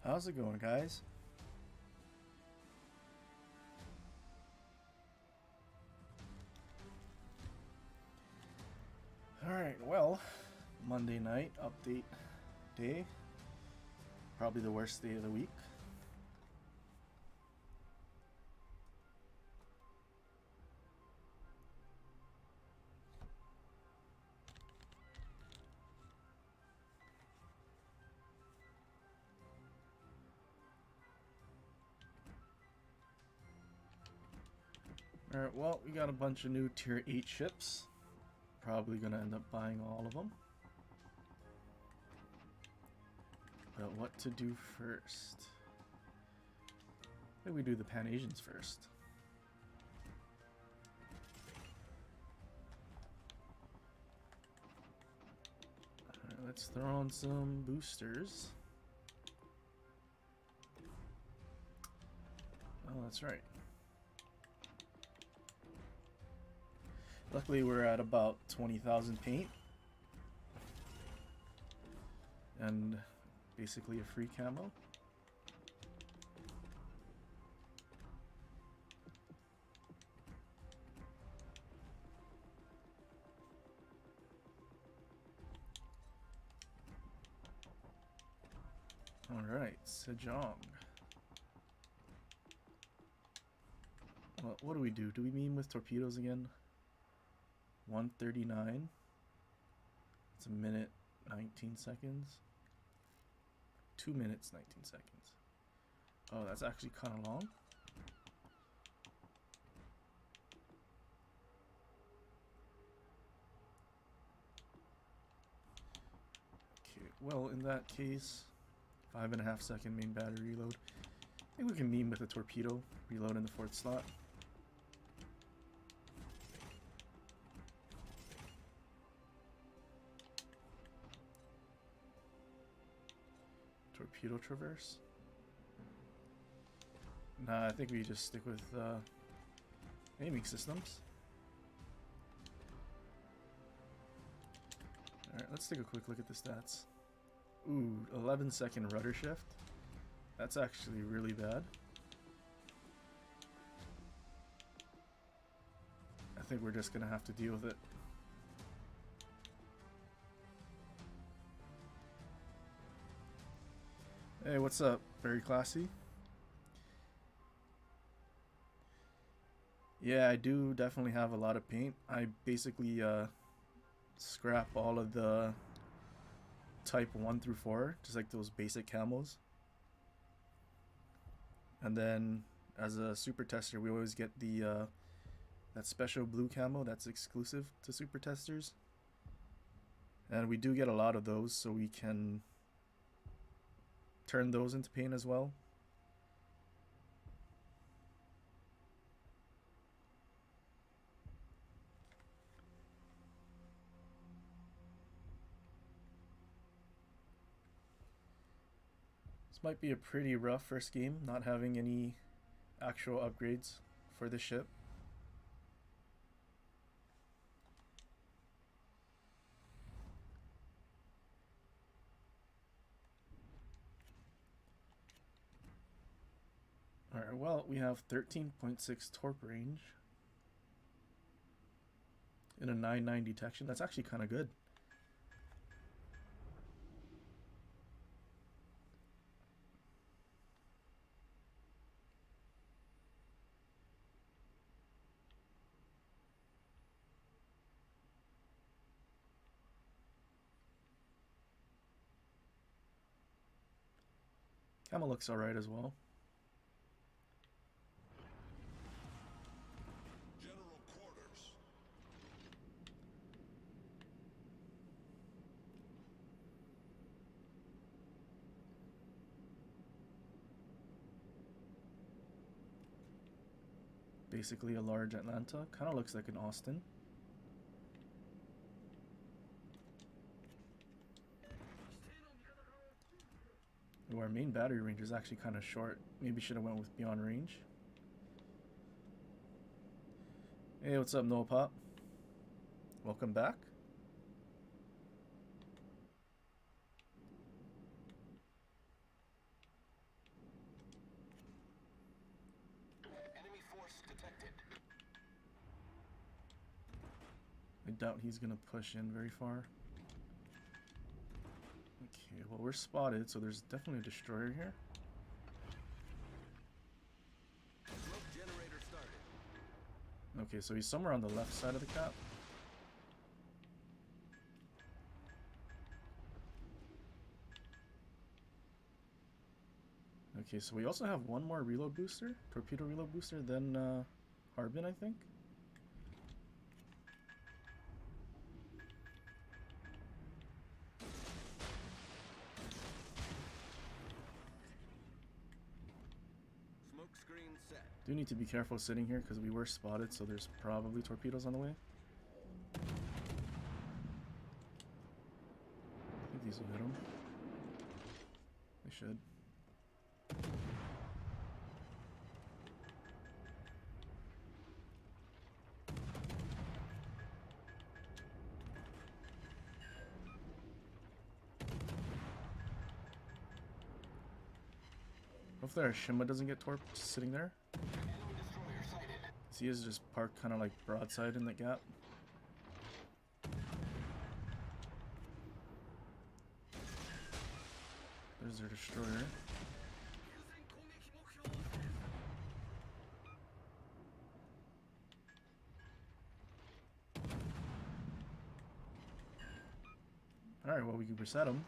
How's it going, guys? Alright, well, Monday night update day. Probably the worst day of the week. Alright, well, we got a bunch of new tier 8 ships. Probably gonna end up buying all of them. But what to do first? I think we do the Pan-Asians first. Alright, let's throw on some boosters. Oh, that's right. Luckily, we're at about 20,000 paint. And basically a free camo. Alright, Sejong. Well, what do we do? Do we mean with torpedoes again? 139. It's a minute 19 seconds. 2 minutes 19 seconds. Oh, that's actually kind of long. Okay, well, in that case, 5.5 second main battery reload. I think we can meme with a torpedo. Reload in the 4th slot. Torpedo traverse? Nah, I think we just stick with aiming systems. Alright, let's take a quick look at the stats. Ooh, 11-second rudder shift. That's actually really bad. I think we're just gonna have to deal with it. Hey, what's up? Very classy. Yeah, I do definitely have a lot of paint. I basically scrap all of the type 1 through 4, just like those basic camos. And then as a super tester, we always get the that special blue camo that's exclusive to super testers. And we do get a lot of those, so we can turn those into paint as well. This might be a pretty rough first game, not having any actual upgrades for the ship. Alright, well, we have 13.6 torp range and a 9.9 detection. That's actually kind of good. Camo looks alright as well. General quarters. Basically a large Atlanta. Kind of looks like an Austin. Ooh, our main battery range is actually kind of short. Maybe should have went with beyond range. Hey, what's up, Noah Pop? Welcome back. I doubt he's gonna push in very far. Okay, well we're spotted, so there's definitely a destroyer here. Okay, so he's somewhere on the left side of the cap. Okay, so we also have one more reload booster, torpedo reload booster, than Harbin, I think. Smoke screen set. Do need to be careful sitting here because we were spotted, so there's probably torpedoes on the way. I think these will hit them. They should. Hopefully our Shima doesn't get torped sitting there. He is just parked kind of like broadside in the gap. There's their destroyer. Alright, well we can reset him.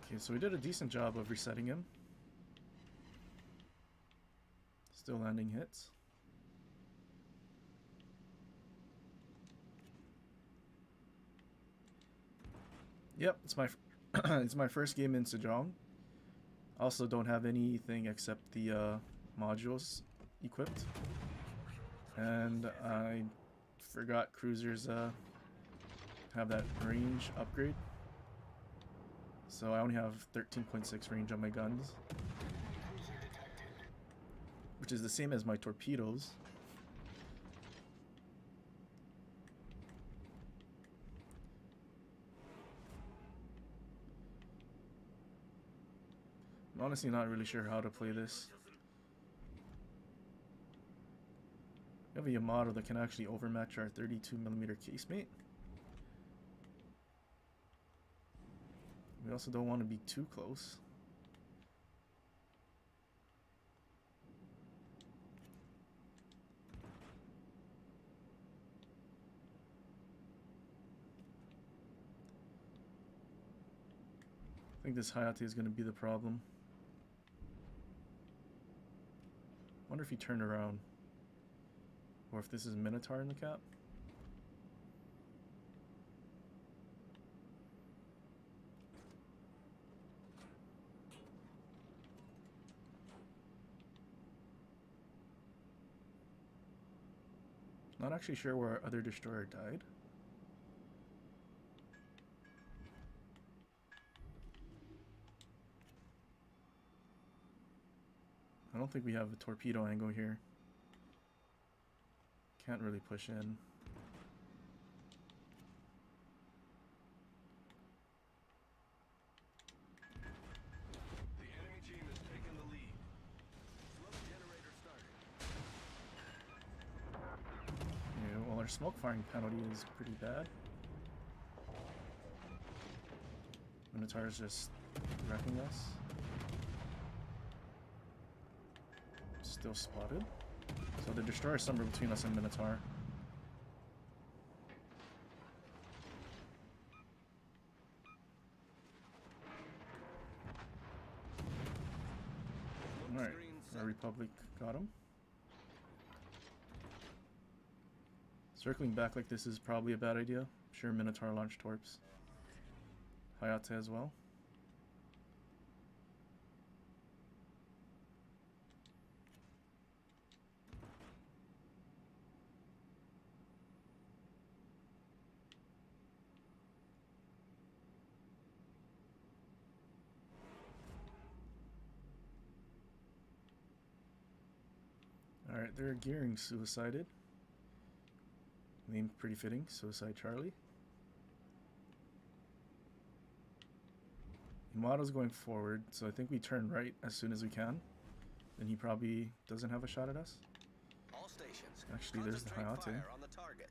Okay, so we did a decent job of resetting him. Still landing hits. Yep, it's my it's my first game in Sejong. Also don't have anything except the modules equipped. And I forgot cruisers have that range upgrade. So I only have 13.6 range on my guns, which is the same as my torpedoes. I'm honestly not really sure how to play this. We have a Yamato that can actually overmatch our 32mm casemate. We also don't want to be too close. I think this Hayate is going to be the problem. Wonder if he turned around. Or if this is Minotaur in the cap. Not actually sure where our other destroyer died. I don't think we have a torpedo angle here. Can't really push in. The enemy team has taken the lead. Smoke generator started. Yeah, well, our smoke firing penalty is pretty bad. Minotaur is just wrecking us. Still spotted. So the destroyer is somewhere between us and Minotaur. Alright, our Republic got him. Circling back like this is probably a bad idea. I'm sure Minotaur launched torps. Hayate as well. Alright, they're gearing suicided. Name pretty fitting, Suicide Charlie. Yamato's going forward, so I think we turn right as soon as we can. Then he probably doesn't have a shot at us. All stations. Actually, there's the Concentrate Hayate. fire on the target.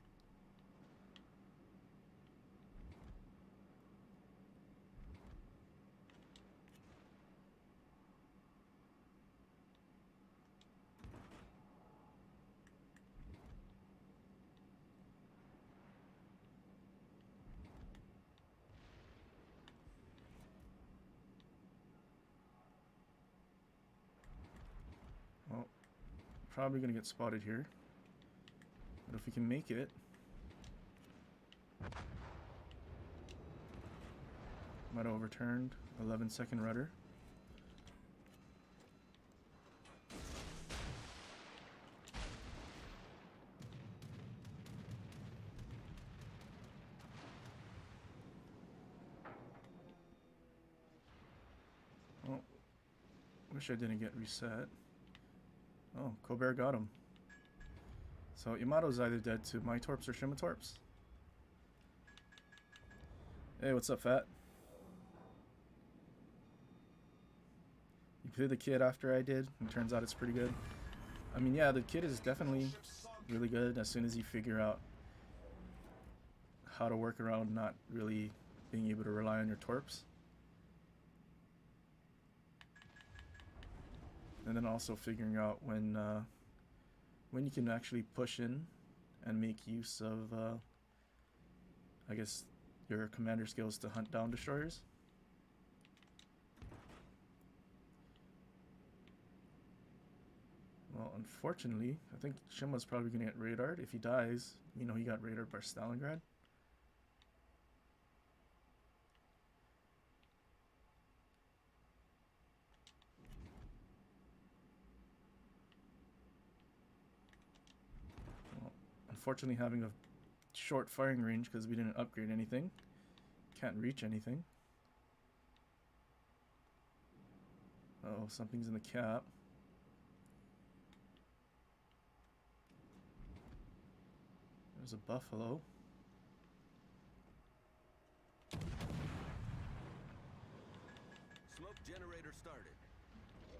Well, probably gonna get spotted here. But if we can make it, might have overturned. 11-second rudder. Oh, wish I didn't get reset. Oh, Colbert got him. So Yamato's either dead to my torps or Shima torps. Hey, what's up, Fat? You played the kid after I did, and turns out it's pretty good. I mean, yeah, the kid is definitely really good as soon as you figure out how to work around not really being able to rely on your torps. And then also figuring out when you can actually push in and make use of, I guess, your commander skills to hunt down destroyers. Well, unfortunately, I think Shima's probably going to get radared. If he dies, you know he got radared by Stalingrad. Well, unfortunately, having a short firing range because we didn't upgrade anything. Can't reach anything. Uh-oh, something's in the cap. There's a buffalo. Smoke generator started.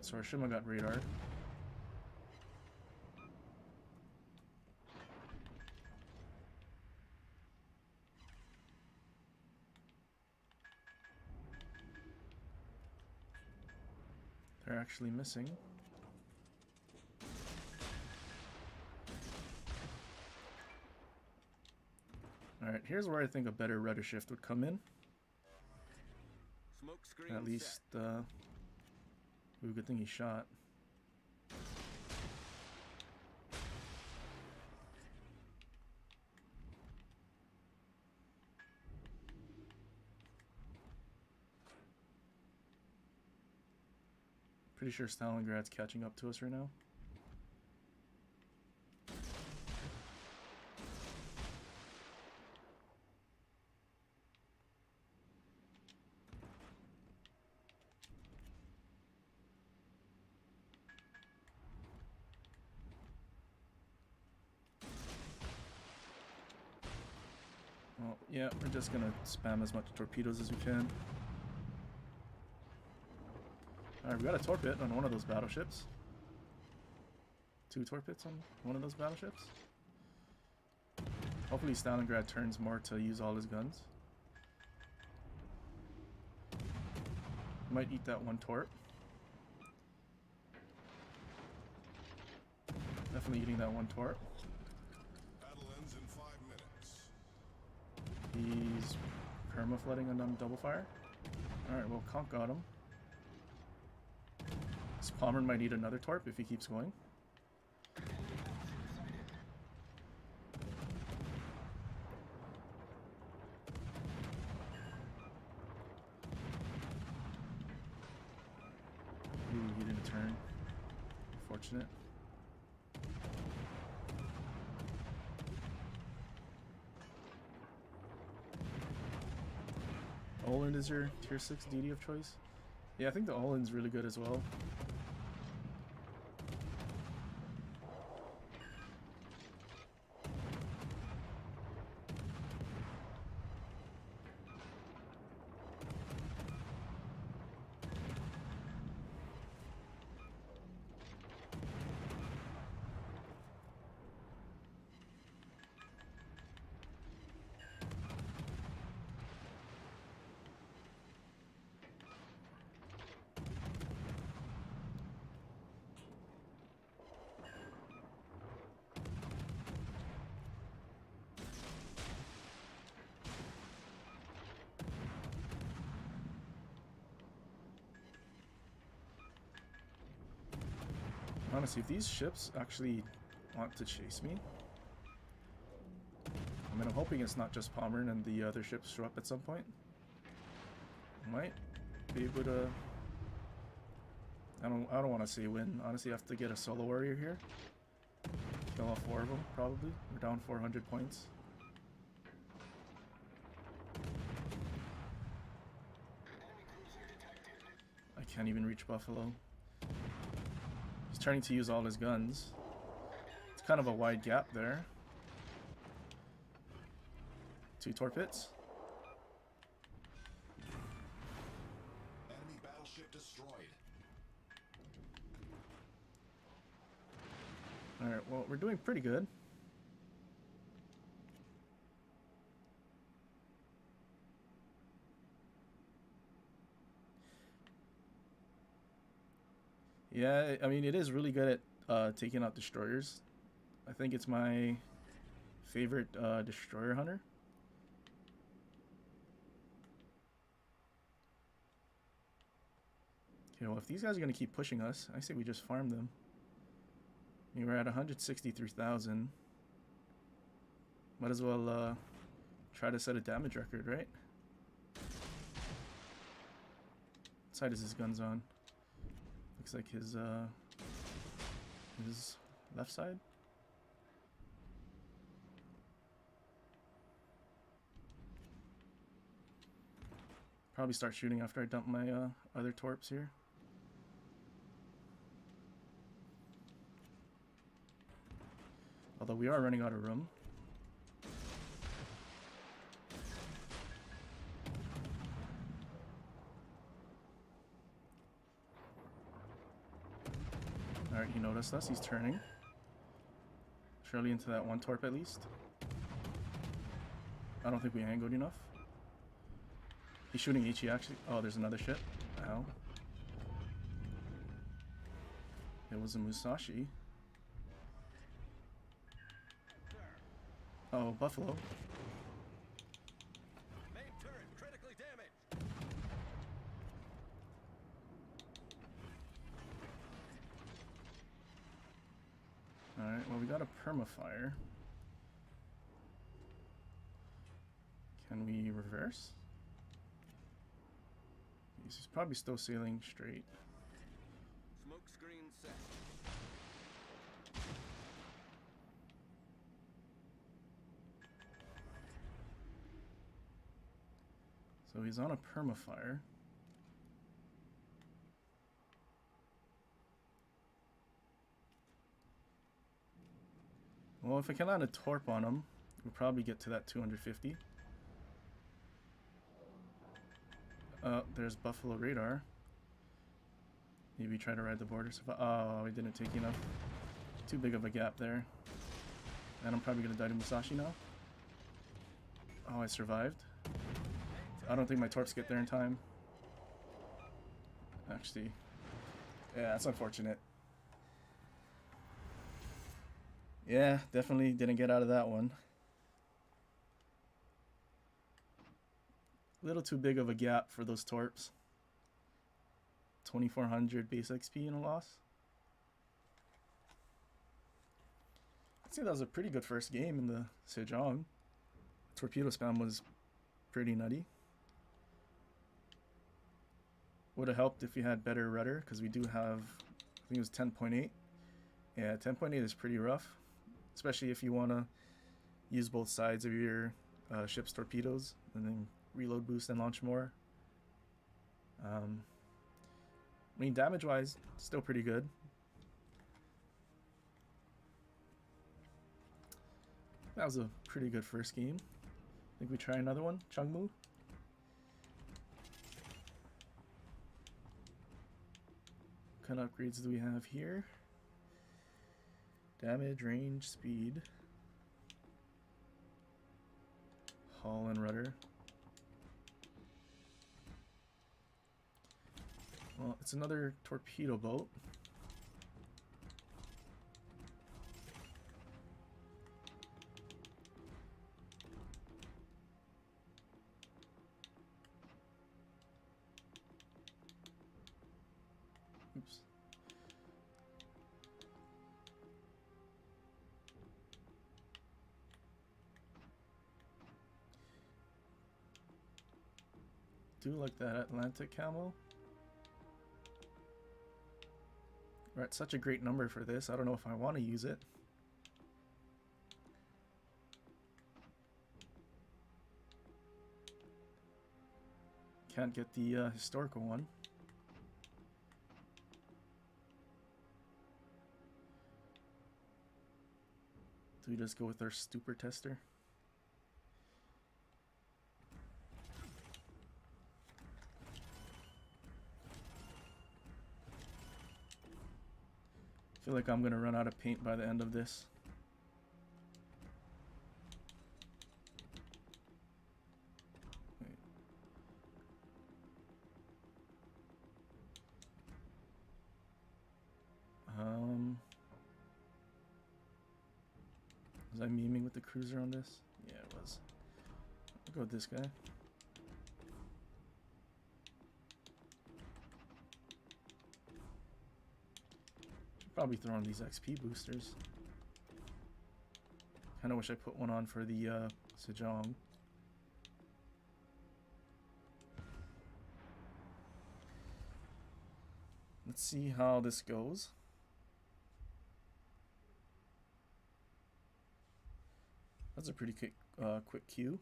So our Shima got radar. They're actually missing. Alright, here's where I think a better rudder shift would come in. Smoke screen At least, ooh, good thing he shot. Pretty sure Stalingrad's catching up to us right now. Well, yeah, we're just gonna spam as much torpedoes as we can. Alright, we got a torped on one of those battleships. 2 torpedoes on one of those battleships. Hopefully Stalingrad turns more to use all his guns. Might eat that 1 torp. Definitely eating that 1 torp. Battle ends in 5 minutes. He's perma-flooding on double fire. Alright, well, Conk got him. This Palmer might need another torp if he keeps going. Ooh, he didn't turn. Unfortunate. Olin is your tier 6 DD of choice? Yeah, I think the Olin's really good as well. Honestly, if these ships actually want to chase me, I mean, I'm hoping it's not just Pommern and the other ships show up at some point. Might be able to. I don't want to say win. Honestly, I have to get a solo warrior here. Kill all 4 of them, probably. We're down 400 points. I can't even reach Buffalo. He's trying to use all his guns. It's kind of a wide gap there. 2 torpedoes. Enemy battleship destroyed. Alright, well, we're doing pretty good. Yeah, I mean, it is really good at taking out destroyers. I think it's my favorite destroyer hunter. Okay, well, if these guys are going to keep pushing us, I say we just farm them. I mean, we're at 163,000. Might as well try to set a damage record, right? What side is his guns on? Looks like his left side. Probably start shooting after I dump my other torps here. Although we are running out of room. Alright, he noticed us. He's turning. Surely into that 1 torp at least. I don't think we angled enough. He's shooting HE actually. Oh, there's another ship. Ow. It was a Musashi. Oh, Buffalo. Main turret critically damaged. Alright, well, we got a permafire. Can we reverse? He's probably still sailing straight. Smoke screen set. So he's on a permafire. Well, if I can land a torp on him, we'll probably get to that 250. There's Buffalo radar. Maybe try to ride the border. Oh, we didn't take enough. Too big of a gap there. And I'm probably gonna die to Musashi now. Oh, I survived. I don't think my torps get there in time. Actually, yeah, that's unfortunate. Yeah, definitely didn't get out of that one. A little too big of a gap for those torps. 2400 base XP in a loss. I'd say that was a pretty good first game in the Sejong. Torpedo spam was pretty nutty. Would have helped if we had better rudder, because we do have, I think it was 10.8. Yeah, 10.8 is pretty rough, especially if you want to use both sides of your ship's torpedoes and then reload boost and launch more. I mean, damage wise, still pretty good. That was a pretty good first game. I think we try another one. Chungmu. What kind of upgrades do we have here? Damage, range, speed, hull, and rudder. Well, it's another torpedo boat. Oops. do like that Atlantic camo. We're at such a great number for this. I don't know if I want to use it. Can't get the historical one. Do we just go with our stupor tester? I feel like I'm gonna run out of paint by the end of this. Was I memeing with the cruiser on this? Yeah, it was. I'll go with this guy. Should probably throw on these XP boosters. Kinda wish I put one on for the Sejong. Let's see how this goes. That's a pretty quick queue.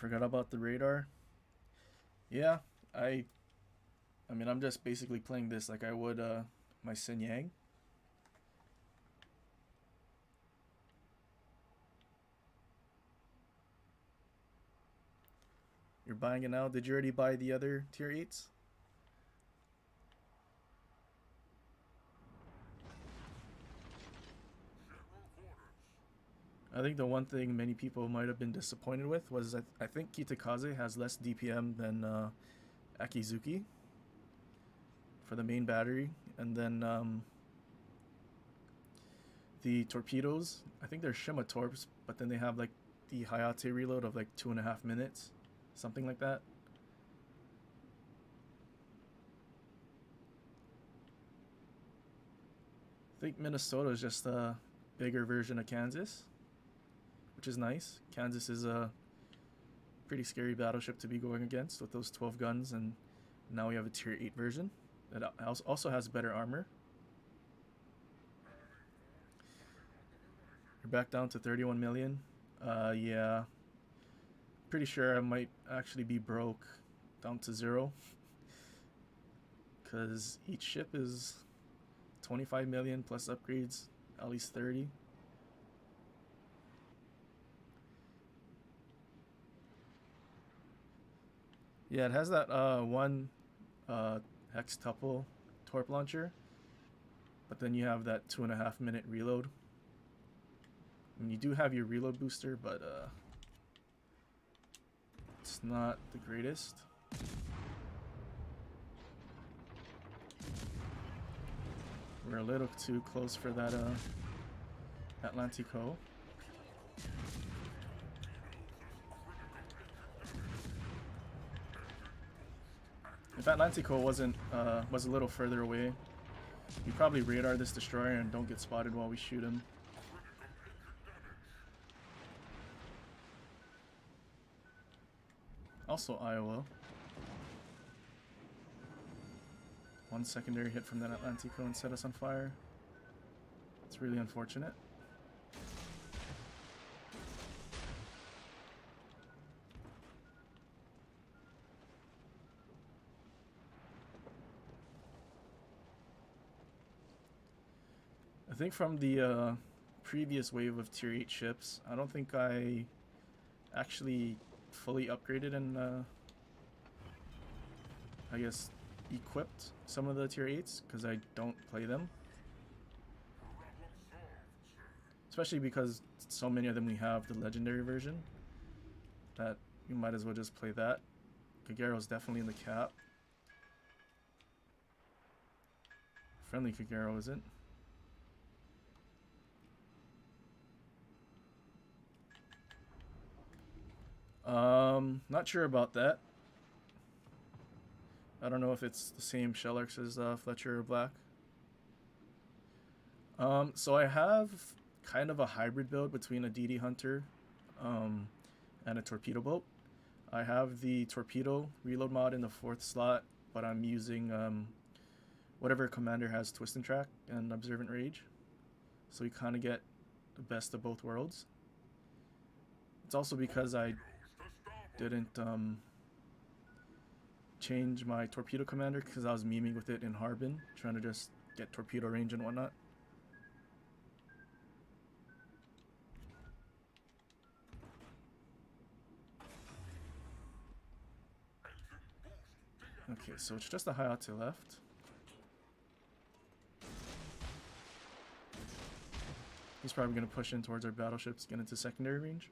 Forgot about the radar. Yeah, I mean, I'm just basically playing this like I would my Sejong. You're buying it now? Did you already buy the other tier 8s? I think the one thing many people might have been disappointed with was that I think Kitakaze has less DPM than Akizuki for the main battery, and then the torpedoes, I think they're Shima torps, but then they have like the Hayate reload of like 2.5 minutes, something like that. I think Minnesota is just a bigger version of Kansas, which is nice. Kansas is a pretty scary battleship to be going against with those 12 guns, and now we have a tier 8 version that also has better armor. You're back down to 31 million. Yeah. Pretty sure I might actually be broke down to 0. Because each ship is 25 million plus upgrades, at least 30. Yeah, it has that one hextuple torp launcher, but then you have that 2.5 minute reload. I mean, you do have your reload booster, but it's not the greatest. We're a little too close for that Atlantico. If Atlantico was a little further away, we probably radar this destroyer and don't get spotted while we shoot him. Also Iowa. One secondary hit from that Atlantico and set us on fire. It's really unfortunate. I think from the previous wave of tier 8 ships, I don't think I actually fully upgraded and I guess equipped some of the tier 8s because I don't play them. Especially because so many of them we have the legendary version that you might as well just play that Kagero's definitely in the cap. Friendly Kagero isn't. Not sure about that. I don't know if it's the same Shellarks as Fletcher or Black. So I have kind of a hybrid build between a DD Hunter and a Torpedo Boat. I have the Torpedo reload mod in the 4th slot, but I'm using whatever commander has Twist and Track and Observant Rage. So we kind of get the best of both worlds. It's also because I didn't change my Torpedo commander because I was memeing with it in Harbin, trying to just get torpedo range and whatnot. Okay, so it's just a Hayate left. He's probably going to push in towards our battleships, get into secondary range.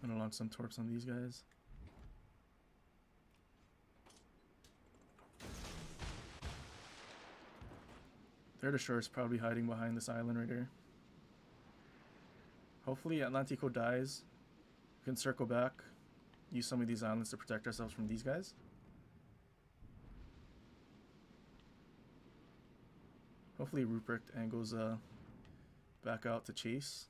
I'm going to launch some torps on these guys. Their destroyer's probably hiding behind this island right here. Hopefully Atlantico dies. We can circle back, use some of these islands to protect ourselves from these guys. Hopefully Rupert angles back out to chase.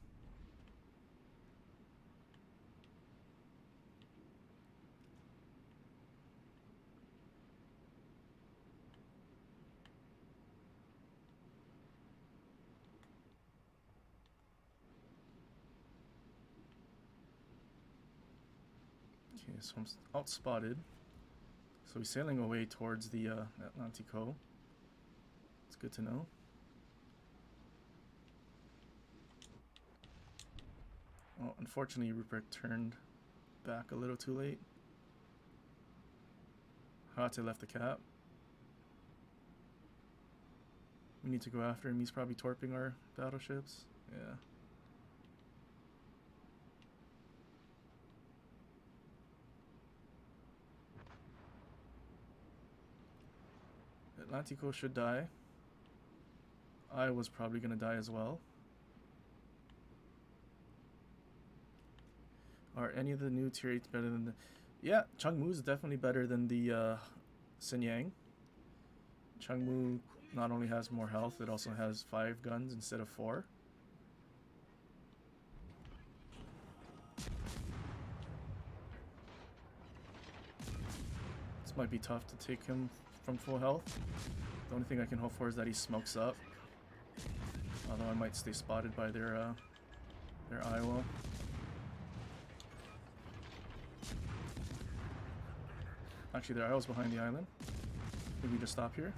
Okay, so I'm outspotted. So he's sailing away towards the Atlantico. It's good to know. Oh, unfortunately, Rupert turned back a little too late. Hate left the cap. We need to go after him. He's probably torping our battleships. Yeah. Atlantico should die. I was probably going to die as well. Are any of the new tier 8s better than the... Yeah, Chungmu is definitely better than the Shenyang. Chungmu not only has more health, it also has 5 guns instead of 4. This might be tough to take him from full health. The only thing I can hope for is that he smokes up. Although I might stay spotted by their Iowa. Actually, their Iowa's behind the island. Maybe we just stop here.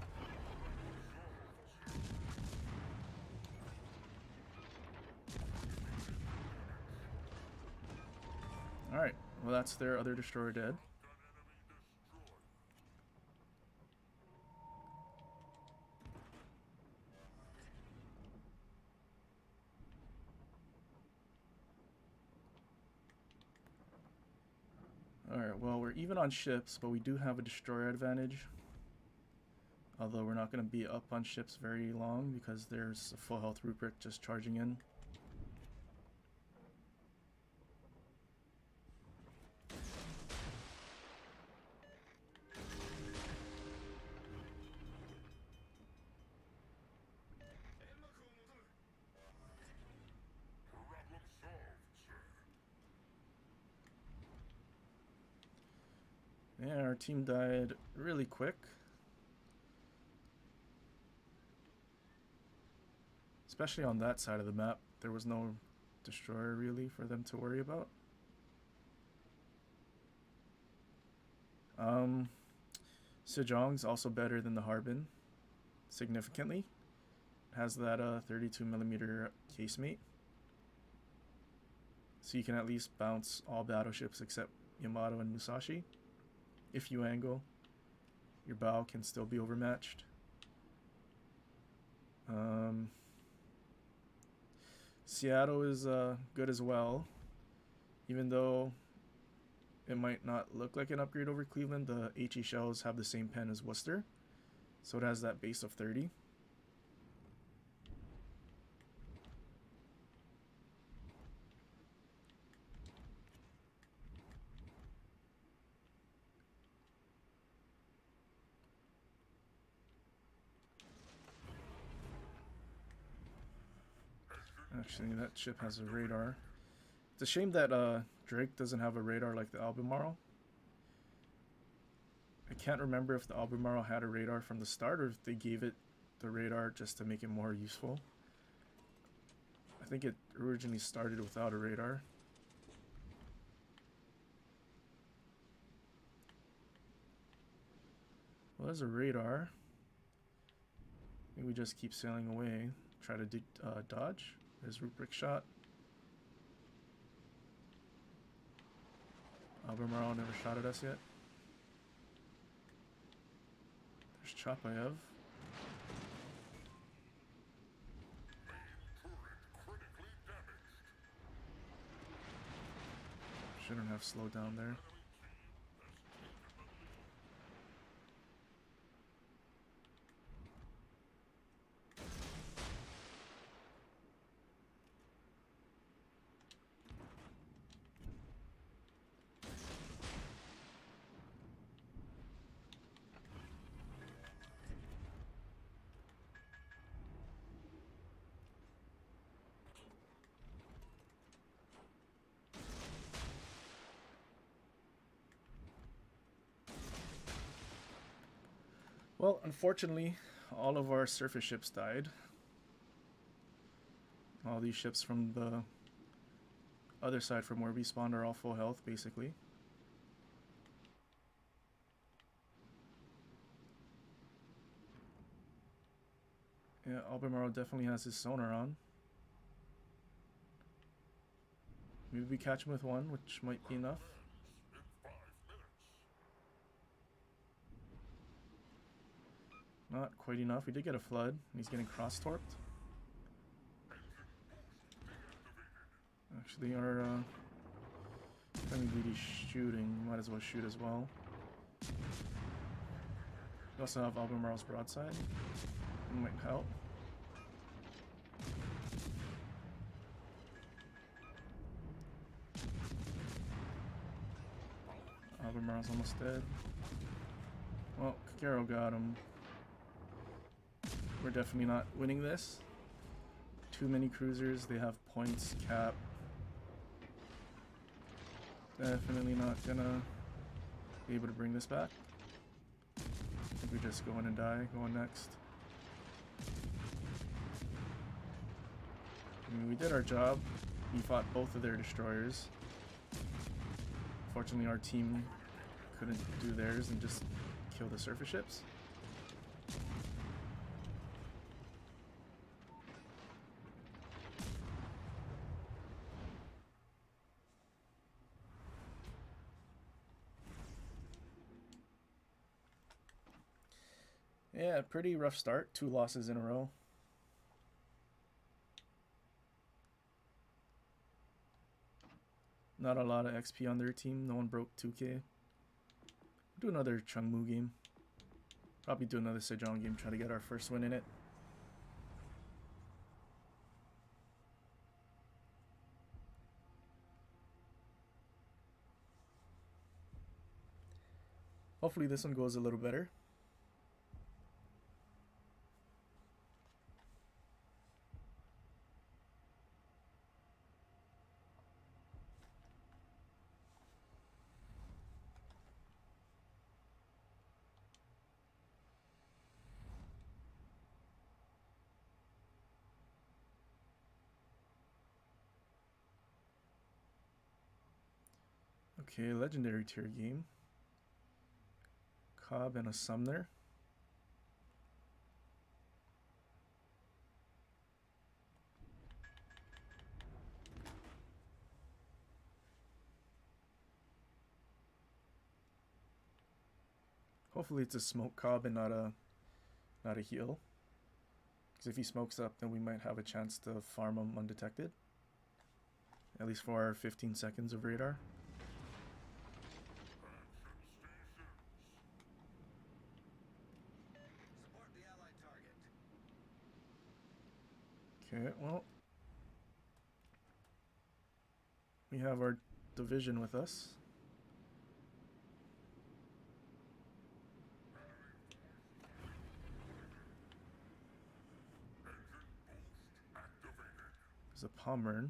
Alright, well that's their other destroyer dead. Alright, well we're even on ships, but we do have a destroyer advantage. Although we're not going to be up on ships very long because there's a full health Rupert just charging in. Yeah, our team died really quick. Especially on that side of the map, there was no destroyer really for them to worry about. Sejong's also better than the Harbin, significantly. It has that 32mm casemate. So you can at least bounce all battleships except Yamato and Musashi. If you angle, your bow can still be overmatched. Seattle is good as well, even though it might not look like an upgrade over Cleveland. The HE shells have the same pen as Worcester, so it has that base of 30. Actually, that ship has a radar. It's a shame that Drake doesn't have a radar like the Albemarle. I can't remember if the Albemarle had a radar from the start or if they gave it the radar just to make it more useful. I think it originally started without a radar. Well, there's a radar. I think we just keep sailing away. Try to dodge. There's rubric shot. Albemarle never shot at us yet. There's Chapayev. Shouldn't have slowed down there. Well, unfortunately, all of our surface ships died. All these ships from the other side from where we spawned are all full health, basically. Yeah, Albemarle definitely has his sonar on. Maybe we catch him with one, which might be enough. Not quite enough. We did get a flood. He's getting cross-torped. Actually, our he's shooting. Might as well shoot as well. We also have Albemarle's broadside. It might help. Albemarle's almost dead. Well, Kakero got him. We're definitely not winning this. Too many cruisers, they have points cap. Definitely not gonna be able to bring this back. I think we just go in and die, go on next. I mean, we did our job. We fought both of their destroyers. Fortunately, our team couldn't do theirs and just kill the surface ships. Yeah, pretty rough start. 2 losses in a row. Not a lot of XP on their team. No one broke 2k. Do another Chungmu game. Probably do another Sejong game. Try to get our first win in it. Hopefully this one goes a little better. Okay, legendary tier game. Cobb and a Sumner. Hopefully it's a smoke Cobb and not a heal. Because if he smokes up, then we might have a chance to farm him undetected. At least for our 15 seconds of radar. Support the allied target. Okay, well. We have our division with us. There's a Pommern.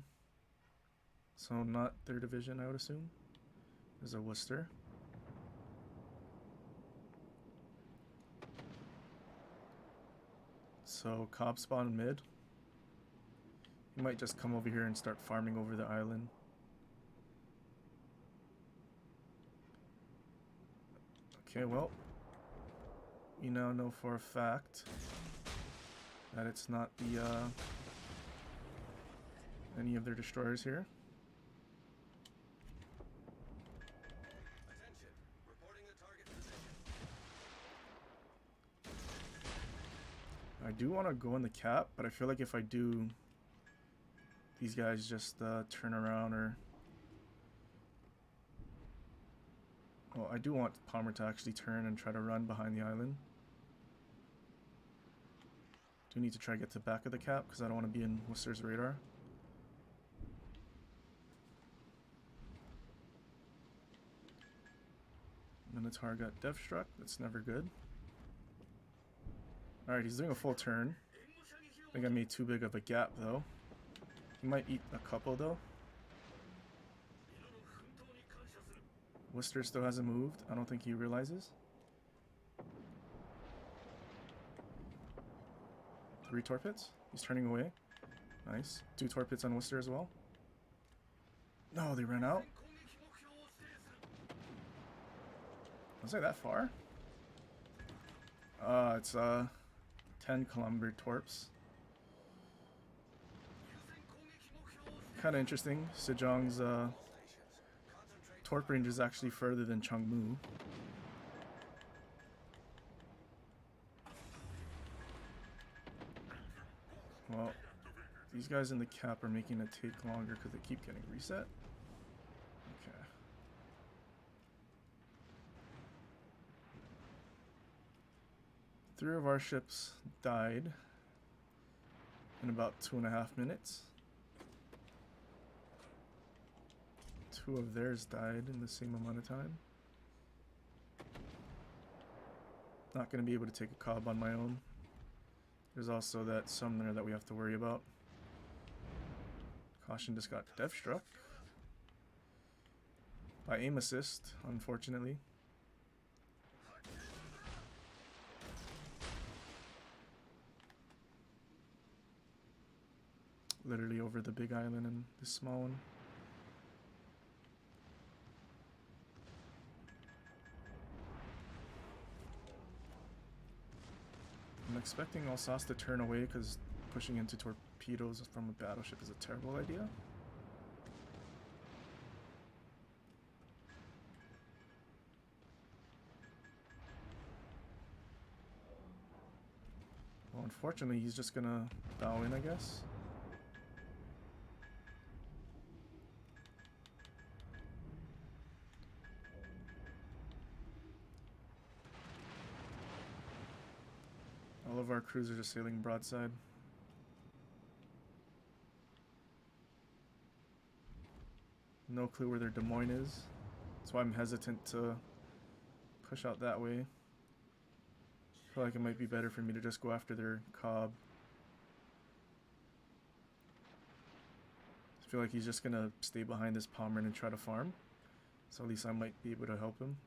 So not their division, I would assume. There's a Worcester. So Cobb spawn mid. He might just come over here and start farming over the island. Okay, well, we now know for a fact that it's not the any of their destroyers here. Attention. Reporting the target position. I do want to go in the cap, but I feel like if I do, these guys just turn around or... Well, I do want Palmer to actually turn and try to run behind the island. Do need to try to get to the back of the cap because I don't want to be in Worcester's radar. Minotaur got Death Struck. That's never good. Alright, he's doing a full turn. I think I made too big of a gap though. He might eat a couple though. Worcester still hasn't moved. I don't think he realizes. 3 torpits. He's turning away. Nice. 2 torpits on Worcester as well. No, they ran out. Was I that far? It's 10 Colbert torps. Kind of interesting. Sejong's torp range is actually further than Chungmu. Well, these guys in the cap are making it take longer because they keep getting reset. Okay. Three of our ships died in about 2.5 minutes. 2 of theirs died in the same amount of time. Not going to be able to take a Cobb on my own. There's also that summoner that we have to worry about. Caution just got Death Struck by aim assist, unfortunately. Literally over the big island and this small one. I'm expecting Alsace to turn away because pushing into torpedoes from a battleship is a terrible idea. Well, unfortunately, he's just gonna bow in, I guess. All of our crews are just sailing broadside. No clue where their Des Moines is. That's why I'm hesitant to push out that way. I feel like it might be better for me to just go after their Cobb. I feel like he's just gonna stay behind this Pommern and try to farm. So at least I might be able to help him.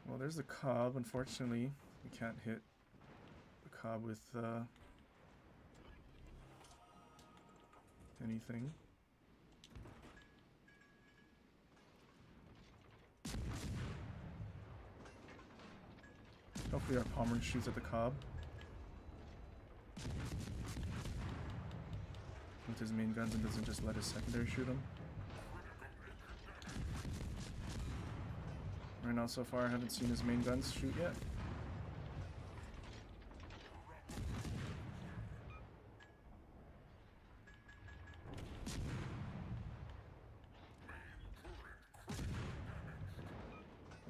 Well, there's the Cobb. Unfortunately, we can't hit the Cobb with anything. Hopefully our Pommern shoots at the Cobb. with his main guns and doesn't just let his secondary shoot him. Right now, so far, I haven't seen his main guns shoot yet.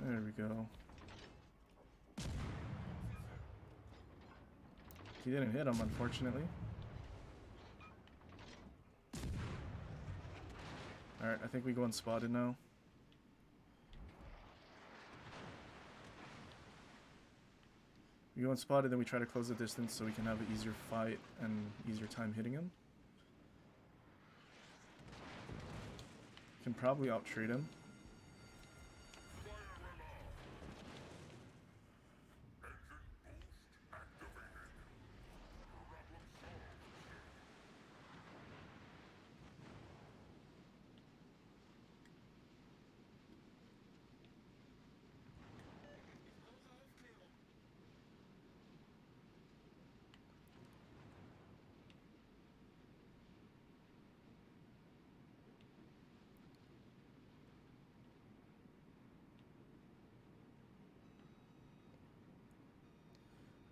There we go. He didn't hit him, unfortunately. Alright, I think we go unspotted now. We go unspotted, then we try to close the distance so we can have an easier fight and easier time hitting him. Can probably out-trade him.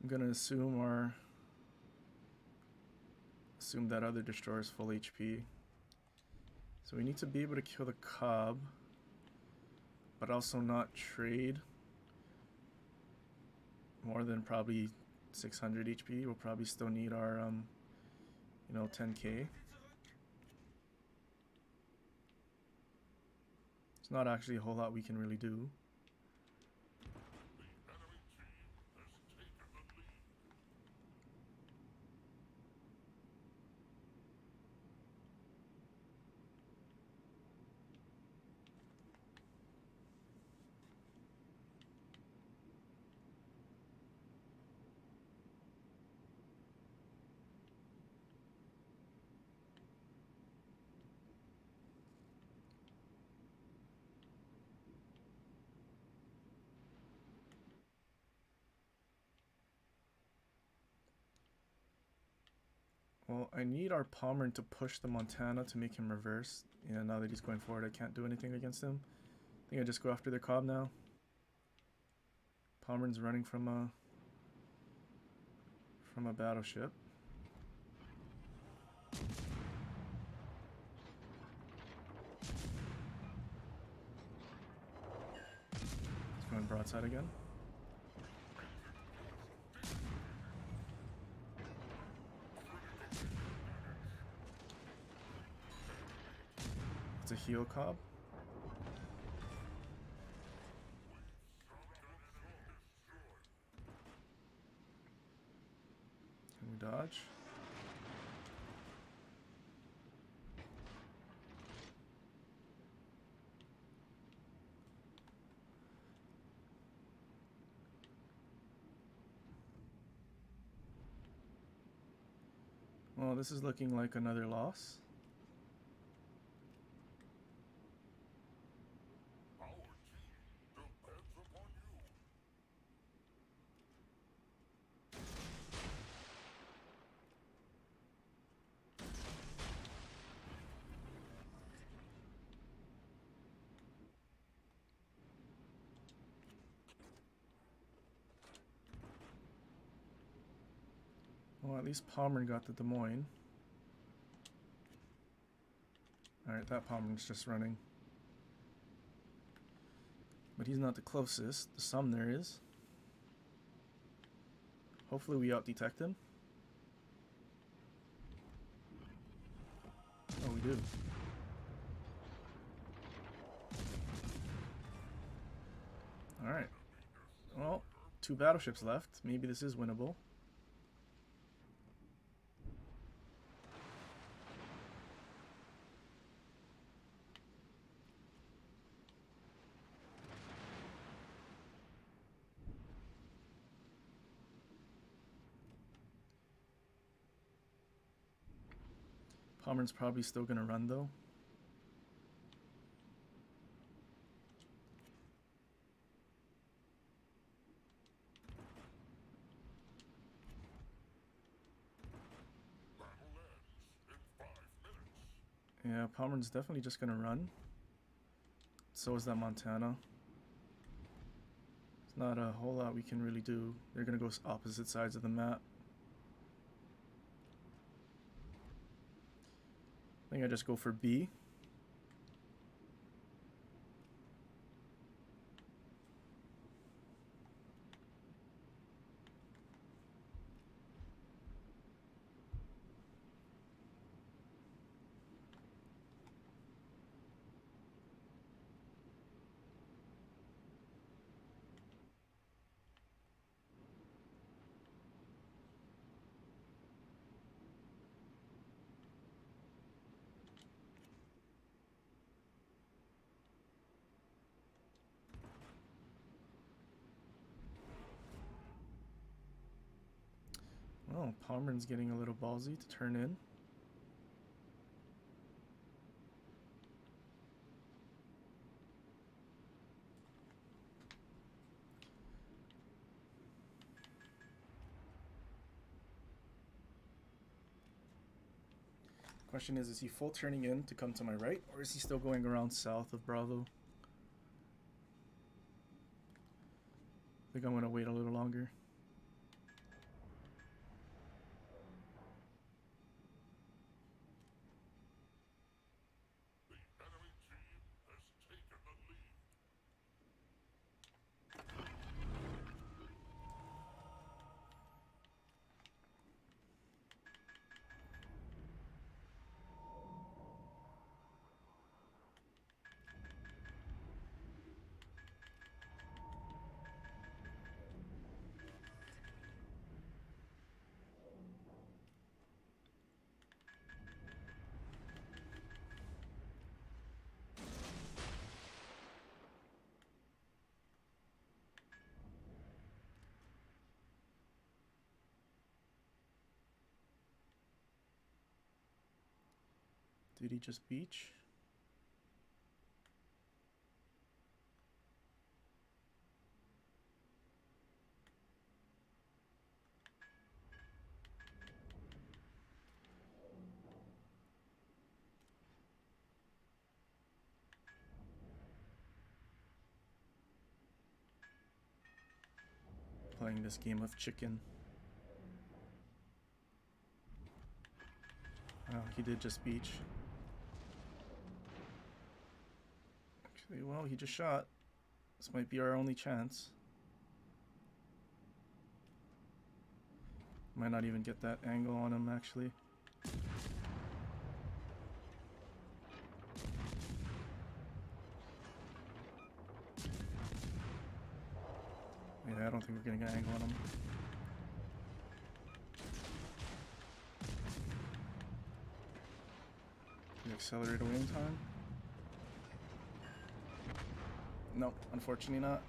I'm gonna assume that other destroyer is full HP. So we need to be able to kill the Cobb, but also not trade more than probably 600 HP. We'll probably still need our, 10k. It's not actually a whole lot we can really do. Well, I need our Pommern to push the Montana to make him reverse. Yeah, now that he's going forward, I can't do anything against him. I think I just go after their Cobb now. Pommern's running from a battleship. He's going broadside again. It's a heal Cobb. Can we dodge? Well, this is looking like another loss. Well, at least Pommern got the Des Moines. Alright, that Pommern's just running. But he's not the closest. The Sumner is. Hopefully we out-detect him. Oh, we do. Alright. Well, 2 battleships left. Maybe this is winnable. Pommern's probably still gonna run though. Yeah, Palmer's definitely just gonna run. So is that Montana. There's not a whole lot we can really do. They're gonna go opposite sides of the map. I think I just go for B. Oh, Palmer's getting a little ballsy to turn in. Question is he full turning in to come to my right, or is he still going around south of Bravo? I think I'm gonna wait a little longer. The enemy team has taken the lead. Did he just beach? Playing this game of chicken. Oh, he did just beach. Actually, well, he just shot. This might be our only chance. Might not even get that angle on him, actually. Yeah, I don't think we're getting an angle on him. We accelerate away in time? No, unfortunately not.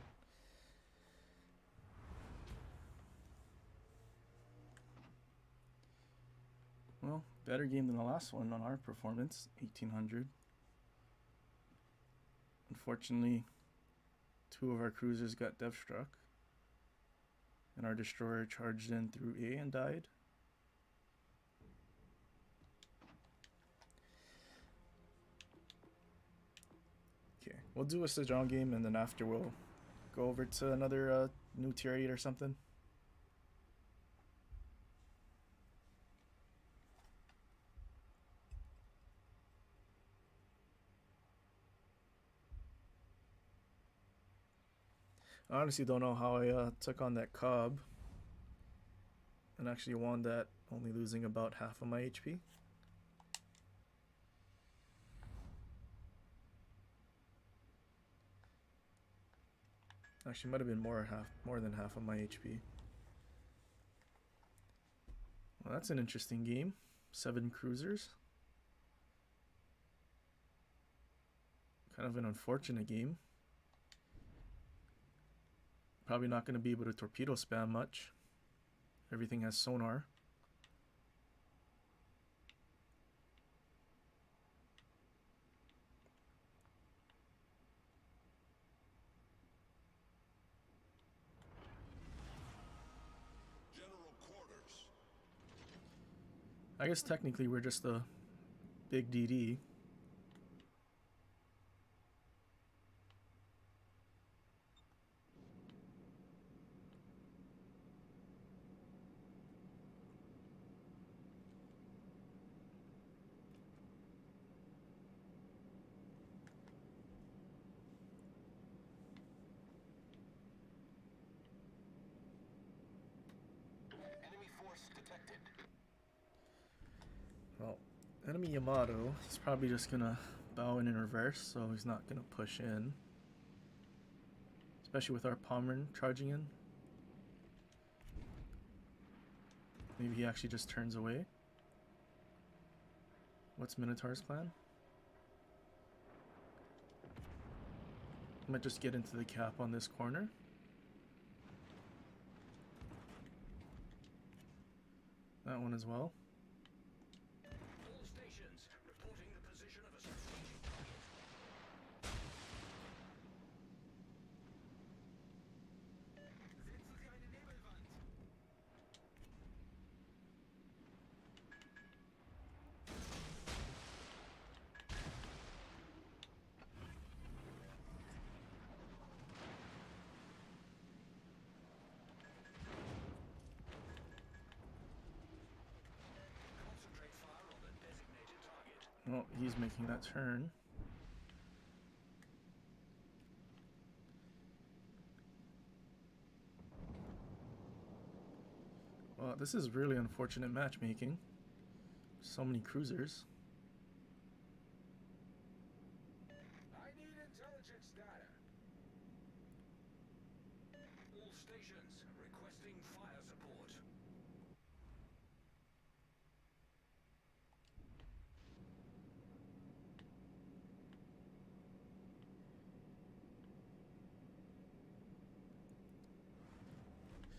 Well, better game than the last one on our performance, 1800. Unfortunately, 2 of our cruisers got dev struck, and our destroyer charged in through A and died. Okay, we'll do a Sejong game, and then after we'll go over to another new tier 8 or something. I honestly don't know how I took on that Cobb and actually won that, only losing about half of my HP. Actually, might have been more than half of my HP. Well, that's an interesting game. 7 cruisers. Kind of an unfortunate game. Probably not going to be able to torpedo spam much. Everything has sonar. General quarters. I guess technically we're just a big DD. Well, enemy Yamato, he's probably just gonna bow in reverse, so he's not gonna push in. Especially with our Pommern charging in. Maybe he actually just turns away. What's Minotaur's plan? Might just get into the cap on this corner. That one as well. All stations reporting the position of a strategic target. Setzen Sie eine Nebelwand. Concentrate fire on the designated target. Oh, he's making that turn. Well, this is really unfortunate matchmaking. So many cruisers. I need intelligence data. All stations requesting fire support.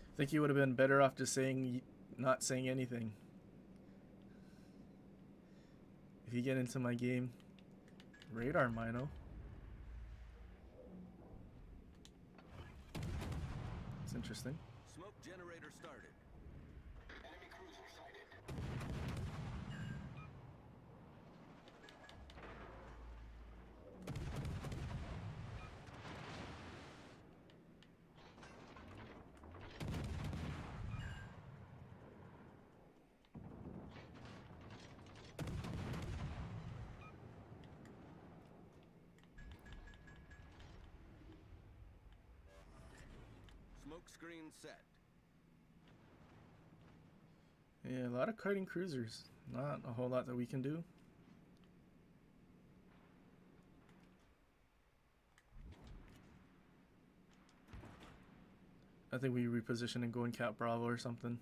I think you would have been better off just saying, not saying anything. If you get into my game, radar Mino. It's interesting. Smoke generator started. Enemy cruiser sighted. Smoke screen set. Yeah, a lot of kiting cruisers. Not a whole lot that we can do. I think we reposition and go in Cap Bravo or something.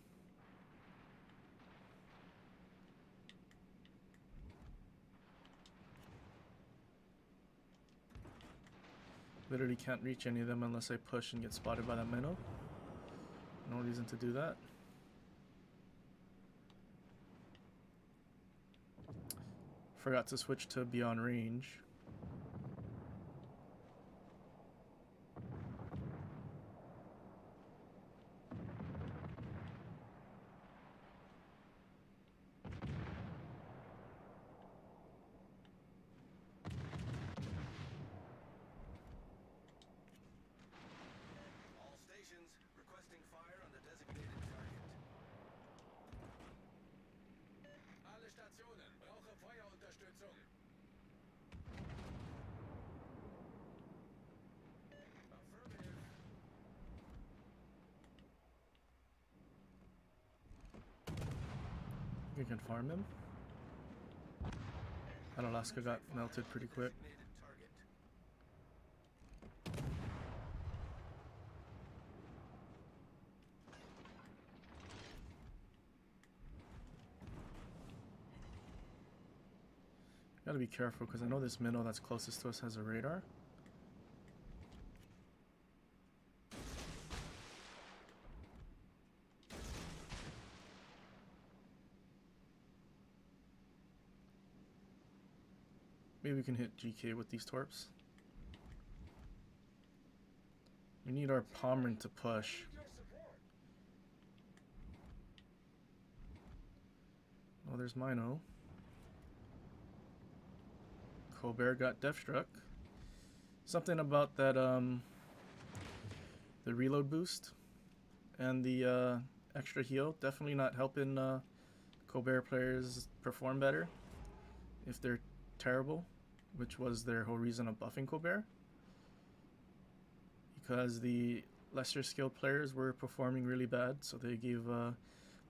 Literally can't reach any of them unless I push and get spotted by that minnow. No reason to do that. Forgot to switch to beyond range. All stations requesting fire on the designated target. Alle Stationen brauchen Feuerunterstützung. Affirmative. You can farm him. That Alaska got melted pretty quick. Designated target. Gotta be careful because I know this minnow that's closest to us has a radar. Maybe we can hit GK with these torps. We need our Pommern to push. Your support. Oh, there's Mino. Colbert got Deathstruck. Something about that, the reload boost and the extra heal definitely not helping Colbert players perform better if they're terrible, which was their whole reason of buffing Colbert. Because the lesser skilled players were performing really bad, so they gave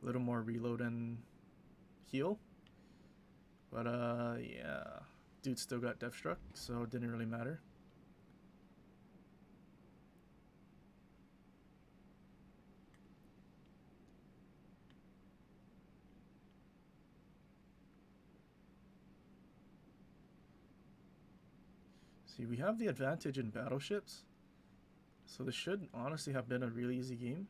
a little more reload and heal. But yeah, dude still got Death Struck, so it didn't really matter. See, we have the advantage in battleships, so this should honestly have been a really easy game.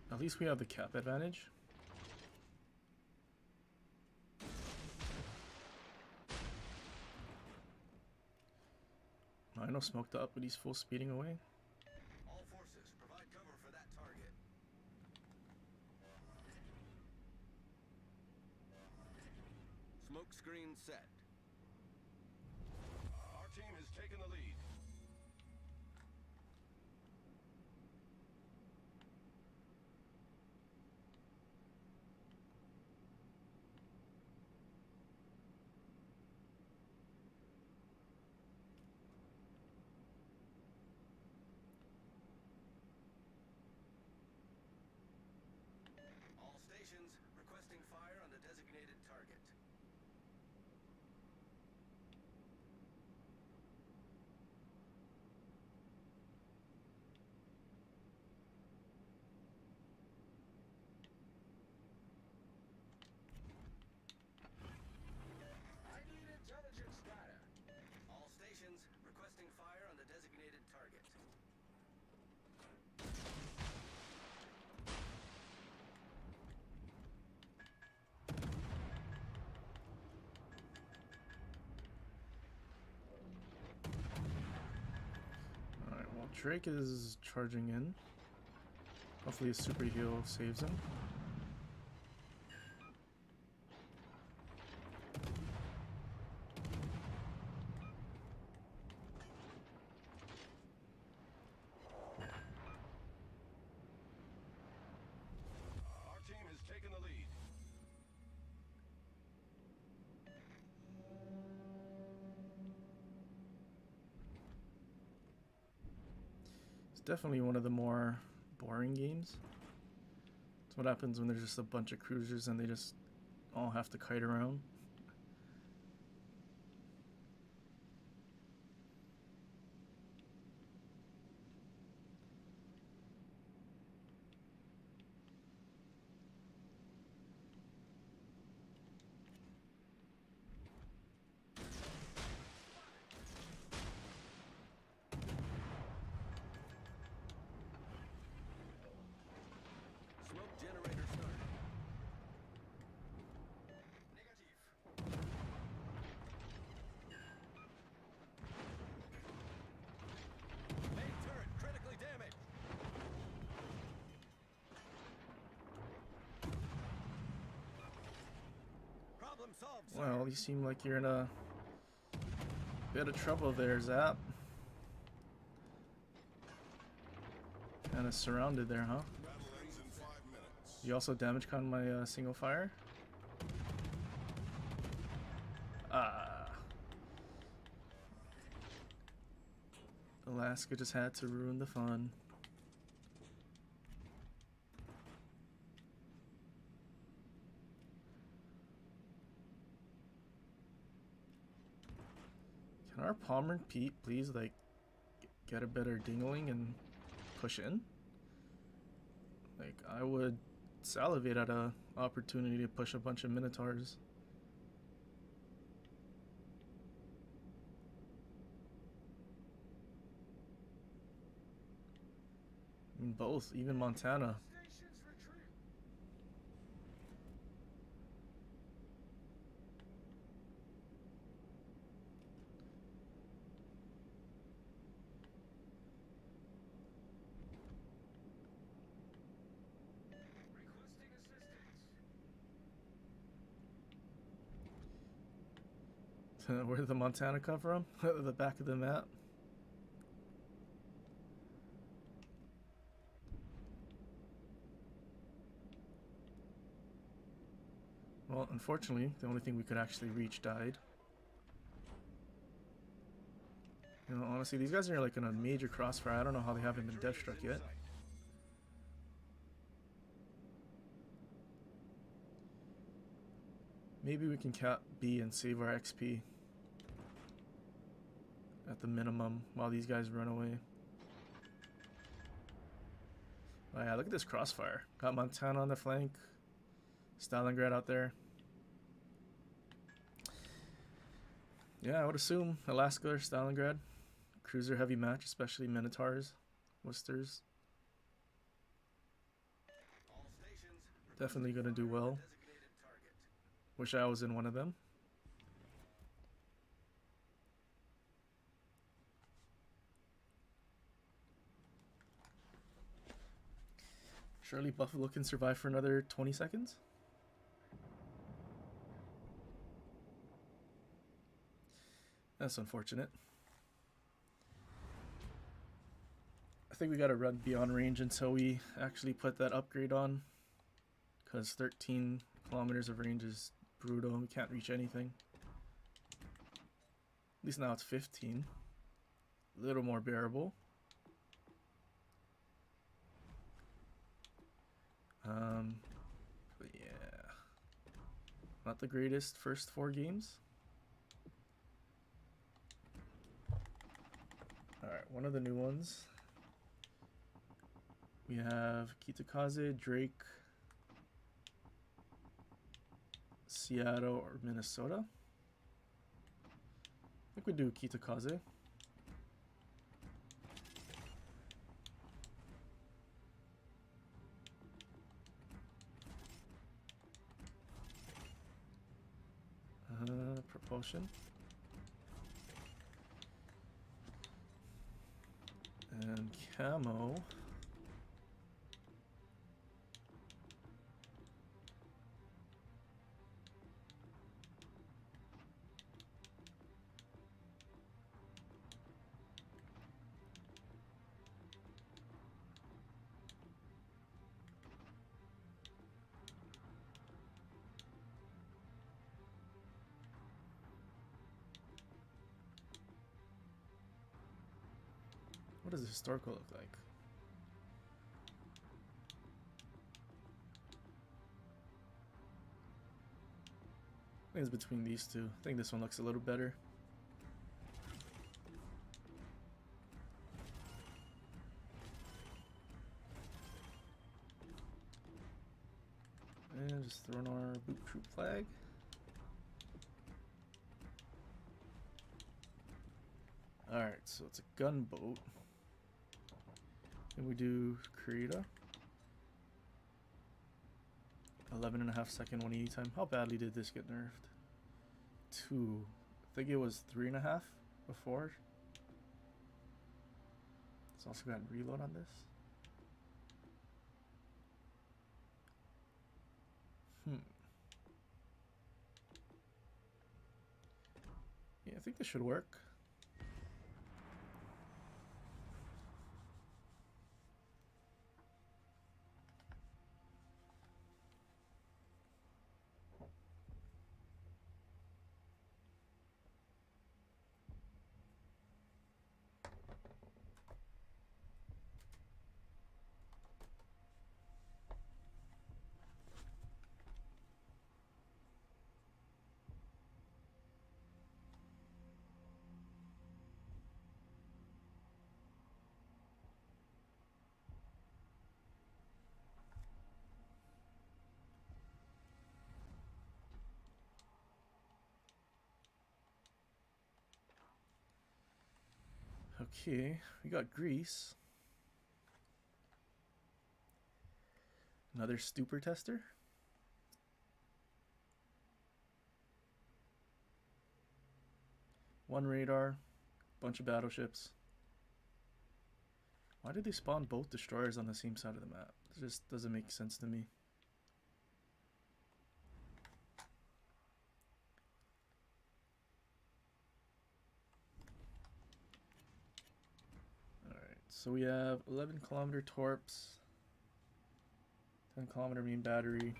At least we have the cap advantage. I know smoked up, but he's full speeding away. All forces, provide cover for that target. Smoke screen set. Our team has taken the lead. All stations requesting fire on the designated target. I need intelligence data. All stations requesting fire on the designated target. Alright, well, Drake is charging in. Hopefully his super heal saves him. Our team has taken the lead. It's definitely one of the more boring games. It's what happens when there's just a bunch of cruisers and they just all have to kite around. Smoke generator started. Negative. Main turret critically damaged. Problem solved, sir. Well, you seem like you're in a bit of trouble there, Zap. Kinda surrounded there, huh? Battle ends in 5 minutes. You also damage con my single fire? Ah. Alaska just had to ruin the fun. Can our Palmer and Pete please, like, get a better dingling and push in? Like, I would salivate at a opportunity to push a bunch of Minotaurs. I mean, both, even Montana. Stations retreat. Requesting assistance. Where did the Montana come from? The back of the map. Well, unfortunately, the only thing we could actually reach died. You know, honestly, these guys are like in a major crossfire. I don't know how they haven't been death struck yet. Maybe we can cap B and save our XP at the minimum while these guys run away. Oh yeah, look at this crossfire. Got Montana on the flank. Stalingrad out there. Yeah, I would assume Alaska or Stalingrad. Cruiser heavy match, especially Minotaurs, Worcesters. All stations. Definitely gonna do well. Designated target. Wish I was in one of them. Surely Buffalo can survive for another 20 seconds. That's unfortunate. I think we gotta run beyond range until we actually put that upgrade on. Because 13 kilometers of range is brutal. We can't reach anything. At least now it's 15. A little more bearable. But yeah. Not the greatest first 4 games. Alright, one of the new ones. We have Kitakaze, Drake, Seattle, or Minnesota. I think we do Kitakaze. Propulsion. And camo. What does the historical look like? I think it's between these two. I think this one looks a little better. And just throwing our boot troop flag. Alright, so it's a gunboat. And we do Krita. 11.5 second 180 time. How badly did this get nerfed? 2. I think it was 3.5 before. It's also got reload on this. Yeah, I think this should work. Okay, we got Greece. Another stupor tester. One radar, bunch of battleships. Why did they spawn both destroyers on the same side of the map? It just doesn't make sense to me. Alright, so we have 11-kilometer torps, 10-kilometer main battery.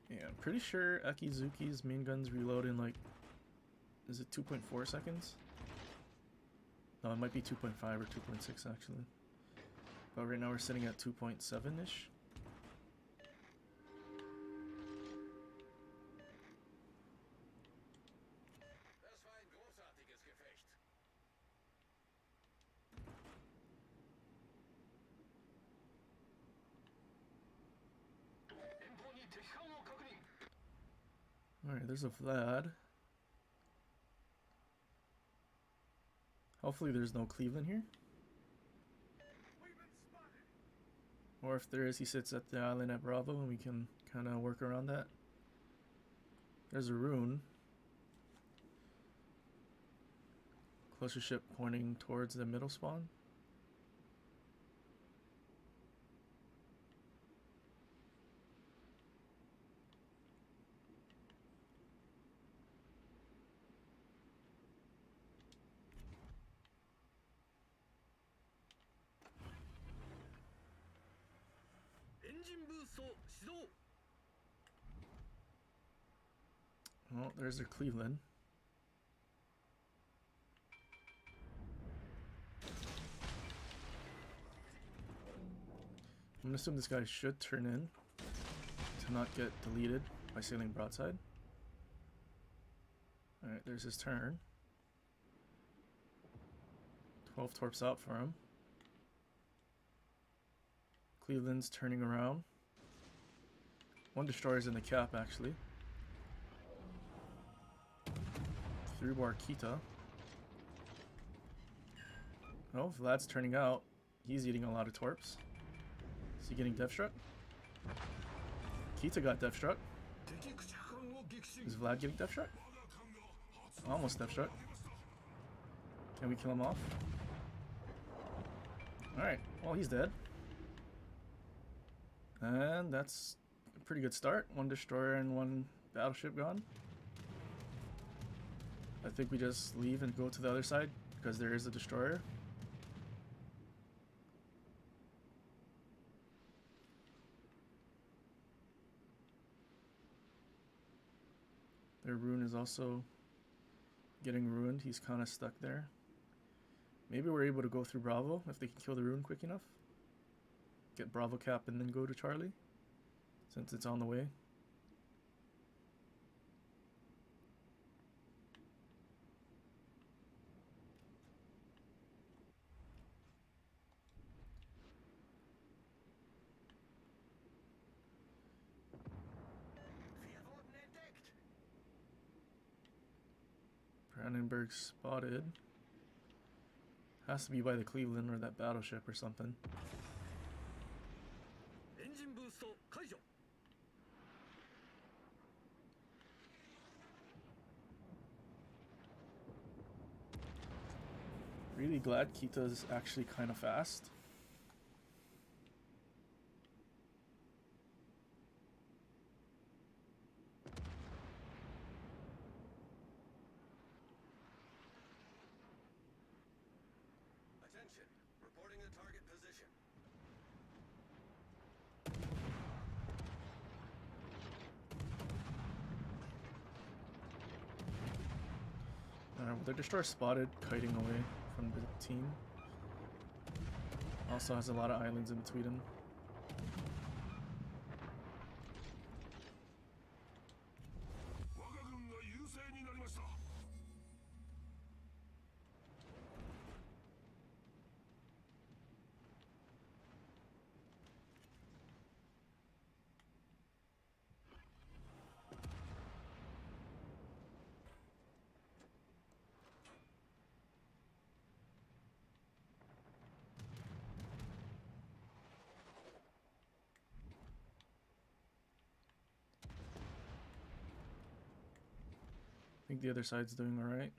Yeah, I'm pretty sure Akizuki's main guns reload in like, is it 2.4 seconds? No, it might be 2.5 or 2.6 actually. But right now we're sitting at 2.7-ish. Das war ein großartiges Gefecht. Alright, there's a Vlad. Hopefully there's no Cleveland here. Or if there is, he sits at the island at Bravo and we can kind of work around that. There's a rune. Closer ship pointing towards the middle spawn. Oh, there's their Cleveland. I'm gonna assume this guy should turn in to not get deleted by sailing broadside. Alright, there's his turn. 12 torps out for him. Cleveland's turning around. One destroyer's in the cap actually. 3-bar Kita. Oh, Vlad's turning out. He's eating a lot of torps. Is he getting death struck? Kita got death struck. Is Vlad getting death struck? Almost death struck. Can we kill him off? Alright, well he's dead. And that's a pretty good start. One destroyer and one battleship gone. I think we just leave and go to the other side because there is a destroyer. Their rune is also getting ruined. He's kind of stuck there. Maybe we're able to go through Bravo if they can kill the rune quick enough. Get Bravo cap and then go to Charlie since it's on the way. Wir wurden entdeckt. Brandenburg spotted. Has to be by the Cleveland or that battleship or something. Really glad Kita's actually kind of fast. Attention. Reporting the target position. The destroyer spotted, kiting away from the team. Also has a lot of islands in between them. think the other side's doing alright.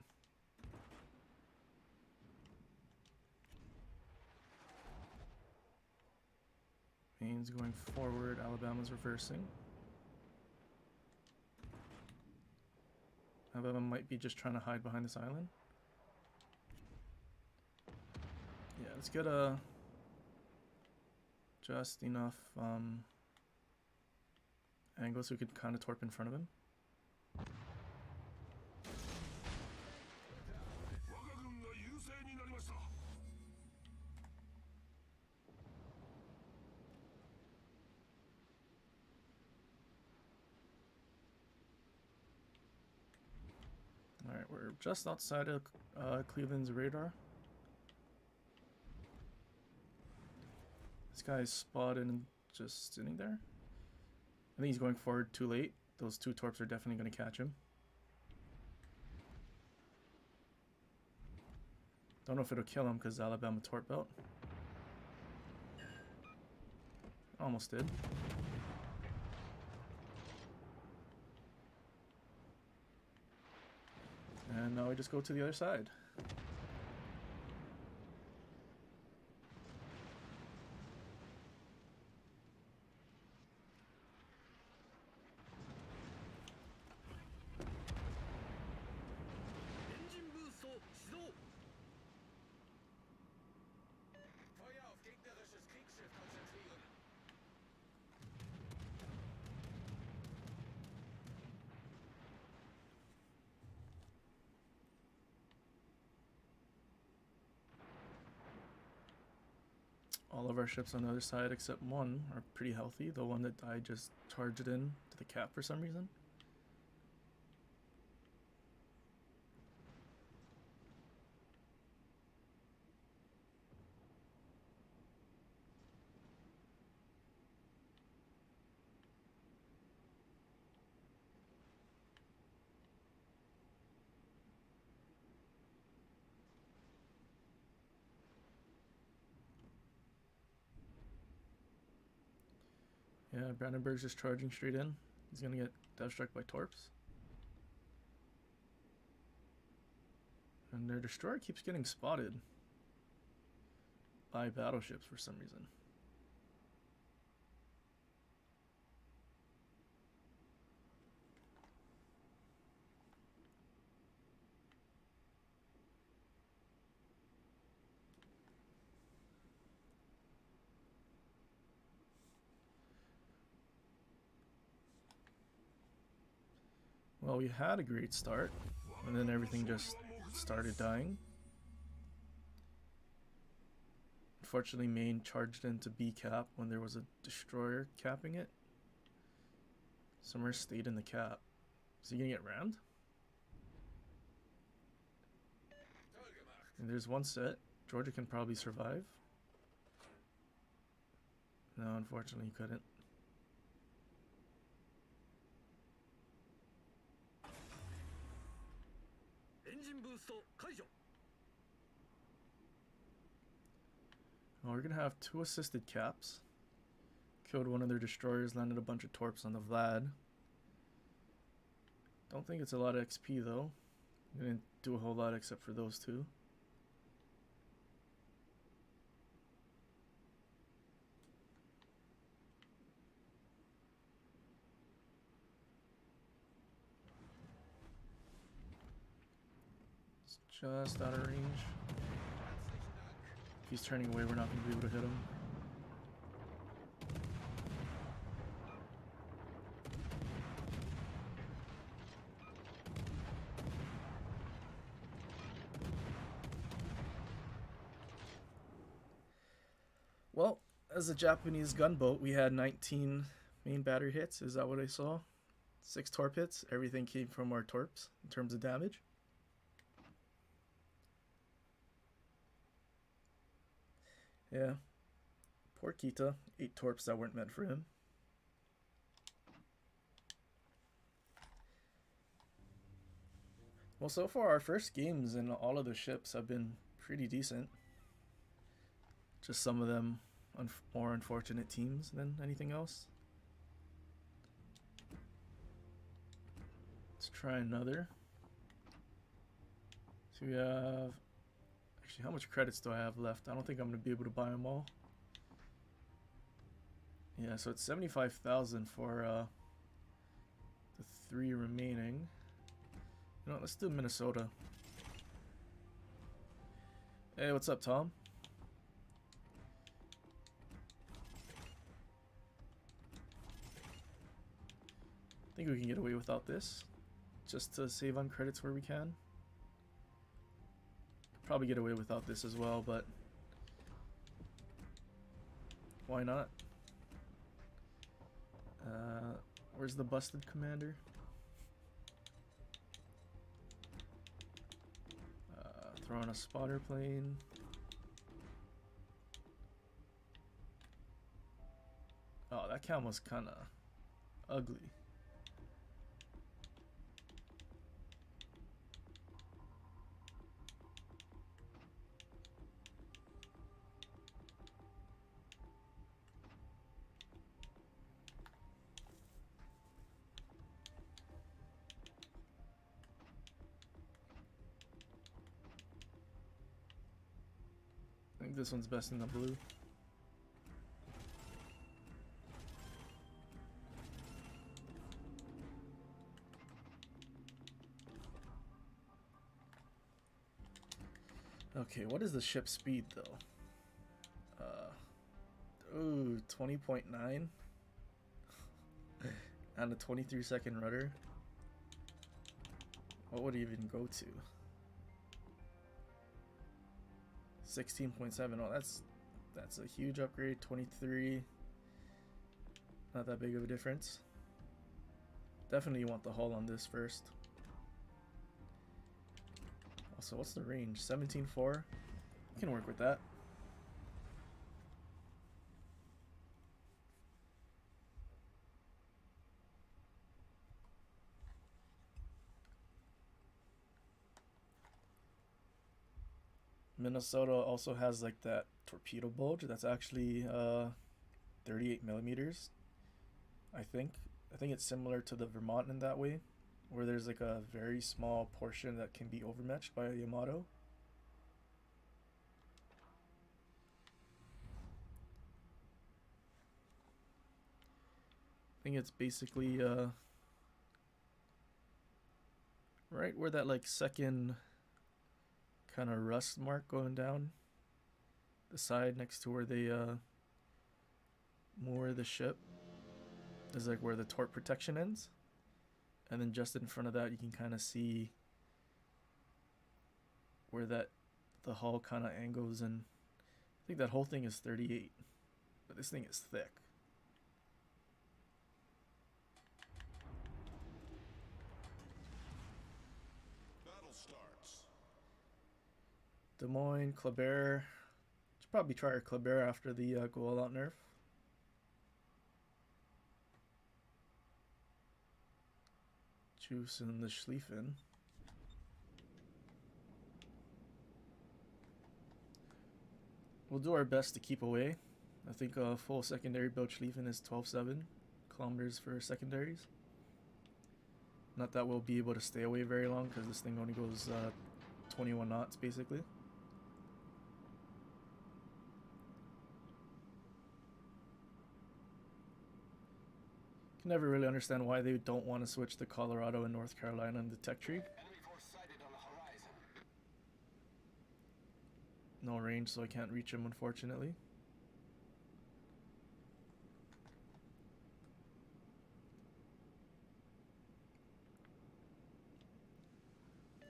Maine's going forward, Alabama's reversing. Alabama might be just trying to hide behind this island. Yeah, let's get just enough angle so we could kind of torp in front of him. Alright, we're just outside of Cleveland's radar. This guy is spotted and just sitting there. I think he's going forward too late. Those two torps are definitely going to catch him. Don't know if it'll kill him because Alabama torp belt. Almost did. And now we just go to the other side. Feuer auf gegnerisches Kriegsschiff konzentrieren. All of our ships on the other side except one are pretty healthy. The one that I just charged in to the cap for some reason. Yeah, Brandenburg's just charging straight in. He's gonna get death struck by torps. And their destroyer keeps getting spotted by battleships for some reason. Well, we had a great start, and then everything just started dying. Unfortunately, Maine charged into B cap when there was a destroyer capping it. Somewhere stayed in the cap. Is he gonna get rammed? And there's one set. Georgia can probably survive. No, unfortunately, he couldn't. Well, we're gonna have two assisted caps. Killed one of their destroyers, landed a bunch of torps on the Vlad. Don't think it's a lot of XP though. Didn't do a whole lot except for those two. It's just out of range. If he's turning away, we're not going to be able to hit him. Well, as a Japanese gunboat, we had 19 main battery hits. Is that what I saw? 6 torp hits. Everything came from our torps in terms of damage. Yeah. Poor Kita. 8 torps that weren't meant for him. Well, so far our first games in all of the ships have been pretty decent. Just some of them more unfortunate teams than anything else. Let's try another. So we have... Actually, how much credits do I have left? I don't think I'm going to be able to buy them all. Yeah, so it's 75,000 for the 3 remaining. You know what, let's do Minnesota. Hey, what's up, Tom? I think we can get away without this. Just to save on credits where we can. Probably get away without this as well, but why not? Where's the busted commander? Throw on a spotter plane. Oh, that camo's kind of ugly. I think this one's best in the blue. Okay, what is the ship speed though? Ooh, 20.9 and a 23-second rudder. What would it even go to? 16.7. Oh, that's a huge upgrade. 23. Not that big of a difference. Definitely you want the hull on this first. Also, what's the range? 17.4. I can work with that. Minnesota also has like that torpedo bulge that's actually 38 millimeters. I think it's similar to the Vermont in that way, where there's like a very small portion that can be overmatched by a Yamato. I think it's basically right where that like second kind of rust mark going down the side next to where they moor the ship is like where the torque protection ends, and then just in front of that you can kind of see where that the hull kind of angles, and I think that whole thing is 38, but this thing is thick. Battle starts. Des Moines, Colbert. Should probably try our Colbert after the go all out nerf. Juice and the Schlieffen. We'll do our best to keep away. I think a full secondary build Schlieffen is 12.7 kilometers for secondaries. Not that we'll be able to stay away very long because this thing only goes 21 knots basically. Can never really understand why they don't want to switch to Colorado and North Carolina in the tech tree. Enemy force sighted on the horizon. No range, so I can't reach him, unfortunately.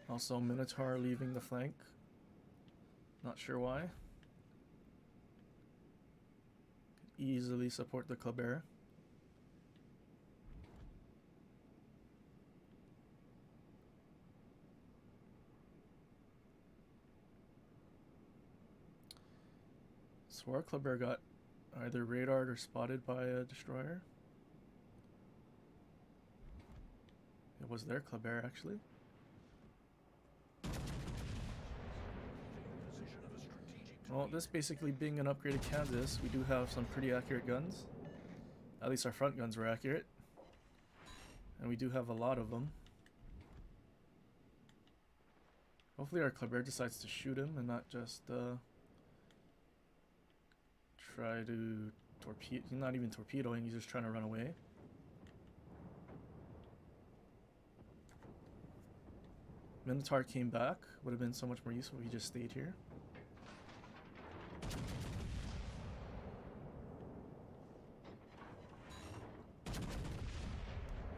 Also, Minotaur leaving the flank. Not sure why. Could easily support the Colbert. So our Colbert got either radared or spotted by a destroyer. It was their Colbert, actually. Well, this basically being an upgraded Kansas, we do have some pretty accurate guns. At least our front guns were accurate. And we do have a lot of them. Hopefully our Colbert decides to shoot him and not just try to torpedo. He's not even torpedoing, he's just trying to run away. Minotaur came back. Would have been so much more useful if he just stayed here.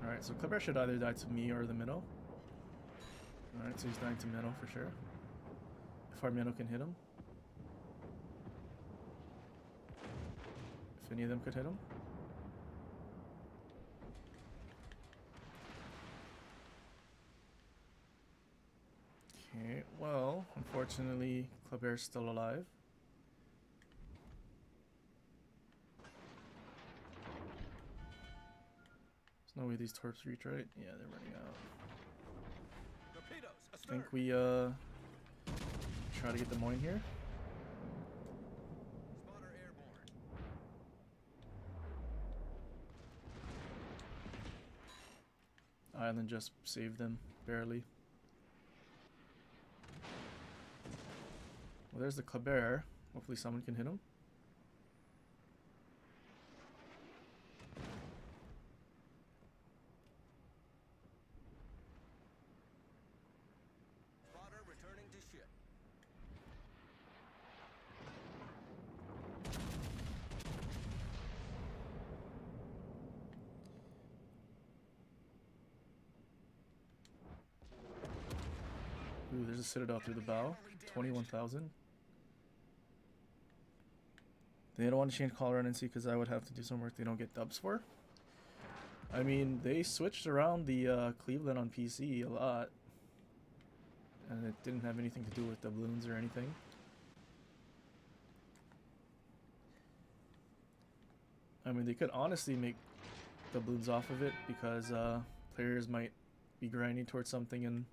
Alright, so Colbert should either die to me or the minnow. Alright, so he's dying to minnow for sure. If our minnow can hit him. If any of them could hit him. Okay, well, unfortunately, Colbert's still alive. There's no way these torps reach, right? Yeah, they're running out. Torpedoes, I think we try to get the Moine here. Spotter airborne. Island just saved them, barely. Well, there's the Colbert. Hopefully someone can hit him. Spotter returning to ship. Ooh, there's a Citadel through the bow. 21,000. They don't want to change Colorado and NC because I would have to do some work they don't get dubs for. I mean, they switched around the Cleveland on PC a lot. And it didn't have anything to do with doubloons or anything. I mean, they could honestly make doubloons off of it because players might be grinding towards something and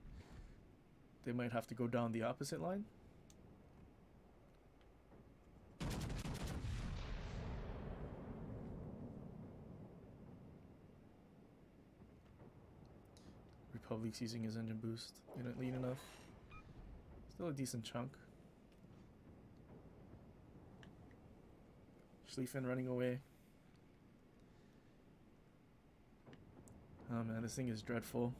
they might have to go down the opposite line. Republic's using his engine boost. Didn't lead enough. Still a decent chunk. Schlieffen running away. Oh man, this thing is dreadful.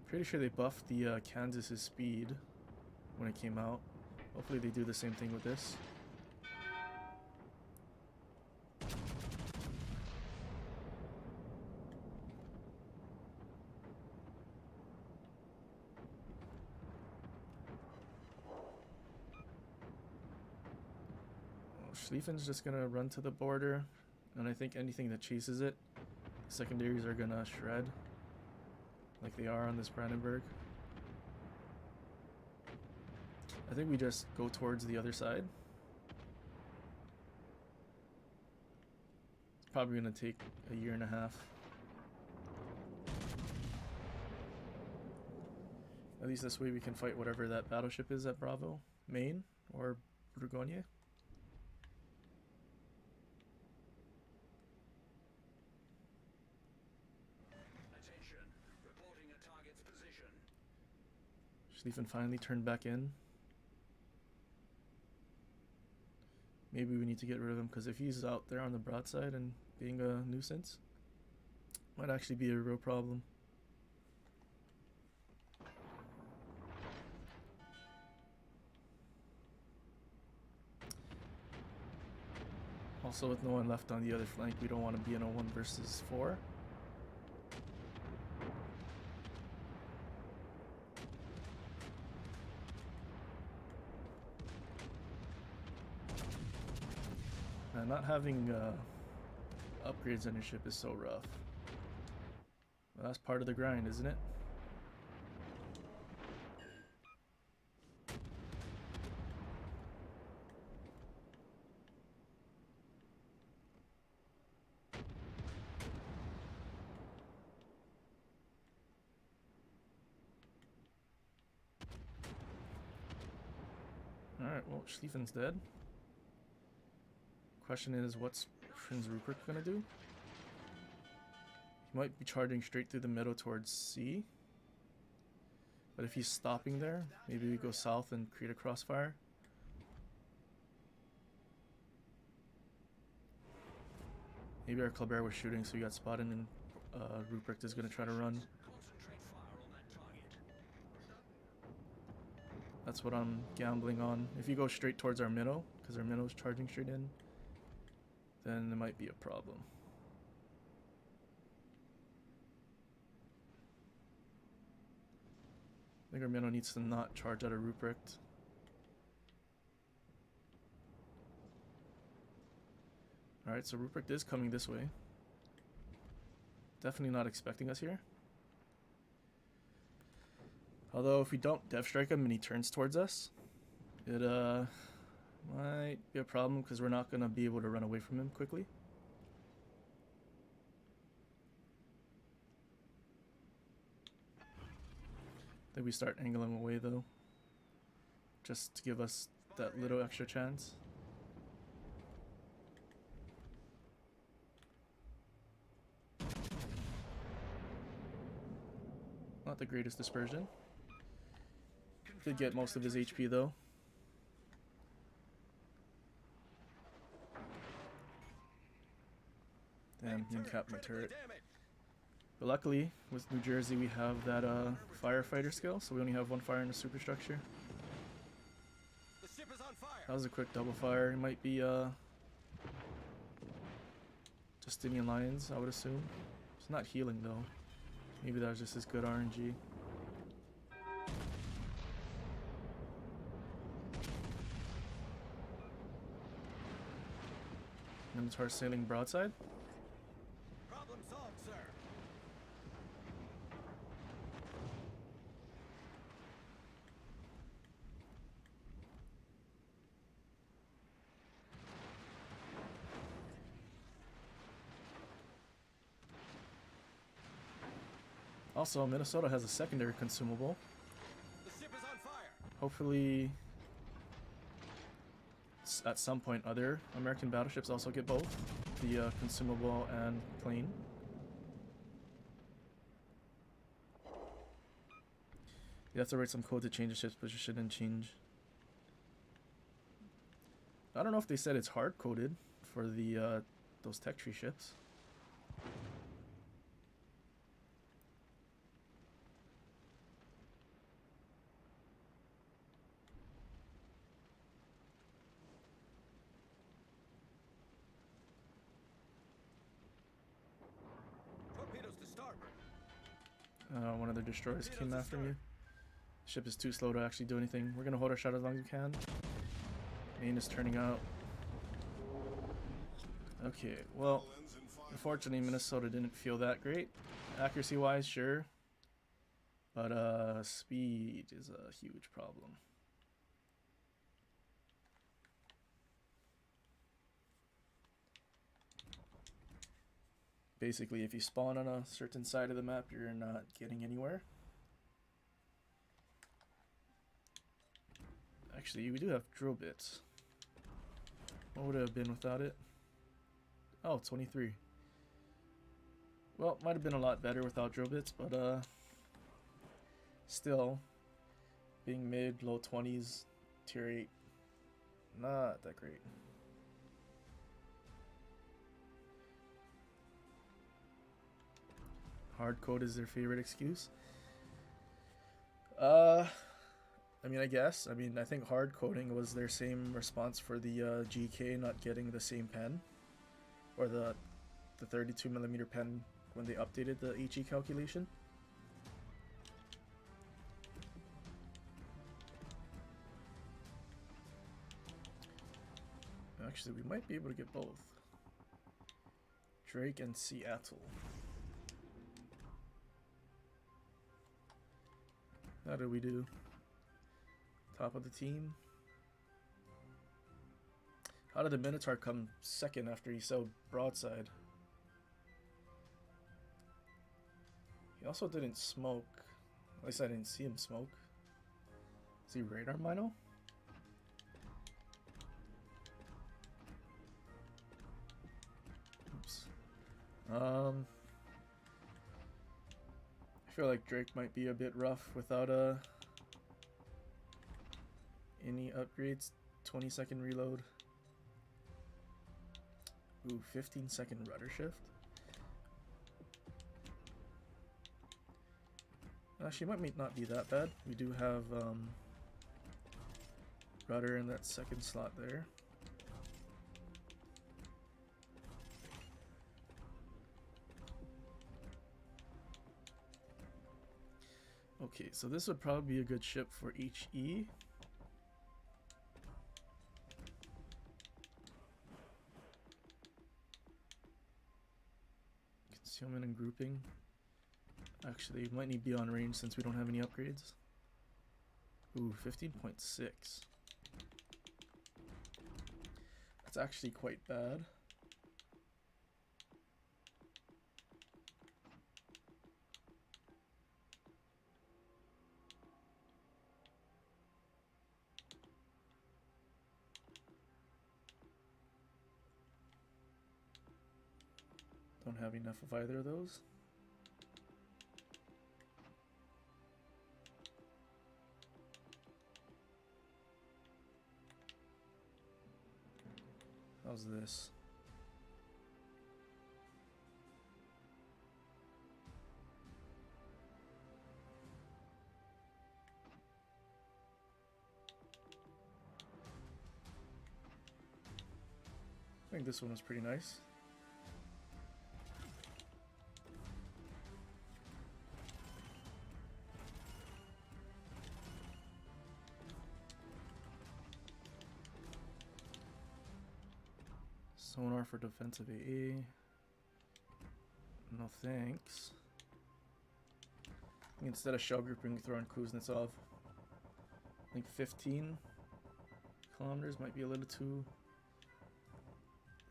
Pretty sure they buffed the Kansas's speed when it came out. Hopefully they do the same thing with this. Schlieffen's just gonna run to the border, and I think anything that chases it, the secondaries are gonna shred, like they are on this Brandenburg. I think we just go towards the other side. It's probably gonna take a year and a half. At least this way we can fight whatever that battleship is at Bravo, Maine, or Bourgogne. Schlieffen finally turned back in. Maybe we need to get rid of him because if he's out there on the broadside and being a nuisance, might actually be a real problem. Also, with no one left on the other flank, we don't want to be in a 1 versus 4. Not having upgrades on your ship is so rough. Well, that's part of the grind, isn't it? Alright, well, Schlieffen's dead. Question is, what's Prince Rupert gonna do? He might be charging straight through the middle towards C. But if he's stopping there, maybe we go south and create a crossfire. Maybe our Colbert was shooting, so he got spotted, and Ruprecht is going to try to run. Concentrate fire on that target. That's what I'm gambling on. If you go straight towards our minnow, because our minnow is charging straight in, then there might be a problem. I think our minnow needs to not charge out of Ruprecht. Alright, so Ruprecht is coming this way. Definitely not expecting us here. Although if we don't Dev Strike him and he turns towards us, it might be a problem because we're not going to be able to run away from him quickly. Then we start angling away though, just to give us that little extra chance. Not the greatest dispersion. Did get most of his HP though. Damn, he uncapped my turret. But luckily, with New Jersey, we have that firefighter skill, so we only have one fire in the superstructure. The ship is on fire. That was a quick double fire. It might be Justinian Lions, I would assume. It's not healing though. Maybe that was just as good RNG. Minotaur sailing broadside. Problem solved, sir. Also, Minnesota has a secondary consumable. The ship is on fire. Hopefully, at some point, other American battleships also get both the consumable and plane. You have to write some code to change the ship's position and change. I don't know if they said it's hard coded for the those tech tree ships. Torpedoes to starboard. One of their destroyers came after me. Ship is too slow to actually do anything. We're gonna hold our shot as long as we can. Main is turning out. Okay, well, unfortunately Minnesota didn't feel that great. Accuracy wise, sure. But speed is a huge problem. Basically, if you spawn on a certain side of the map, you're not getting anywhere. Actually, we do have drill bits. What would it have been without it? Oh, 23. Well, might have been a lot better without drill bits, but still, being mid, low 20s, tier 8, not that great. Hard code is their favorite excuse. I mean, I guess. I mean, I think hard coding was their same response for the GK not getting the same pen, or the 32mm pen when they updated the HE calculation. Actually, we might be able to get both. Drake and Seattle. How did we do? Top of the team. How did the Minotaur come second after he sailed broadside? He also didn't smoke. At least I didn't see him smoke. Is he radar mino? Oops. I feel like Drake might be a bit rough without any upgrades. 20-second reload. Ooh, 15-second rudder shift. Actually, might not be that bad. We do have rudder in that second slot there. Okay, so this would probably be a good ship for HE. Concealment and grouping. Actually, it might need beyond range since we don't have any upgrades. Ooh, 15.6. That's actually quite bad. Don't have enough of either of those. How's this? I think this one was pretty nice. Sonar for defensive AA. No thanks. Instead of shell grouping, we throw in Kuznetsov. I think 15 kilometers might be a little too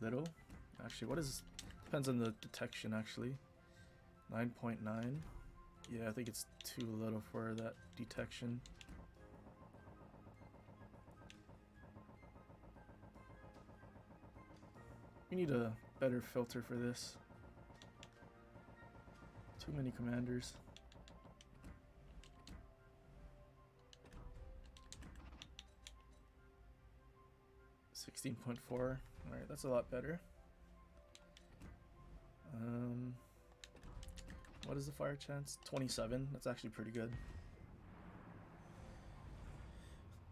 little. Actually, what is... Depends on the detection, actually. 9.9. Yeah, I think it's too little for that detection. We need a better filter for this. Too many commanders. $16.4. Alright, that's a lot better. What is the fire chance? 27. That's actually pretty good.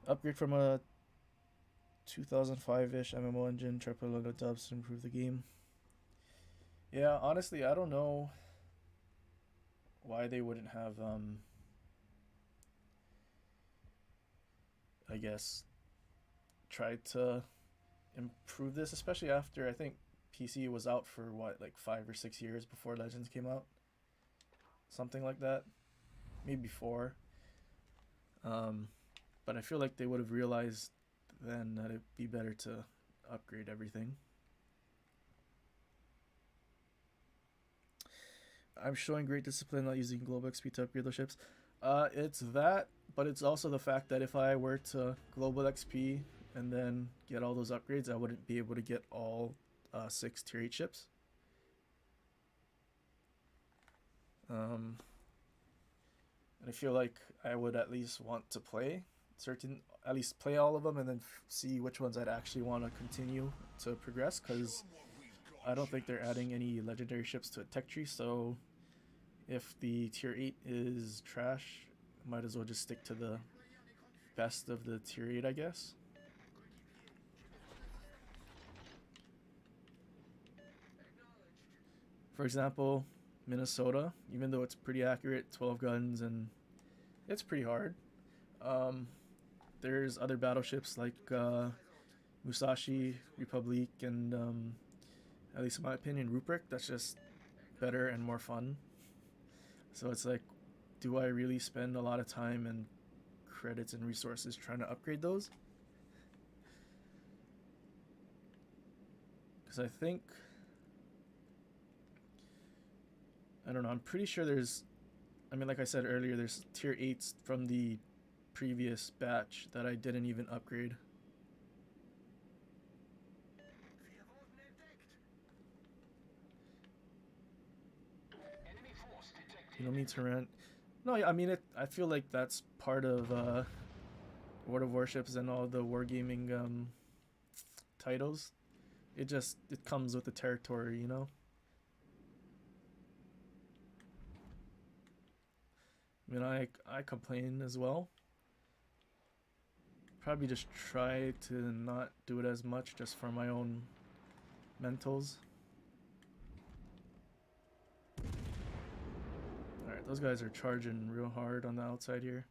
Upgrade from a 2005-ish MMO engine, triple load of dubs to improve the game. Yeah, honestly, I don't know why they wouldn't have, I guess, tried to improve this, especially after, I think PC was out for what, like 5 or 6 years before Legends came out? Something like that. Maybe 4. But I feel like they would have realized then that it'd be better to upgrade everything. I'm showing great discipline not using global XP to upgrade those ships. It's that, but it's also the fact that if I were to global XP and then get all those upgrades, I wouldn't be able to get all 6 tier 8 ships. And I feel like I would at least want to play at least play all of them and then see which ones I'd actually want to continue to progress, because I don't think they're adding any legendary ships to a tech tree, so if the tier 8 is trash, might as well just stick to the best of the tier 8, I guess. For example, Minnesota, even though it's pretty accurate, 12 guns, and it's pretty hard. There's other battleships like Musashi, Republic, and at least in my opinion, Ruprecht, that's just better and more fun. So it's like, do I really spend a lot of time and credits and resources trying to upgrade those? Because I think, I don't know, I'm pretty sure there's, I mean, like I said earlier, there's tier 8s from the previous batch that I didn't even upgrade. You don't need to rent. No, I mean it. I feel like that's part of World of Warships and all the wargaming titles. It comes with the territory, you know. I mean, I complain as well. Probably just try to not do it as much, just for my own mentals. Alright, those guys are charging real hard on the outside here.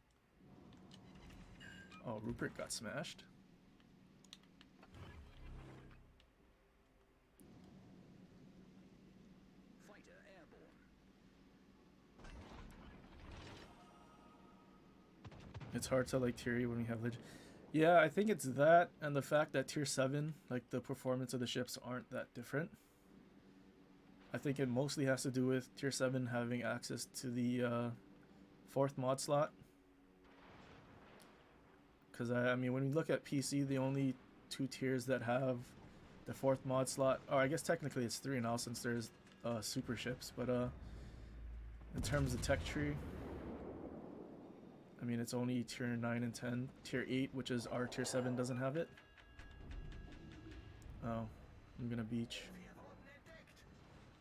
Oh, Rupert got smashed. Fighter airborne. It's hard to like tier when we have legend. Yeah, I think it's that and the fact that tier 7, like the performance of the ships aren't that different. I think it mostly has to do with tier 7 having access to the 4th mod slot. Because I mean, when we look at PC, the only 2 tiers that have the 4th mod slot, or I guess technically it's 3 now since there's super ships, but in terms of tech tree, I mean, it's only tier 9 and 10. Tier 8, which is our tier 7, doesn't have it. Oh, I'm gonna beach.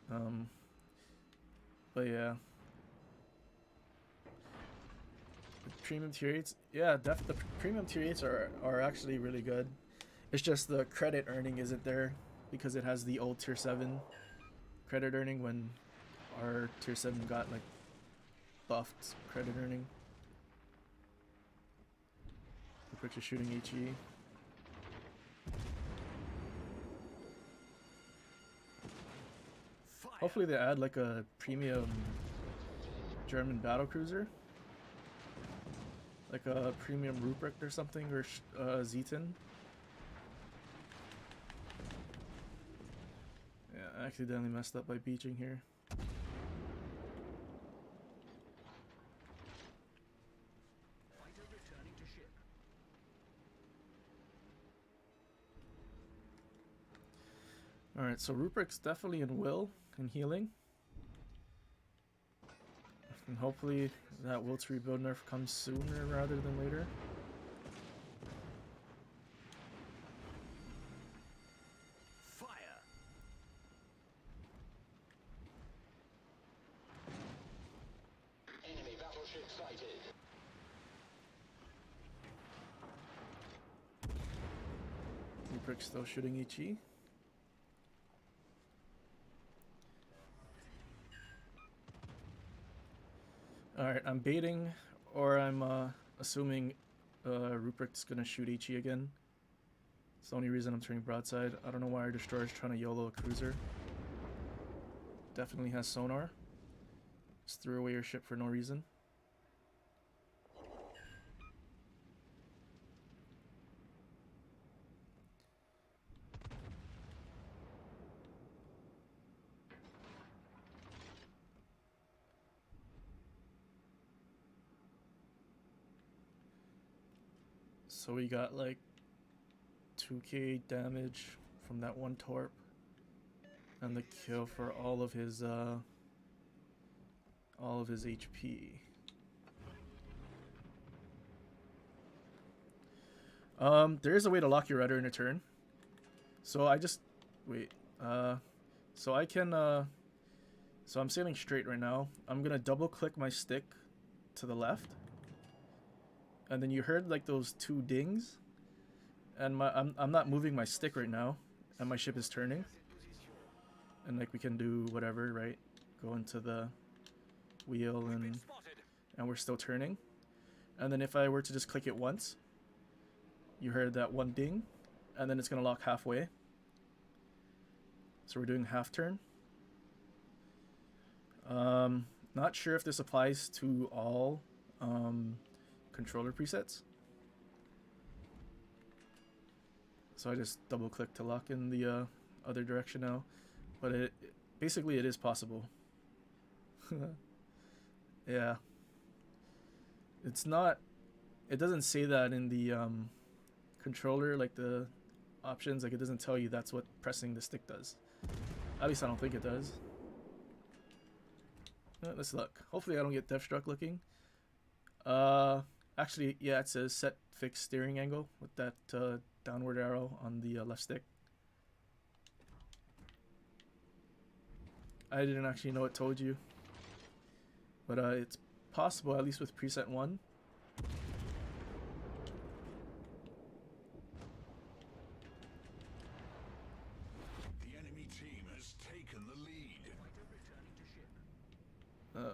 But yeah. The premium tier 8s, yeah, the premium tier 8s are actually really good. It's just the credit earning isn't there because it has the old tier 7 credit earning when our tier 7 got like buffed credit earning. Quick shooting HE. Fire. Hopefully they add like a premium German battlecruiser, like a premium Ruprecht or something, or Zeton. Yeah, I accidentally messed up by beaching here. Fighter returning to ship. Alright, so Ruprecht's definitely in will and healing. And hopefully that will to rebuild nerf comes sooner rather than later. Fire. Enemy battleship sighted. Ruprecht's still shooting HE. Alright, I'm baiting, or I'm assuming Ruprecht's gonna shoot HE again. It's the only reason I'm turning broadside. I don't know why our destroyer's trying to YOLO a cruiser. Definitely has sonar. Just threw away your ship for no reason. So we got like 2k damage from that one torp, and the kill for all of his HP. There is a way to lock your rudder in a turn. So I just wait. So I can so I'm sailing straight right now. I'm gonna double click my stick to the left. And then you heard like those 2 dings, and I'm not moving my stick right now, and my ship is turning. And like we can do whatever, right? Go into the wheel and we're still turning. And then if I were to just click it once, you heard that 1 ding, and then it's gonna lock halfway. So we're doing half turn. Not sure if this applies to all controller presets. So I just double click to lock in the other direction now, but basically it is possible. Yeah, it's not, it doesn't say that in the controller, like the options, like it doesn't tell you that's what pressing the stick does. At least I don't think it does. Let's look. Hopefully I don't get death struck looking. Actually, yeah, it says set fixed steering angle with that downward arrow on the left stick. I didn't actually know it told you, but it's possible, at least with preset 1. The enemy team has taken the lead.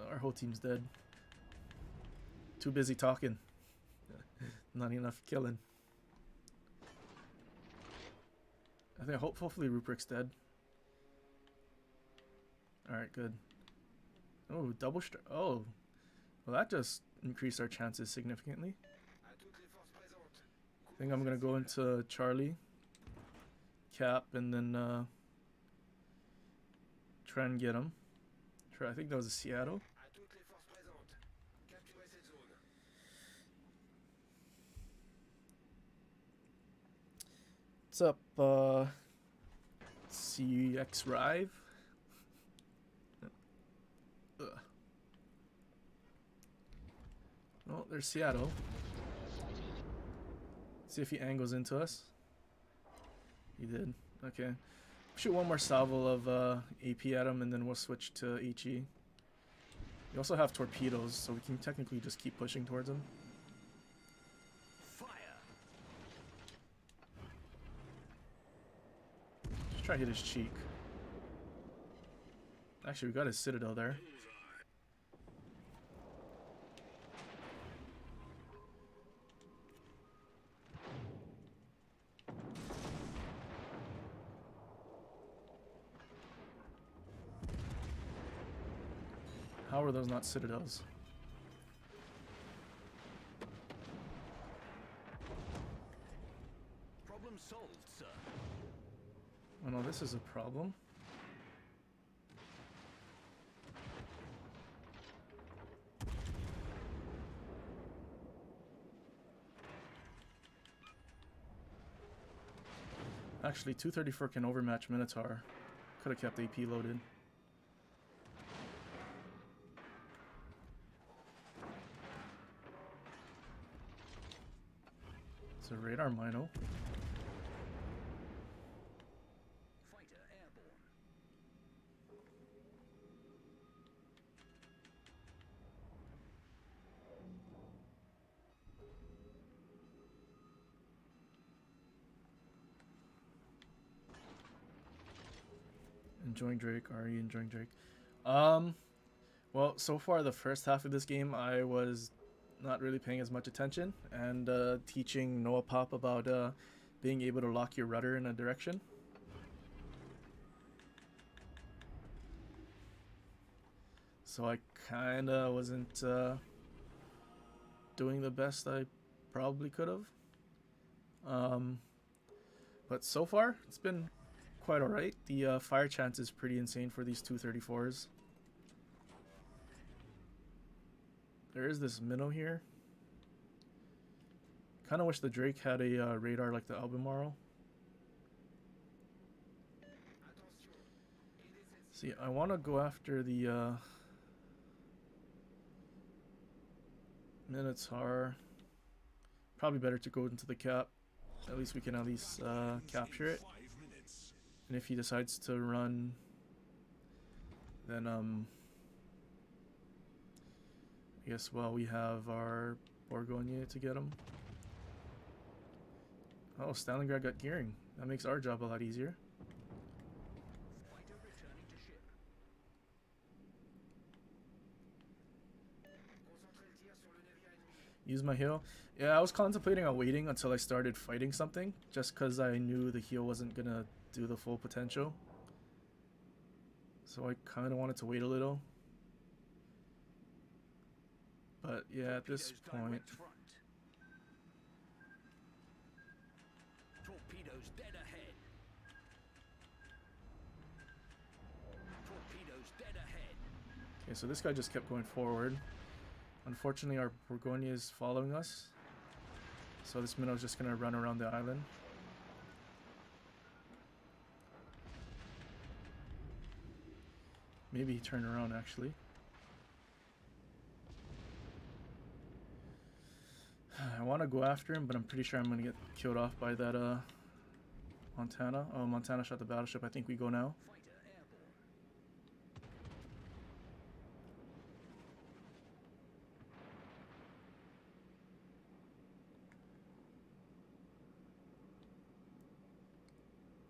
Our whole team's dead. Too busy talking. Not enough killing. I think hopefully Rupert's dead. Alright, good. Oh, double strike. Oh. Well, that just increased our chances significantly. I think I'm gonna go into Charlie, Cap, and then try and get him. I think that was a Seattle. What's up, CX Rive? Oh, there's Seattle. See if he angles into us. He did. Okay. Shoot one more salvo of AP at him, and then we'll switch to HE. We also have torpedoes, so we can technically just keep pushing towards him. Fire. Just try to hit his cheek. Actually, we got his citadel there. How are those not citadels? Problem solved, sir. Oh no, this is a problem. Actually, 234 can overmatch Minotaur. Could have kept AP loaded. It's a radar mino. Fighter airborne. Enjoying Drake. Are you enjoying Drake? Well, so far the first half of this game, I was not really paying as much attention and teaching Noah Pop about being able to lock your rudder in a direction. So I kind of wasn't doing the best I probably could have. But so far, it's been quite alright. The fire chance is pretty insane for these 234s. There is this minnow here. Kind of wish the Drake had a radar like the Albemarle. See, I want to go after the Minotaur. Probably better to go into the Cap. At least we can at least capture it. And if he decides to run, then I guess we have our Borgogne to get him. Oh, Stalingrad got gearing. That makes our job a lot easier. Fighter returning to ship. Use my heal. Yeah, I was contemplating on waiting until I started fighting something, just because I knew the heal wasn't gonna do the full potential. So I kind of wanted to wait a little. But yeah, at this point, Torpedoes dead ahead. Torpedoes dead ahead. okay, so this guy just kept going forward. Unfortunately, our Bourgogne is following us, so this minnow's just gonna run around the island. Maybe he turned around actually. want to go after him, but I'm pretty sure I'm gonna get killed off by that Montana. Oh, Montana shot the battleship. I think we go now.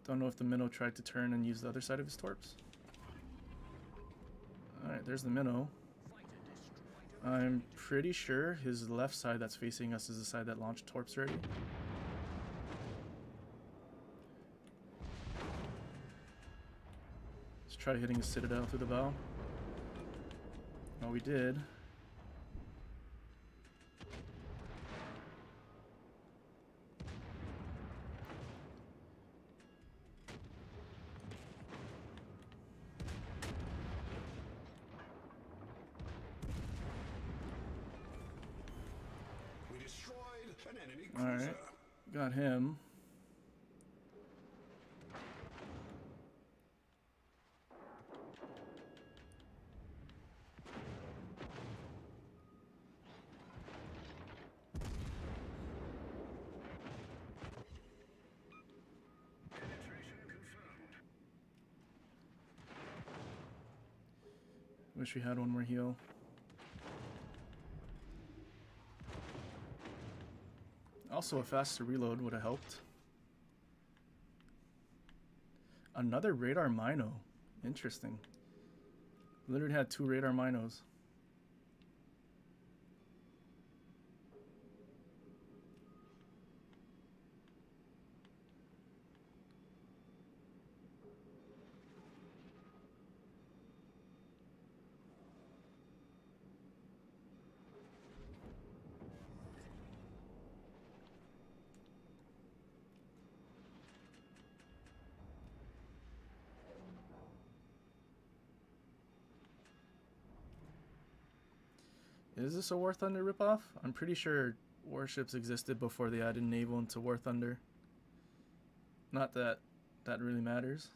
Don't know if the minnow tried to turn and use the other side of his torps. Alright, there's the minnow. I'm pretty sure his left side that's facing us is the side that launched torps already. Let's try hitting his citadel through the bow. Oh, we did. We destroyed an enemy All cruiser. right, got him. Wish we had one more heal. Also, a faster reload would have helped. Another radar mino. Interesting. Literally had 2 radar minos. Is this a War Thunder ripoff? I'm pretty sure warships existed before they added naval into War Thunder. Not that that really matters.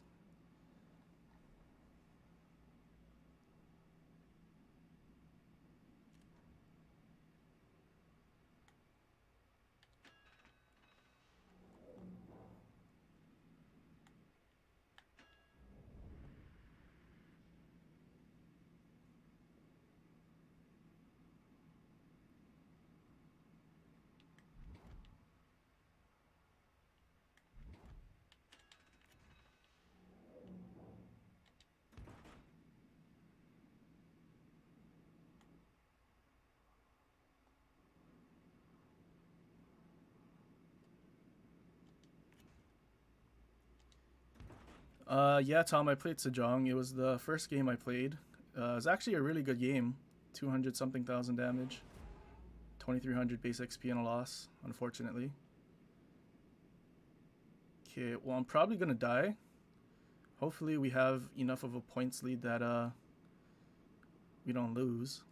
Yeah, Tom, I played Sejong. It was the first game I played. It was actually a really good game. 200 something thousand damage. 2300 base XP and a loss, unfortunately. Okay, well, I'm probably gonna die. Hopefully we have enough of a points lead that we don't lose.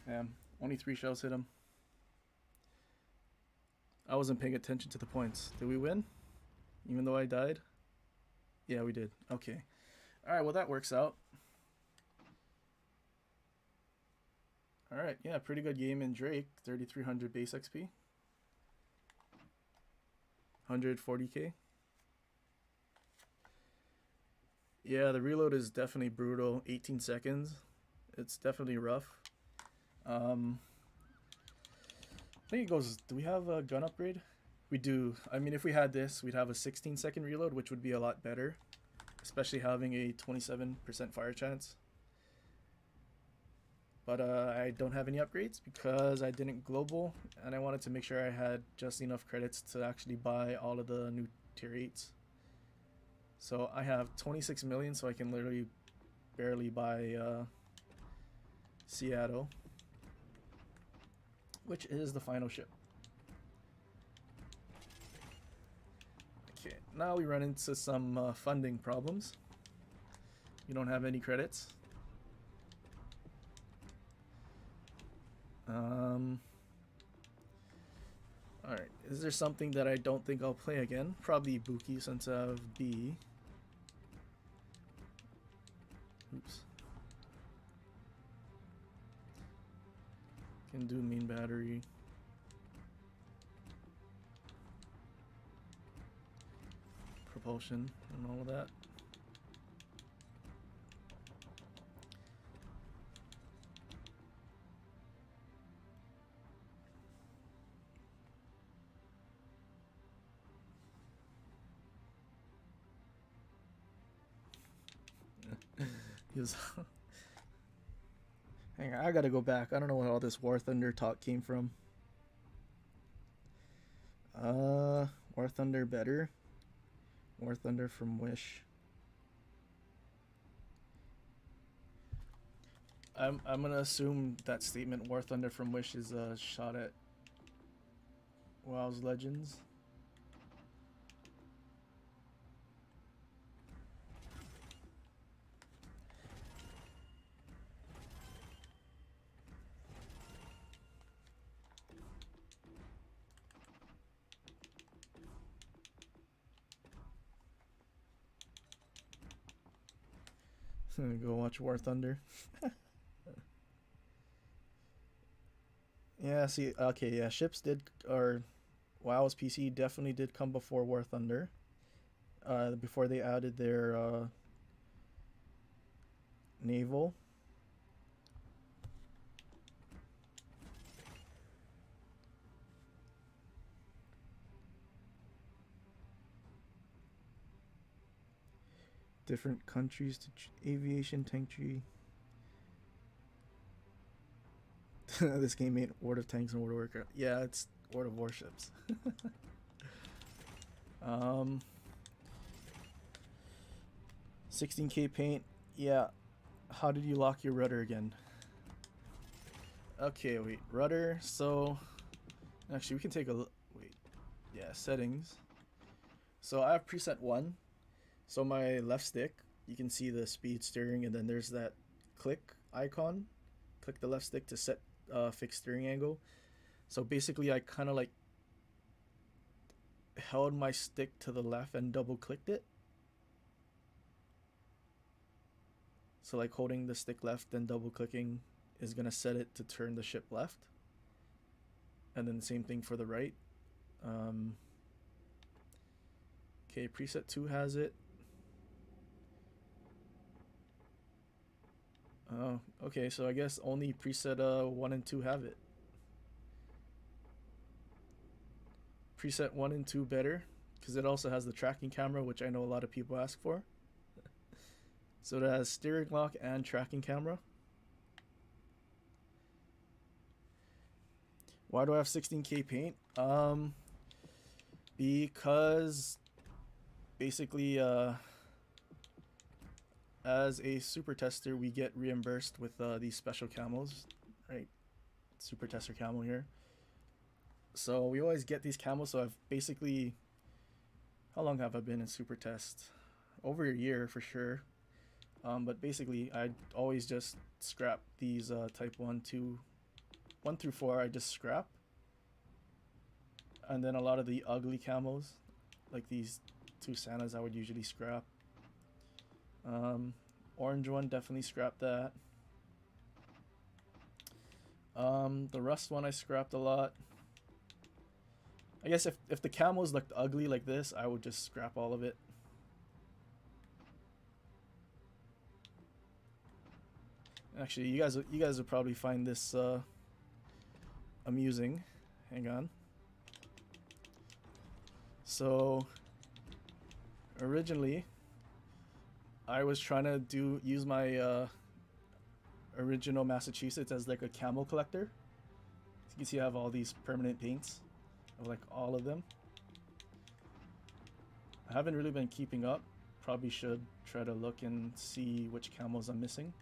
Damn, only 3 shells hit him. I wasn't paying attention to the points. Did we win? Even though I died? Yeah, we did. Okay. Alright, well that works out. Alright, yeah, pretty good game in Drake. 3300 base XP. 140k. Yeah, the reload is definitely brutal. 18 seconds. It's definitely rough. I think it goes, do we have a gun upgrade? We do. I mean, if we had this, we'd have a 16-second reload, which would be a lot better. Especially having a 27% fire chance. But I don't have any upgrades because I didn't global. And I wanted to make sure I had just enough credits to actually buy all of the new tier 8s. So I have 26 million, so I can literally barely buy Seattle, which is the final ship. Okay, now we run into some funding problems. We don't have any credits. Um. Alright, is there something that I don't think I'll play again? Probably Buki since I have B. Oops. Can do main battery. Propulsion and all of that. He was hang on, I gotta go back. I don't know where all this War Thunder talk came from. War Thunder better. War Thunder from Wish. I'm gonna assume that statement War Thunder from Wish is a shot at WoW's Legends. Go watch War Thunder. Yeah, see, okay, yeah, ships did, or WoW's PC definitely did come before War Thunder. Before they added their naval. Different countries to aviation tank tree. This game ain't World of Tanks and World of Warcraft. Yeah, it's World of Warships. 16k paint. Yeah. How did you lock your rudder again? Okay, wait. Rudder. So, actually, we can take a look. Wait. Yeah, settings. So I have preset 1. So my left stick, you can see the speed steering, and then there's that click icon. Click the left stick to set fixed steering angle. So basically I kind of like held my stick to the left and double clicked it. So like holding the stick left and double clicking is gonna set it to turn the ship left. And then the same thing for the right. Okay, preset 2 has it. Oh, okay, so I guess only preset 1 and 2 have it. Preset 1 and 2 better, because it also has the tracking camera, which I know a lot of people ask for. So it has steering lock and tracking camera. Why do I have 16k paint? Because basically as a super tester, we get reimbursed with these special camos, right? Super tester camo here. So we always get these camos. So I've basically, how long have I been in super test? Over a year for sure. But basically, I always just scrap these type 1 through 4. I just scrap, and then a lot of the ugly camos, like these 2 Santas, I would usually scrap. Orange one, definitely scrap that. The rust one I scrapped a lot. I guess if the camos looked ugly like this, I would just scrap all of it. Actually, you guys will probably find this amusing. Hang on. So originally, I was trying to use my original Massachusetts as like a camo collector. So you can see I have all these permanent paints of like all of them. I haven't really been keeping up. Probably should try to look and see which camos I'm missing.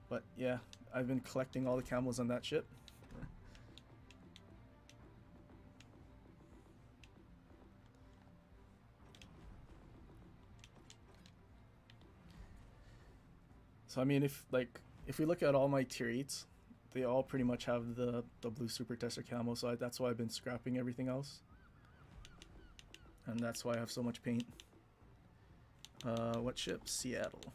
But yeah, I've been collecting all the camos on that ship. So I mean, if we look at all my tier 8s, they all pretty much have the blue super tester camo, so that's why I've been scrapping everything else. And that's why I have so much paint. What ship? Seattle.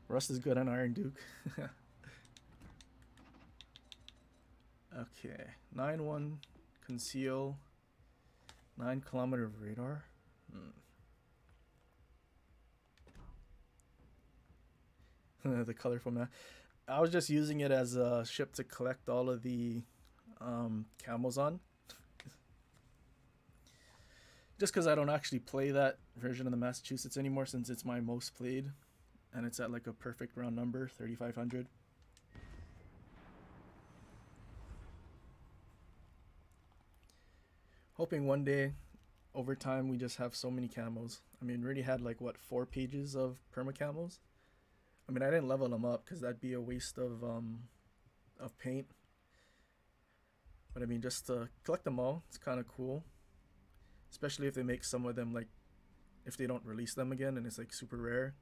Rust is good on Iron Duke. Okay, 9-1 conceal, 9 kilometer of radar. The colorful map. I was just using it as a ship to collect all of the camos on. Just because I don't actually play that version of the Massachusetts anymore, since it's my most played. And it's at like a perfect round number, 3,500. Hoping one day, over time, we just have so many camos. I mean, we already had like, what, 4 pages of perma camos? I mean, I didn't level them up because that'd be a waste of paint. But I mean, just to collect them all, it's kind of cool. Especially if they make some of them, like, if they don't release them again and it's like super rare.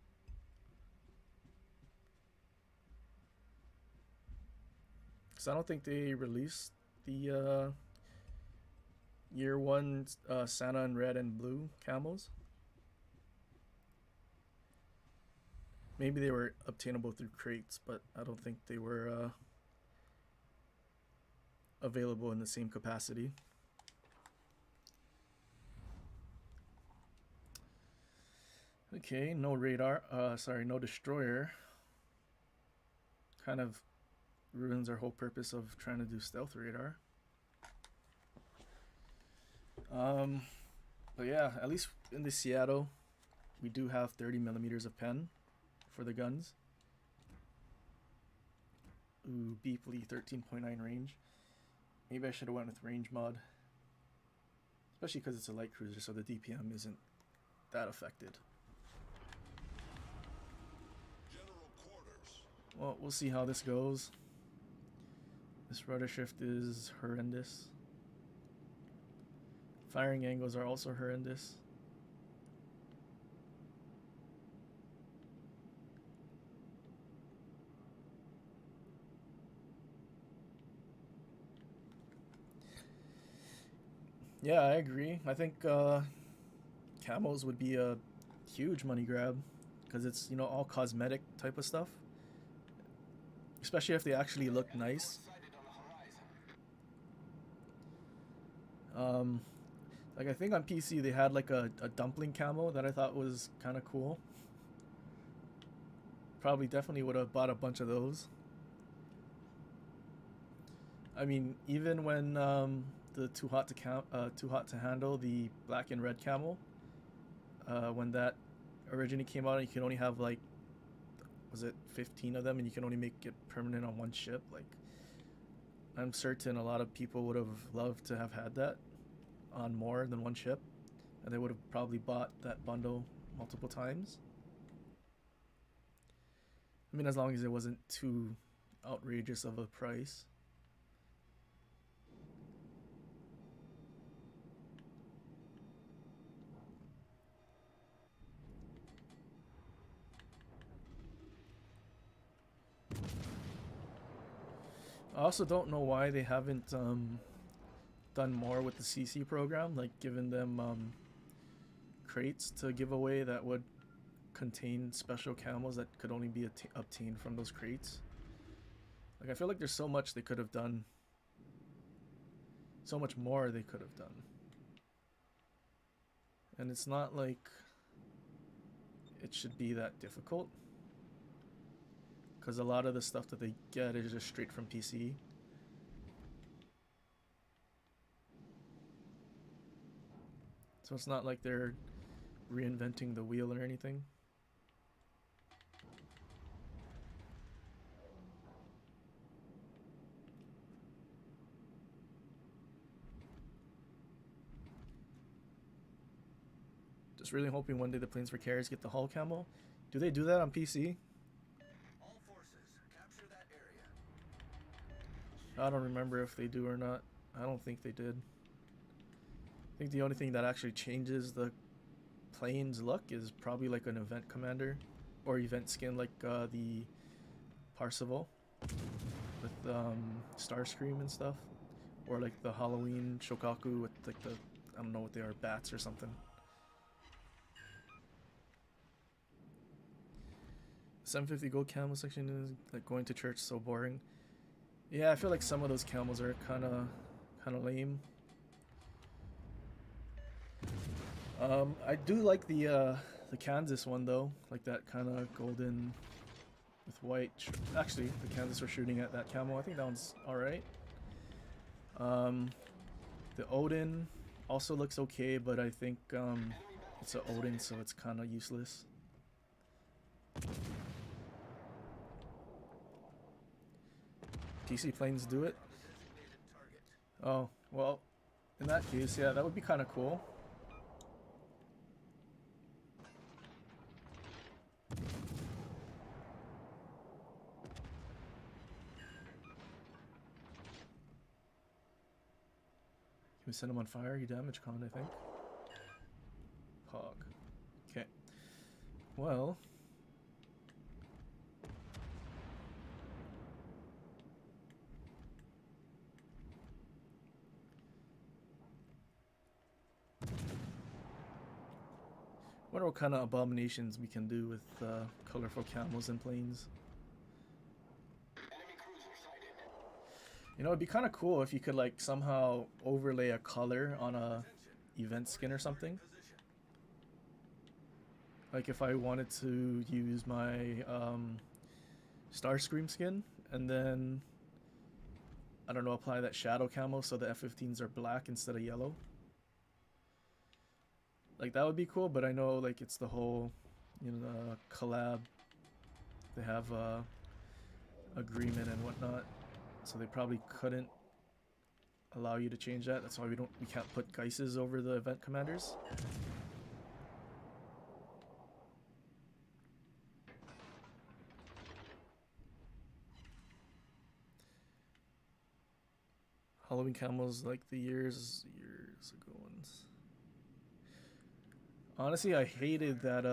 Because I don't think they released the year 1 Santa in red and blue camos. Maybe they were obtainable through crates, but I don't think they were available in the same capacity. Okay, no radar. Sorry, no destroyer. Kind of ruins our whole purpose of trying to do stealth radar. But yeah, at least in the Seattle, we do have 30 millimeters of pen for the guns. Ooh, Beepley 13.9 range. Maybe I should have went with range mod. Especially because it's a light cruiser, so the DPM isn't that affected. General quarters. Well, we'll see how this goes. This rudder shift is horrendous. Firing angles are also horrendous. Yeah, I agree. I think camos would be a huge money grab because it's, you know, all cosmetic type of stuff. Especially if they actually look nice. Like I think on PC they had like a dumpling camo that I thought was kind of cool. Probably definitely would have bought a bunch of those. I mean, even when the too hot to handle, the black and red camo, when that originally came out, you can only have like, was it 15 of them, and you can only make it permanent on one ship. Like, I'm certain a lot of people would have loved to have had that on more than one ship, and they would have probably bought that bundle multiple times. I mean, as long as it wasn't too outrageous of a price. I also don't know why they haven't done more with the CC program, like given them crates to give away that would contain special camos that could only be obtained from those crates. Like, I feel like there's so much they could have done. So much more they could have done. And it's not like it should be that difficult. Because a lot of the stuff that they get is just straight from PC. So it's not like they're reinventing the wheel or anything. Just really hoping one day the Planes for Carriers get the hull camo. Do they do that on PC? All forces, capture that area. I don't remember if they do or not. I don't think they did. think the only thing that actually changes the plane's look is probably like an event commander or event skin like the Parseval with Starscream and stuff, or like the Halloween Shokaku with like the, I don't know what they are, bats or something. 750 gold camo section is like going to church so boring. Yeah, I feel like some of those camos are kind of lame. I do like the Kansas one though, like that kind of golden with white. Actually, the Kansas we're shooting at, that camo, I think that one's all right. The Odin also looks okay, but I think it's an Odin, so it's kind of useless. PC planes do it. Oh, well, in that case, yeah, that would be kind of cool. Can we send him on fire? You damage con, I think. Hog. Okay. Well. Wonder what kind of abominations we can do with colorful camos and planes. You know, it'd be kind of cool if you could like somehow overlay a color on a event skin or something. Like if I wanted to use my Starscream skin and then, I don't know, apply that shadow camo so the F-15s are black instead of yellow. Like that would be cool, but I know like it's the whole, you know, collab. They have agreement and whatnot, so they probably couldn't allow you to change that. That's why we can't put Geises over the event commanders. Halloween camos like the years ago ones. Honestly, I hated that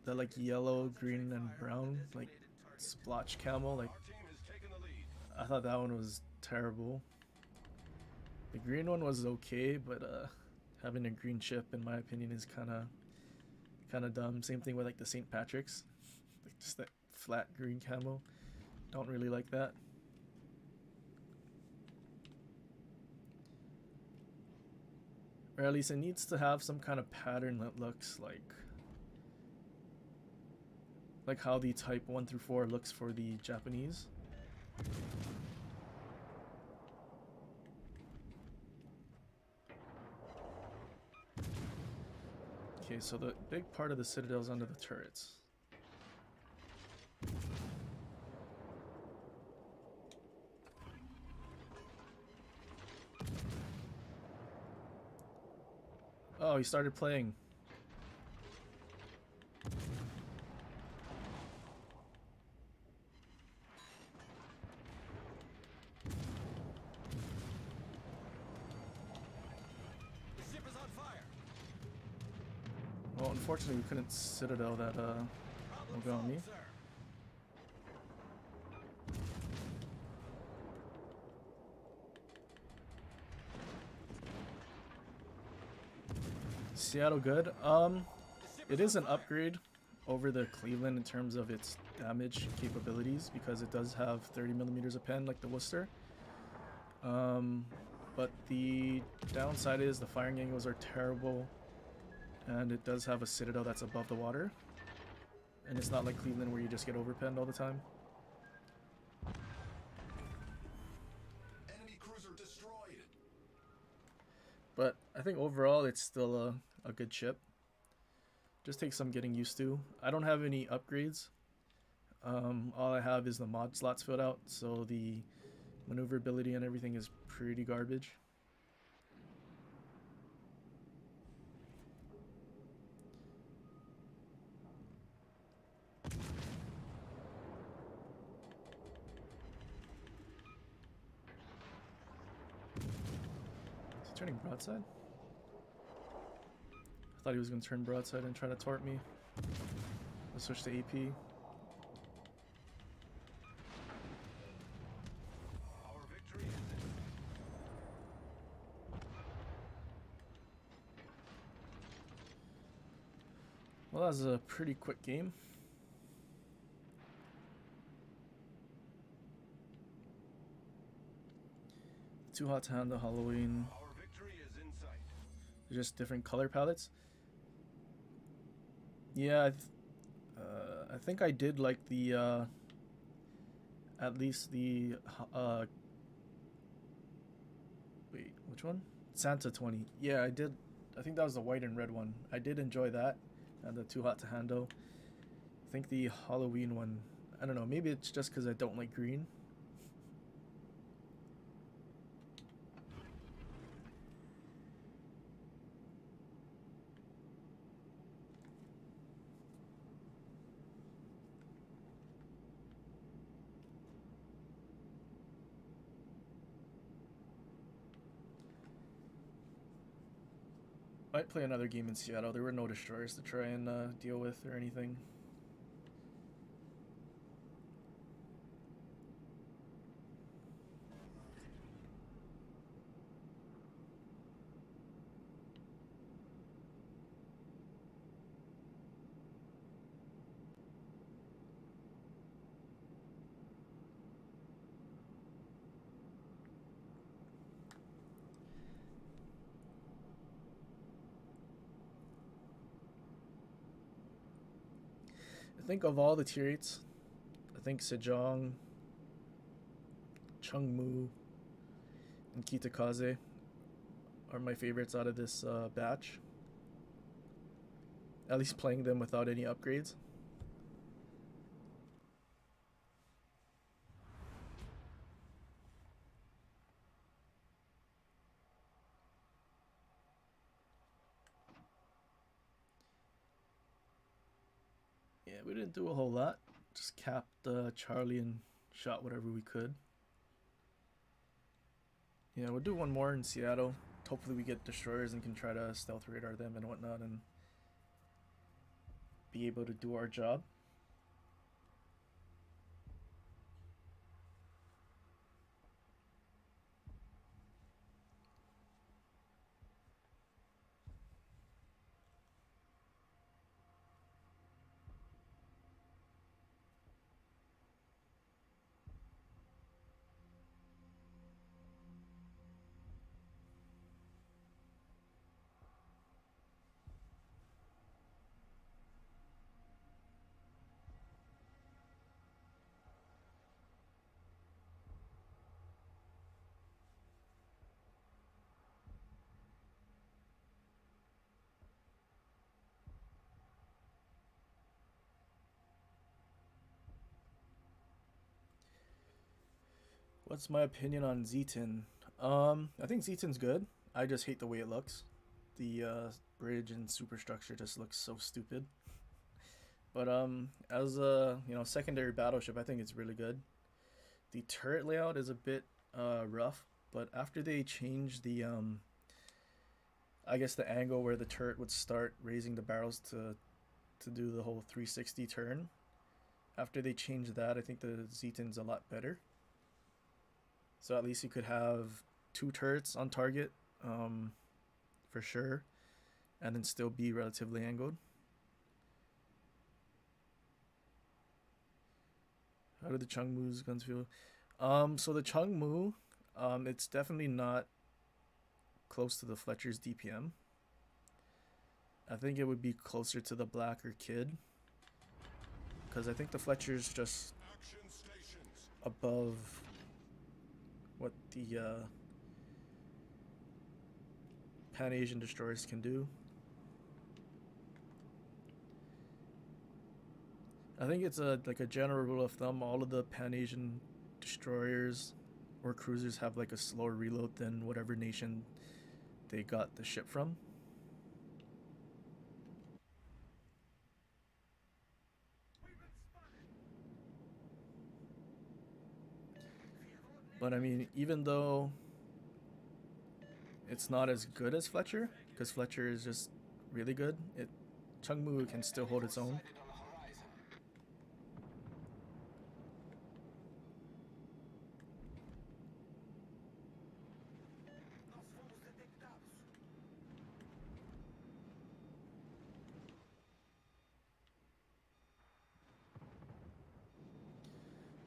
that like yellow, green, and brown like splotch camo. Like I thought that one was terrible. The green one was okay, but having a green ship, in my opinion, is kind of dumb. Same thing with like the St. Patrick's, like just that flat green camo. Don't really like that. Or at least it needs to have some kind of pattern that looks like how the type 1 through 4 looks for the Japanese. Okay, so the big part of the citadel is under the turrets. Oh, he started playing. The ship is on fire. Well, unfortunately, we couldn't citadel that Mogami. Sir. Seattle good. It is an upgrade over the Cleveland in terms of its damage capabilities because it does have 30mm of pen like the Worcester. But the downside is the firing angles are terrible, and it does have a citadel that's above the water, and it's not like Cleveland where you just get overpenned all the time. Enemy cruiser destroyed. But I think overall it's still a good ship. Just takes some getting used to. I don't have any upgrades. All I have is the mod slots filled out, so the maneuverability and everything is pretty garbage. Is he turning broadside? Thought he was gonna turn broadside and try to tort me. Let's switch to AP. Our victory is in Well, that was a pretty quick game. Too hot to handle Halloween. Our victory is in sight. Just different color palettes. Yeah, I think I did like the at least the wait, which one? Santa 20. Yeah, I did. I think that was the white and red one. I did enjoy that, and the Too Hot to Handle. I think the Halloween one, I don't know, maybe it's just because I don't like green. Might play another game in Seattle. There were no destroyers to try and deal with or anything. I think of all the tier 8s, I think Sejong, Chungmu, and Kitakaze are my favorites out of this batch. At least playing them without any upgrades. Yeah, we didn't do a whole lot. Just capped Charlie and shot whatever we could. Yeah, we'll do one more in Seattle. Hopefully we get destroyers and can try to stealth radar them and whatnot and be able to do our job. What's my opinion on Zeton? I think Zeton's good. I just hate the way it looks. The bridge and superstructure just looks so stupid. But as a secondary battleship, I think it's really good. The turret layout is a bit rough, but after they changed the I guess the angle where the turret would start raising the barrels to do the whole 360 turn. After they changed that, I think the Zeton's a lot better. So at least you could have 2 turrets on target, for sure, and then still be relatively angled. How do the Chungmu's guns feel? So the Chungmu, it's definitely not close to the Fletcher's DPM. I think it would be closer to the Blacker Kid, because I think the Fletcher's just above what the Pan-Asian destroyers can do. I think it's like a general rule of thumb. All of the Pan-Asian destroyers or cruisers have like a slower reload than whatever nation they got the ship from. But I mean, even though it's not as good as Fletcher, because Fletcher is just really good. Chungmu can still hold its own. Sighted on the horizon. Nós fomos detectados.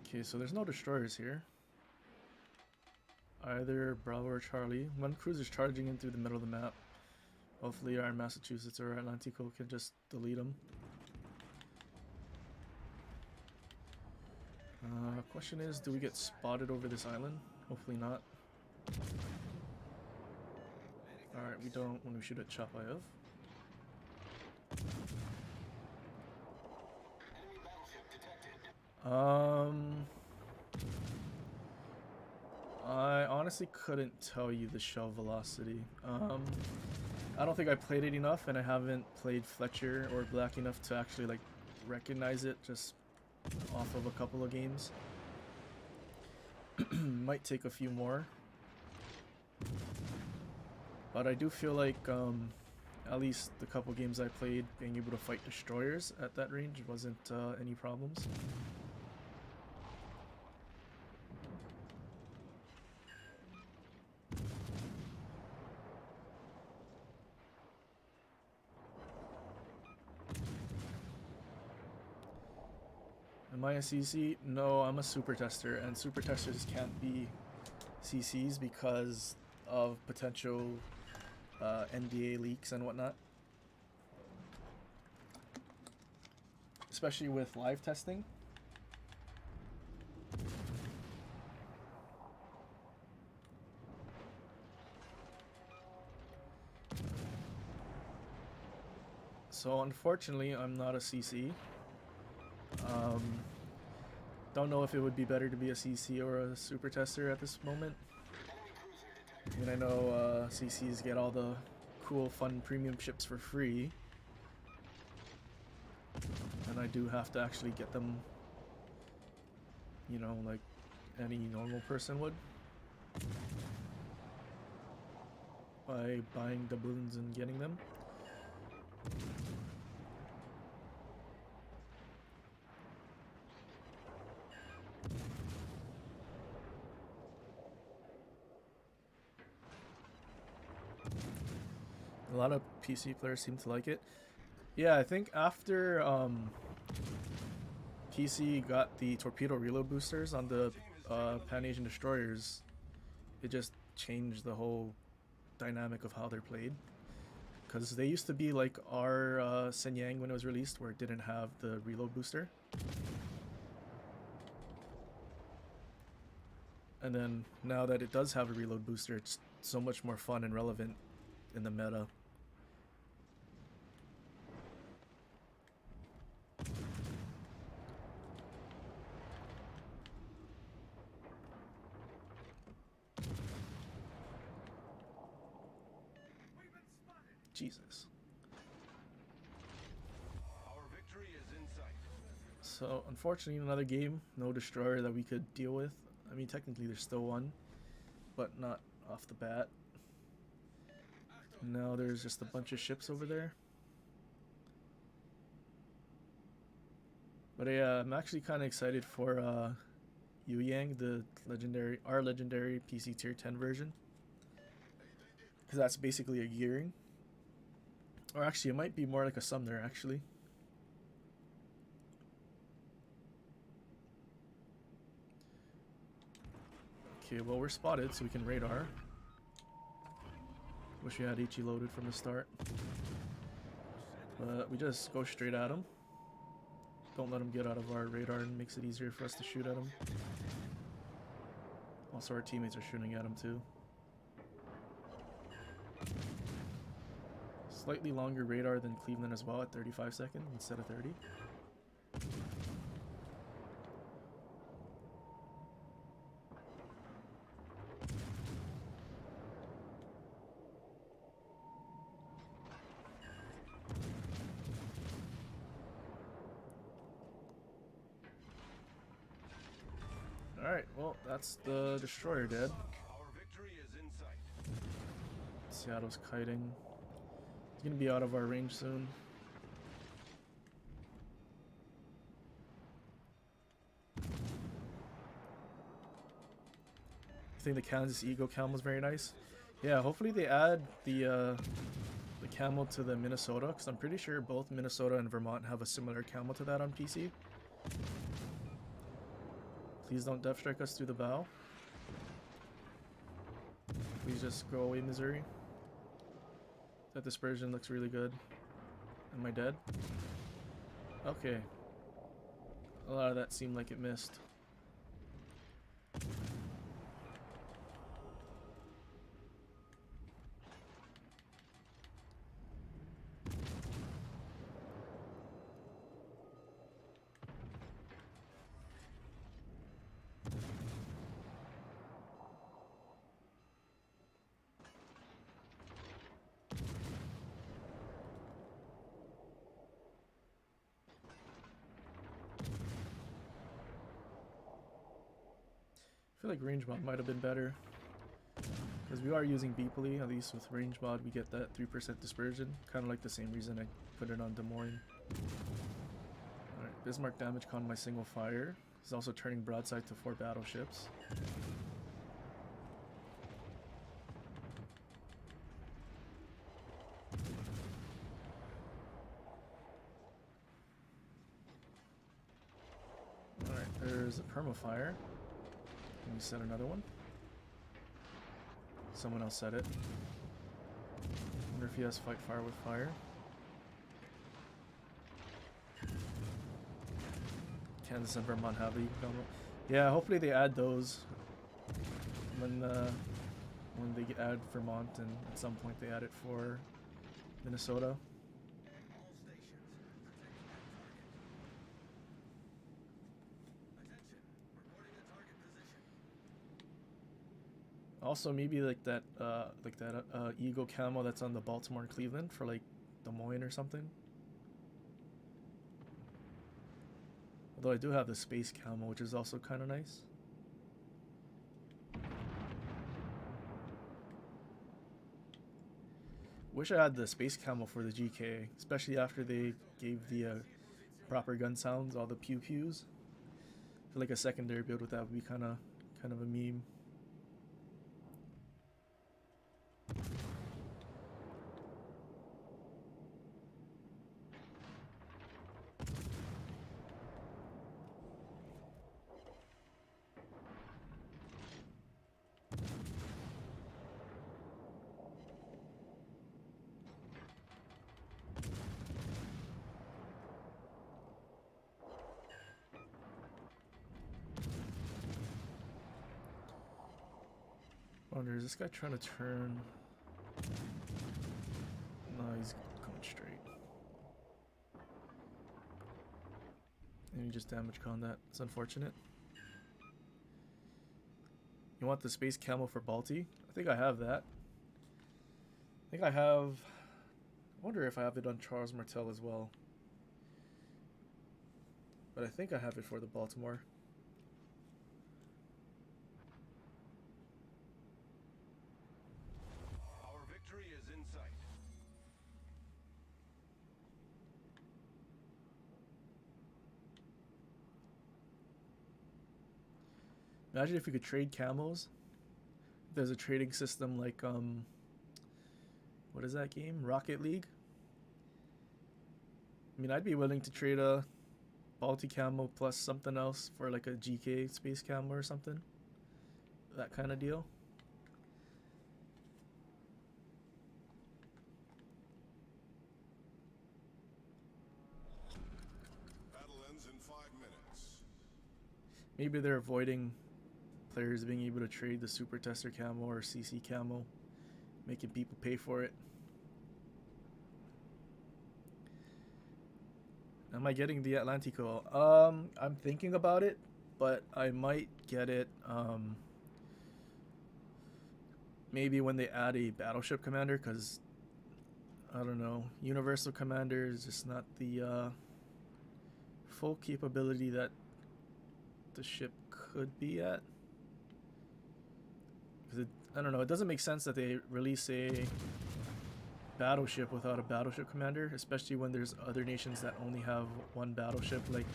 Okay, so there's no destroyers here. Either Bravo or Charlie. One cruiser's charging in through the middle of the map. Hopefully our Massachusetts or Atlantico can just delete them. Question is, do we get spotted over this island? Hopefully not. Alright, we don't when we shoot at Chapayev. Enemy battleship detected. I honestly couldn't tell you the shell velocity. I don't think I played it enough, and I haven't played Fletcher or Black enough to actually like recognize it just off of a couple of games. Might take a few more, but I do feel like at least the couple games I played, being able to fight destroyers at that range wasn't any problems. Am I a CC? No, I'm a super tester, and super testers can't be CCs because of potential NDA leaks and whatnot. Especially with live testing. So unfortunately, I'm not a CC. Don't know if it would be better to be a CC or a super tester at this moment. I mean, I know CCs get all the cool, fun premium ships for free, and I do have to actually get them, you know, like any normal person would, by buying doubloons and getting them. A lot of PC players seem to like it. Yeah, I think after PC got the torpedo reload boosters on the Pan-Asian destroyers, it just changed the whole dynamic of how they're played. Because they used to be like our Shenyang when it was released, where it didn't have the reload booster. And then now that it does have a reload booster, it's so much more fun and relevant in the meta. Jesus. Our victory is in sight. So, unfortunately, another game, no destroyer that we could deal with. I mean, technically there's still one, but not off the bat. Now there's just a bunch of ships over there. But yeah, I'm actually kind of excited for Yu Yang, our legendary PC tier 10 version. Because that's basically a gearing. Or actually, it might be more like a summoner, actually. Okay, well, we're spotted, so we can radar. Wish we had Ichi loaded from the start. But we just go straight at him. Don't let him get out of our radar, and makes it easier for us to shoot at him. Also, our teammates are shooting at him, too. Slightly longer radar than Cleveland as well, at 35 seconds instead of 30. Alright, well, that's the destroyer dead. Our victory is in sight. Seattle's kiting. gonna be out of our range soon. I think the Kansas Eagle camo is very nice. Yeah, hopefully they add the camo to the Minnesota, because I'm pretty sure both Minnesota and Vermont have a similar camo to that on PC. Please don't death strike us through the bow. Please just go away, Missouri. That dispersion looks really good. Am I dead? Okay. A lot of that seemed like it missed. I feel like range mod might have been better, because we are using Beeply. At least with range mod we get that 3% dispersion, kind of like the same reason I put it on Des Moines. Alright, Bismarck damage con my single fire. He's also turning broadside to 4 battleships. Alright, there's a permafire. Let me set another one. Someone else set it. Wonder if he has fight fire with fire. Kansas and Vermont have the combo. Yeah, hopefully they add those when they add Vermont, and at some point they add it for Minnesota. All stations, protect that target. Attention, reporting a target position. Also, maybe like that Eagle camo that's on the Baltimore and Cleveland for like Des Moines or something. Although I do have the space camo, which is also kind of nice. Wish I had the space camo for the GK, especially after they gave the proper gun sounds, all the pew pews. I feel like a secondary build with that would be kind of a meme. Wonder, is this guy trying to turn? No, he's going straight. And he just damage con that. It's unfortunate. You want the space camo for Balti? I think I have that. I think I have... I wonder if I have it on Charles Martel as well. But I think I have it for the Baltimore. Our victory is in sight. Imagine if you could trade camos. There's a trading system like what is that game? Rocket League? I mean, I'd be willing to trade a Balti camo plus something else for like a GK space camo or something. That kind of deal. Battle ends in 5 minutes. Maybe they're avoiding players being able to trade the Super Tester camo or CC camo, making people pay for it. Am I getting the Atlantico? I'm thinking about it, but I might get it maybe when they add a battleship commander, because I don't know, Universal Commander is just not the full capability that the ship could be at. Because I don't know, it doesn't make sense that they release a battleship without a battleship commander, especially when there's other nations that only have one battleship, like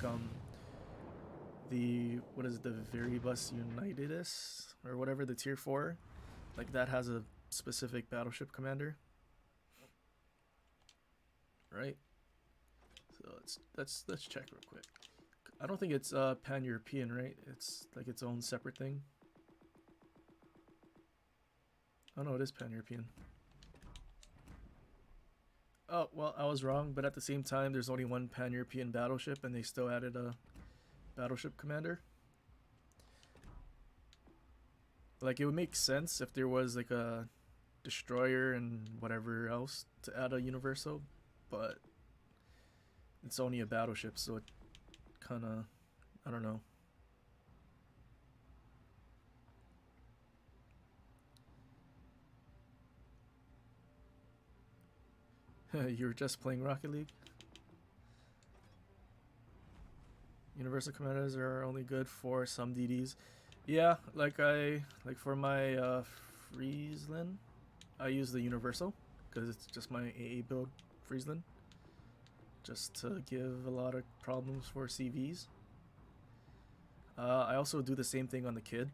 the what is it, the Viribus Unitedus or whatever, the tier 4, like that has a specific battleship commander, right? So let's check real quick. I don't think it's pan-European, right? It's like its own separate thing. Oh no, it is pan-European. Oh, well, I was wrong, but at the same time, there's only one pan-European battleship, and they still added a battleship commander. Like, it would make sense if there was, like, a destroyer and whatever else to add a universal, but it's only a battleship, so it kind of, I don't know. You were just playing Rocket League? Universal commanders are only good for some DDs. Yeah, like for my Friesland, I use the universal because it's just my AA build Friesland, just to give a lot of problems for CVs. I also do the same thing on the kid.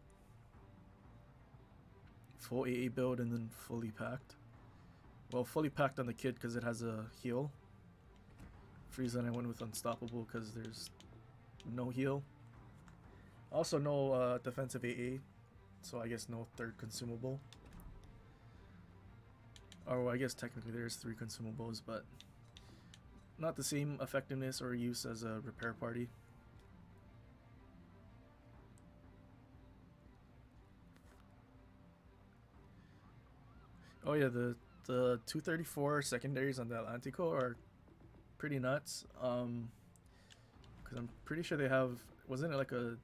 Full AA build and then fully packed. Well, fully packed on the kid because it has a heal. Friesland I went with unstoppable because there's no heal. Also no defensive AA, so I guess no third consumable. Or I guess technically there's 3 consumables, but not the same effectiveness or use as a repair party. Oh yeah, the 234 secondaries on the Atlantico are pretty nuts. Because I'm pretty sure they have, wasn't it like a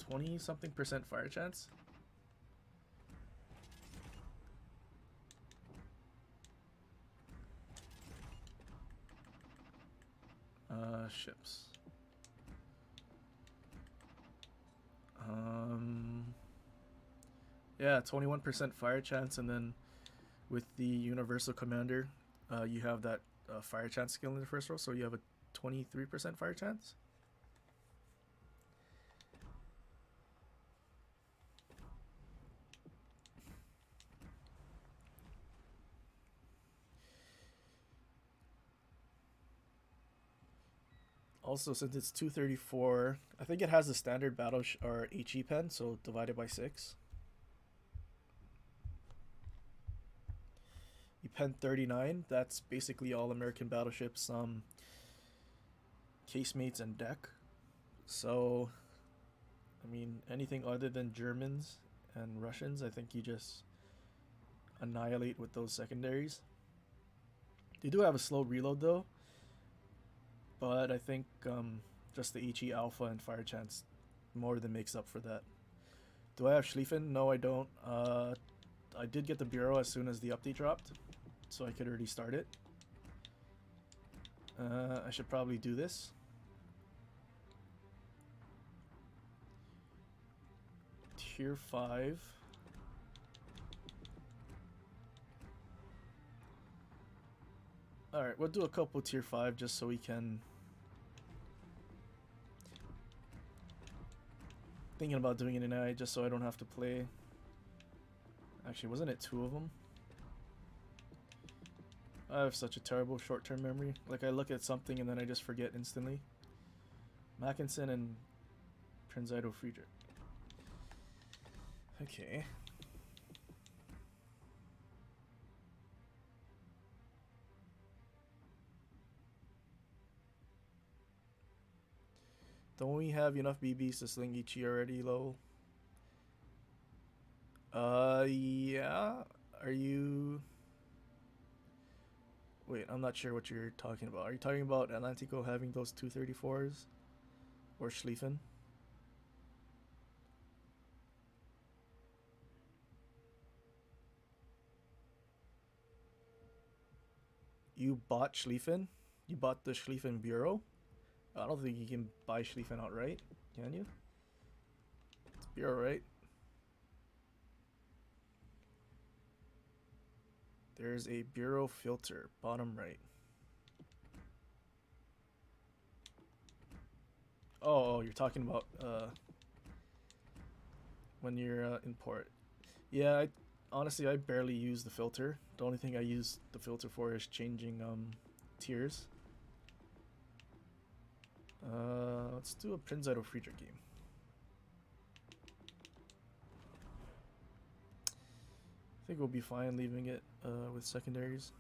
20 something % fire chance? Ships. Yeah, 21% fire chance, and then with the universal commander, you have that fire chance skill in the first row, so you have a 23% fire chance. Also, since it's 234, I think it has the standard battle or HE pen, so divided by 6. You pen 39. That's basically all American battleships, casemates, and deck. So, I mean, anything other than Germans and Russians, I think you just annihilate with those secondaries. They do have a slow reload though, but I think just the HE Alpha and Fire Chance more than makes up for that. Do I have Schlieffen? No, I don't. I did get the Bureau as soon as the update dropped, so I could already start it. I should probably do this. Tier 5. Alright, we'll do a couple tier 5 just so we can... Thinking about doing it in AI just so I don't have to play. Actually, wasn't it 2 of them? I have such a terrible short-term memory. Like, I look at something and then I just forget instantly. Mackinson and Prinzido Friedrich. Okay. Don't we have enough BBs to sling Ichi already, lol? Yeah. Are you... Wait, I'm not sure what you're talking about. Are you talking about Atlantico having those 234s? Or Schlieffen? You bought Schlieffen? You bought the Schlieffen Bureau? I don't think you can buy Schlieffen outright, can you? It's Bureau, right? There's a bureau filter, bottom right. Oh, you're talking about when you're in port. Yeah, honestly, I barely use the filter. The only thing I use the filter for is changing tiers. Let's do a Prince Idol Friedrich game. I think we'll be fine leaving it with secondaries.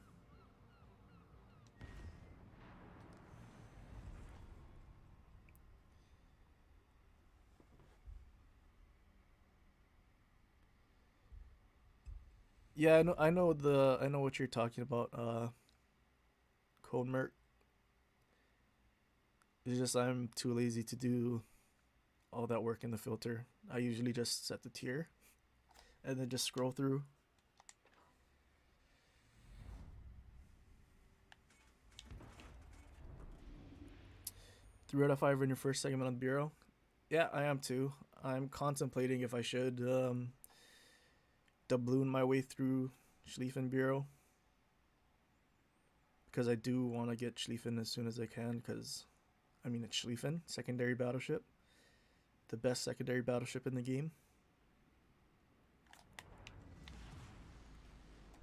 Yeah, I know what you're talking about. Colbert. It's just I'm too lazy to do all that work in the filter. I usually just set the tier and then just scroll through. Three out of five in your first segment on Bureau. Yeah, I am too. I'm contemplating if I should doubloon my way through Schlieffen Bureau, because I do want to get Schlieffen as soon as I can, because I mean it's Schlieffen, secondary battleship, the best secondary battleship in the game.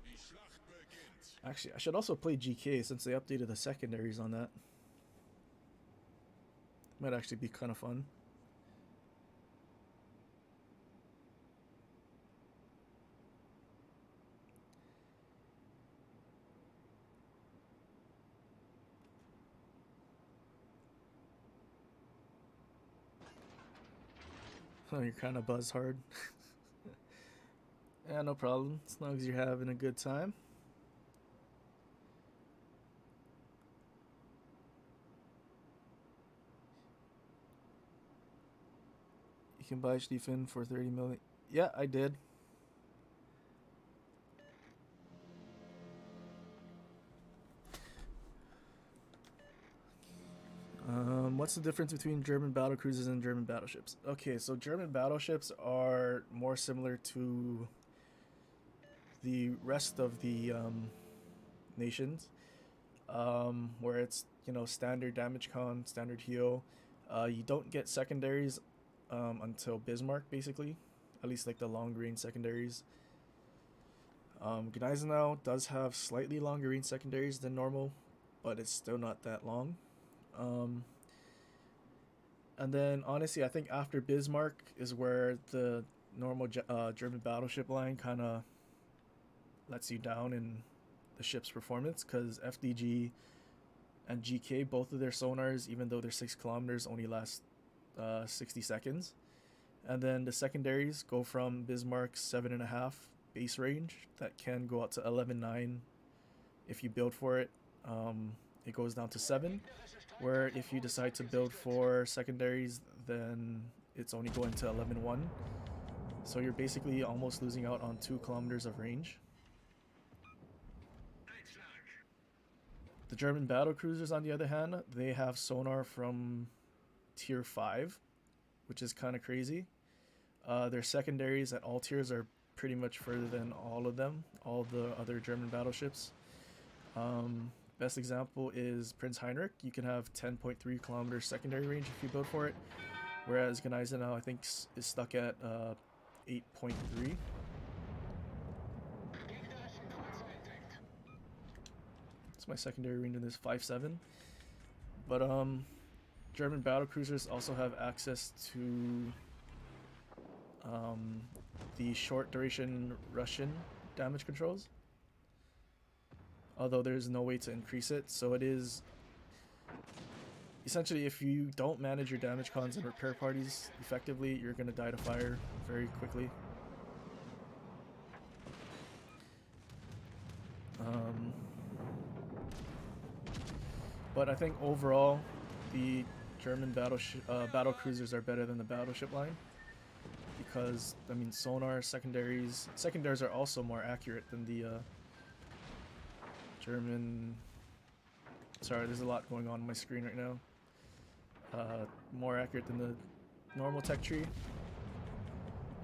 Die Schlacht beginnt. Actually, I should also play GK since they updated the secondaries on that. Might actually be kind of fun. Oh, you're kind of buzz hard. Yeah, no problem. As long as you're having a good time. You can buy Schlieffen for 30 million. Yeah, I did. What's the difference between German battle cruisers and German battleships? Okay, so German battleships are more similar to the rest of the nations, where it's, you know, standard damage con, standard heal. You don't get secondaries until Bismarck, basically, at least like the long range secondaries. Gneisenau does have slightly longer range secondaries than normal, but it's still not that long. And then honestly, I think after Bismarck is where the normal German battleship line kind of lets you down in the ship's performance, because FDG and GK, both of their sonars, even though they're 6 kilometers, only last 60 seconds. And then the secondaries go from Bismarck's 7.5 base range that can go out to 11.9 if you build for it. It goes down to 7, where if you decide to build for secondaries, then it's only going to 11.1. So you're basically almost losing out on 2 kilometers of range. The German battle cruisers, on the other hand, they have sonar from tier 5, which is kind of crazy. Their secondaries at all tiers are pretty much further than all of them, all the other German battleships. Best example is Prince Heinrich. You can have 10.3 kilometers secondary range if you build for it, whereas Gneisenau, I think, is stuck at 8.3. So my secondary range in this 5.7. But German battle cruisers also have access to the short duration Russian damage controls, although there's no way to increase it. So it is essentially, if you don't manage your damage cons and repair parties effectively, you're going to die to fire very quickly. But I think overall, the German battle cruisers are better than the battleship line, because I mean secondaries are also more accurate than the German. Sorry, there's a lot going on my screen right now. More accurate than the normal tech tree.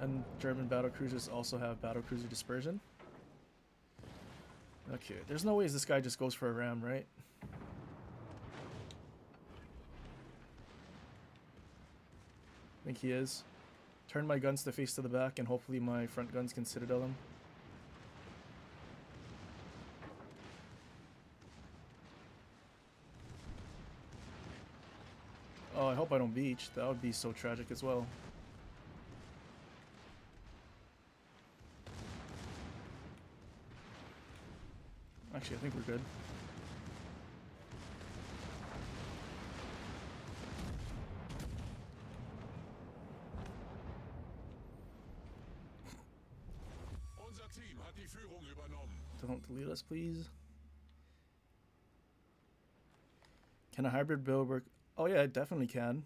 And German battle cruisers also have battle cruiser dispersion. Okay, there's no ways this guy just goes for a ram, right? I think he is. Turn my guns to face to the back, and hopefully my front guns can citadel him. Oh, I hope I don't beach. That would be so tragic as well. Actually, I think we're good. Unser Team hat die Führung übernommen. Don't delete us, please. Can a hybrid build work? Oh yeah, it definitely can.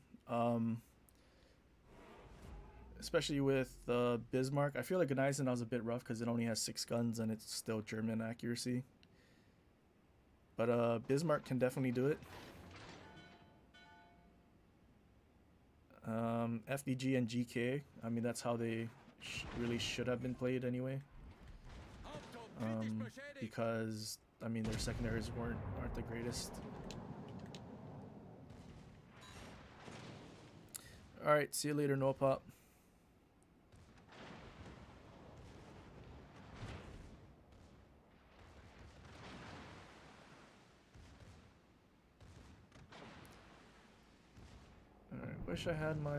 Especially with Bismarck. I feel like Gneisenau is a bit rough because it only has 6 guns and it's still German accuracy. But Bismarck can definitely do it. FDG and GK, I mean, that's how they really should have been played anyway. Because, I mean, their secondaries aren't the greatest. Alright, see you later, no pop. Alright, wish I had my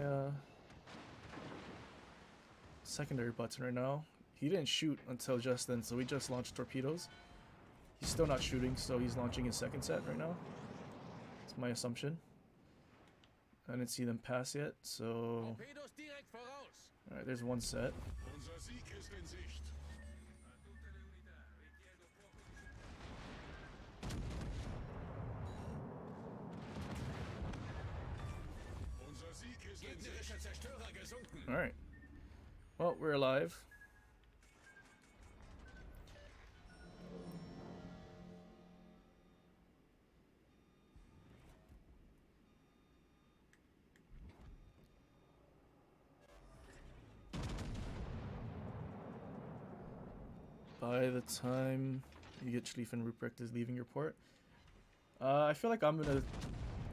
secondary button right now. He didn't shoot until just then, so we just launched torpedoes. He's still not shooting, so he's launching his second set right now. That's my assumption. I didn't see them pass yet, so... Alright, there's one set. Unser Sieg ist in Sicht. Unser Sieg ist in Sicht. Gegnerischer Zerstörer gesunken. Alright. Well, we're alive. By the time you get Schlieffen Ruprecht is leaving your port. I feel like I'm gonna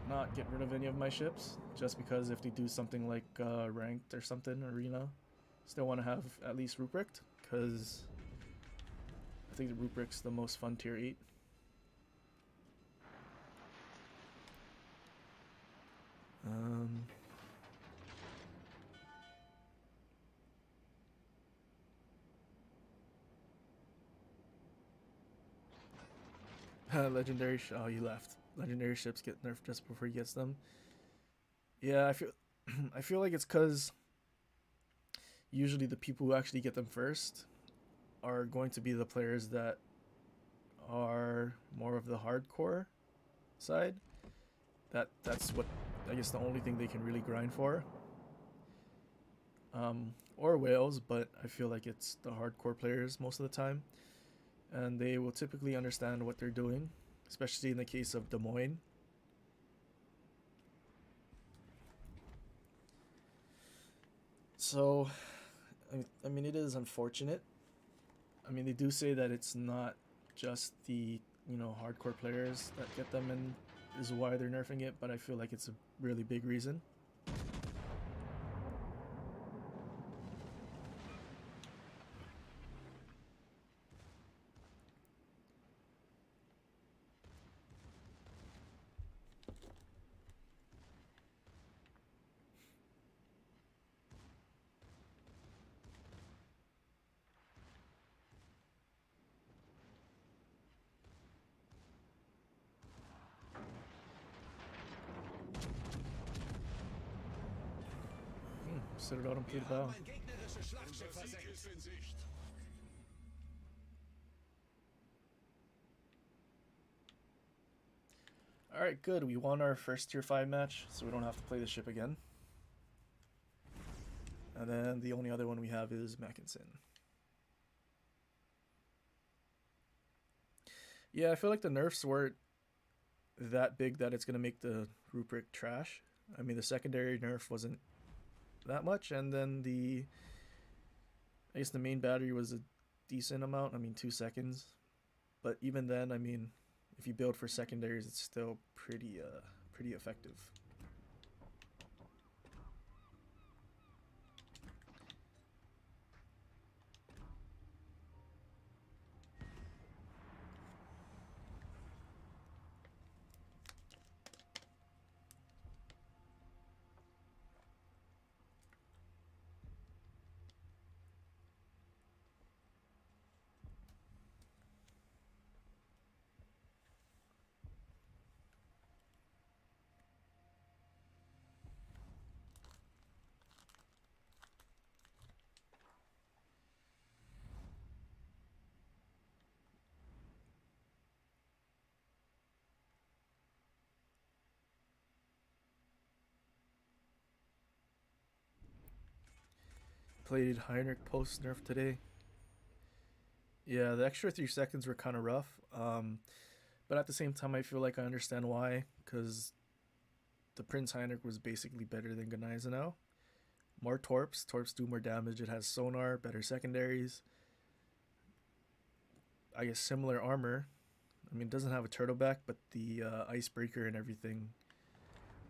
not get rid of any of my ships, just because if they do something like ranked or something, arena, still want to have at least Ruprecht, because I think the Ruprecht's the most fun tier 8. Legendary oh, you left. Legendary ships get nerfed just before he gets them. Yeah, I feel I feel like it's because usually the people who actually get them first are going to be the players that are more of the hardcore side. That's what I guess the only thing they can really grind for. Or whales, but I feel like it's the hardcore players most of the time. And they will typically understand what they're doing, especially in the case of Des Moines. So, I mean, it is unfortunate. I mean, they do say that it's not just the, hardcore players that get them and is why they're nerfing it, but I feel like it's a really big reason. Sit it out and play the bow. Ein gegnerisches Schlachtschiff Unser Sieg versenkt. ist in Sicht. Alright, good. We won our first tier 5 match, so we don't have to play the ship again. And then the only other one we have is Mackinson. Yeah, I feel like the nerfs weren't that big that it's going to make the Ruprecht trash. I mean, the secondary nerf wasn't that much, and then I guess the main battery was a decent amount. I mean, 2 seconds. But even then, I mean, if you build for secondaries, it's still pretty effective. Played Heinrich post nerf today. Yeah, the extra 3 seconds were kind of rough. But at the same time, I feel like I understand why, because the Prince Heinrich was basically better than Gneisenau now. More torps. Torps do more damage. It has sonar, better secondaries. I guess similar armor. I mean, it doesn't have a turtleback, but the icebreaker and everything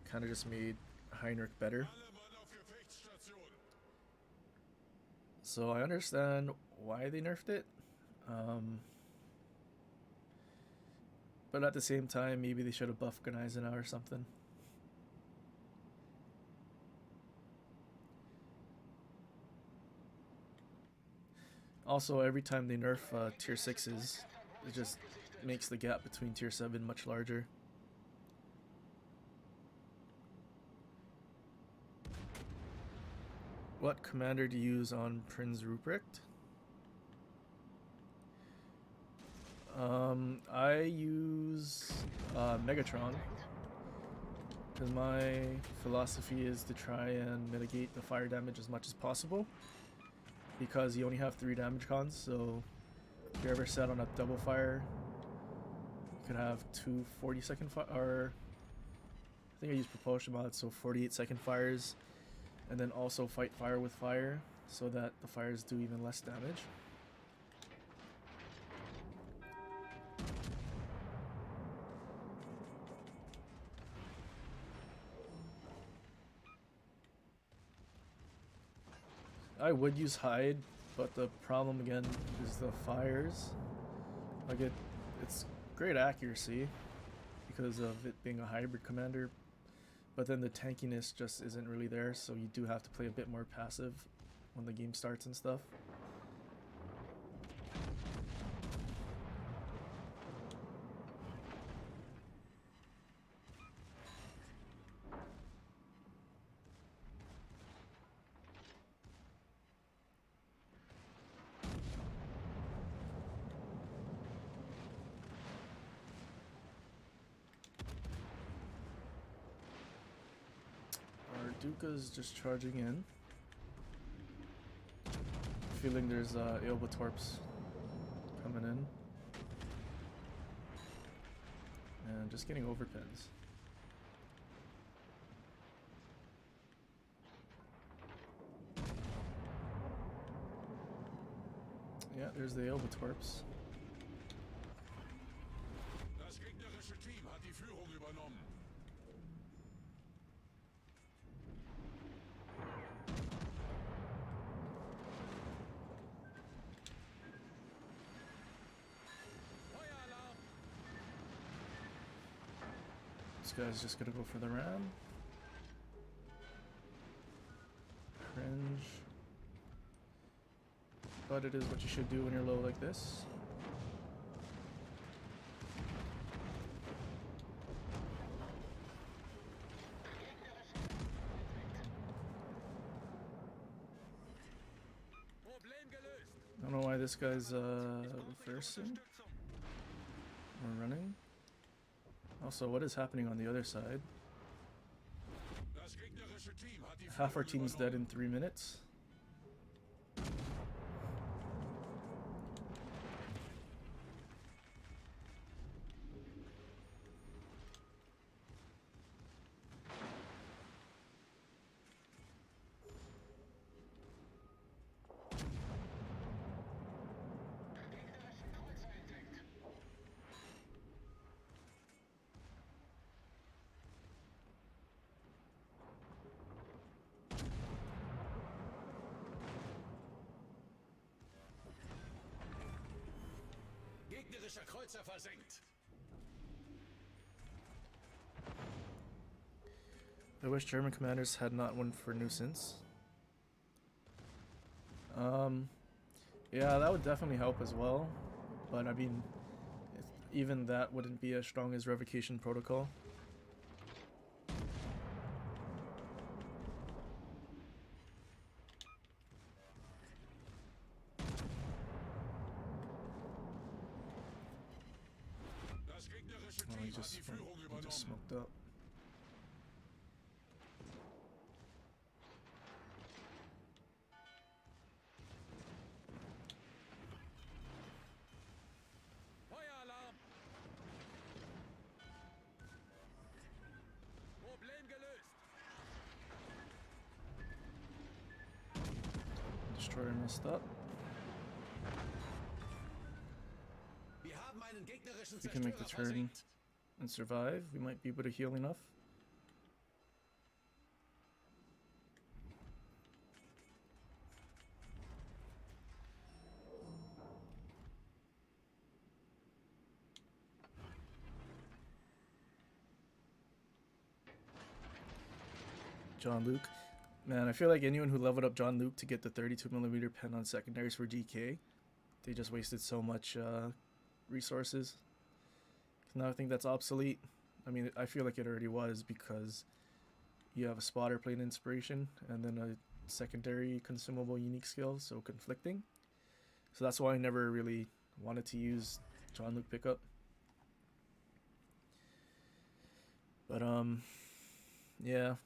kind of just made Heinrich better. Alle Mann auf Gefechtsstation. So I understand why they nerfed it. But at the same time, maybe they should have buffed Gneisenau or something. Also, every time they nerf tier 6s, it just makes the gap between tier 7 much larger. What commander to use on Prinz Ruprecht? I use Megatron, because my philosophy is to try and mitigate the fire damage as much as possible, because you only have 3 damage cons, so if you're ever set on a double fire, you could have 2 40-second or I think I use propulsion mod, so 48-second fires, and then also fight fire with fire, so that the fires do even less damage. I would use hide, but the problem again is the fires. Like it's great accuracy because of it being a hybrid commander, but then the tankiness just isn't really there, so you do have to play a bit more passive when the game starts and stuff. Duka's just charging in. Feeling there's Aoba Torps coming in. And just getting overpins. Yeah, there's the Aoba Torps. Das gegnerische Team hat die Führung übernommen. Feueralarm! This guy's just gonna go for the ram. Cringe. But it is what you should do when you're low like this. Problem gelöst! I don't know why this guy's reversing or running. Also, what is happening on the other side? Das gegnerische Team hat die Half our Führung team's dead übernommen. in 3 minutes. Gegnerischer Kreuzer versenkt. I wish German commanders had not won for nuisance. Yeah, that would definitely help as well. But I mean, even that wouldn't be as strong as revocation protocol. Das gegnerische Oh, Team he hat just, die Führung he übernommen. just smoked up. Feueralarm! Problem gelöst! Destroyer messed up. Wir haben einen gegnerischen If we can make the Zerstörer turn versenkt. and survive, we might be able to heal enough. John Luke. Man, I feel like anyone who leveled up John Luke to get the 32mm pen on secondaries for GK, they just wasted so much resources. 'Cause now I think that's obsolete. I mean, I feel like it already was because you have a spotter plane inspiration and then a secondary consumable unique skill, so conflicting. So that's why I never really wanted to use John Luke pickup. But yeah.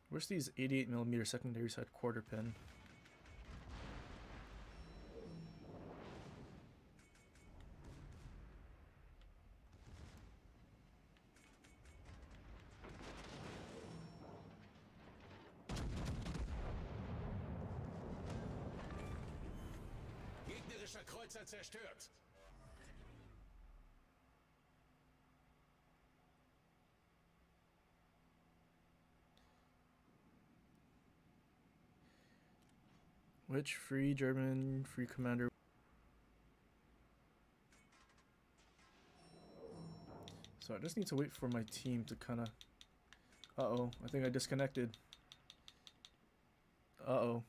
Wish these 88mm secondaries had quarter pin. Gegnerischer Kreuzer zerstört. Which free German free commander? So I just need to wait for my team to kind of... Uh-oh, I think I disconnected. Uh-oh.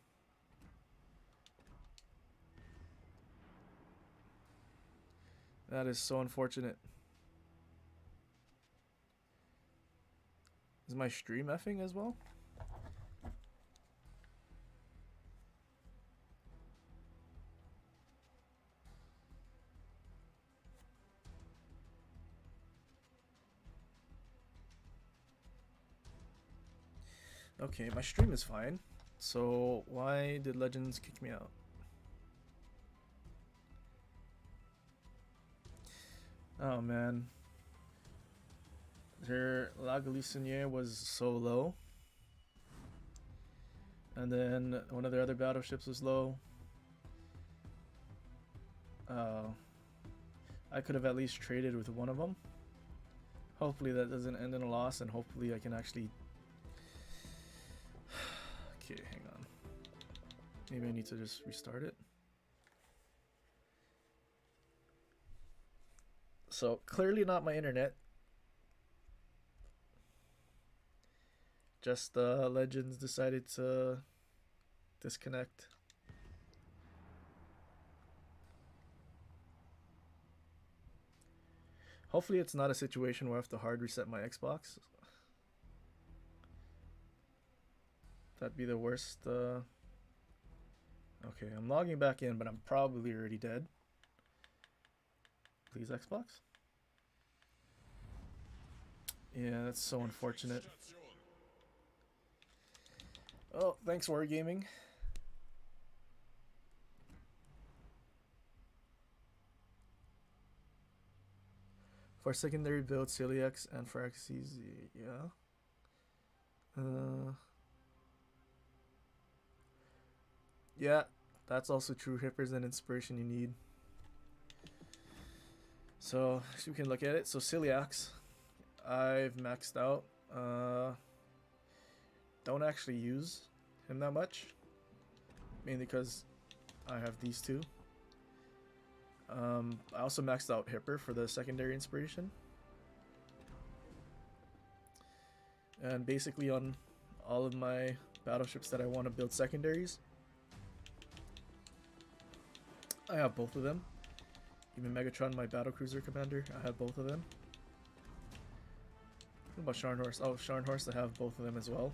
That is so unfortunate. Is my stream effing as well? Okay, my stream is fine. So why did Legends kick me out? Oh man. Their La Galissonière was so low. And then one of their other battleships was low. I could have at least traded with one of them. Hopefully that doesn't end in a loss, and hopefully I can actually... Okay, hang on. Maybe I need to just restart it. So, clearly not my internet. Just Legends decided to disconnect. Hopefully it's not a situation where I have to hard reset my Xbox. That'd be the worst. Okay, I'm logging back in, but I'm probably already dead. Please, Xbox? Yeah, that's so unfortunate. Oh, thanks, Wargaming. For secondary build, Celiax and Phyrexes, yeah. Yeah, that's also true. Hippers and inspiration you need. So we can look at it. So Celiax, I've maxed out. Don't actually use him that much, mainly because I have these two. I also maxed out Hipper for the secondary inspiration. And basically on all of my battleships that I want to build secondaries, I have both of them. Even Megatron, my battlecruiser commander, I have both of them. What about Scharnhorst? Oh, Scharnhorst, I have both of them as well.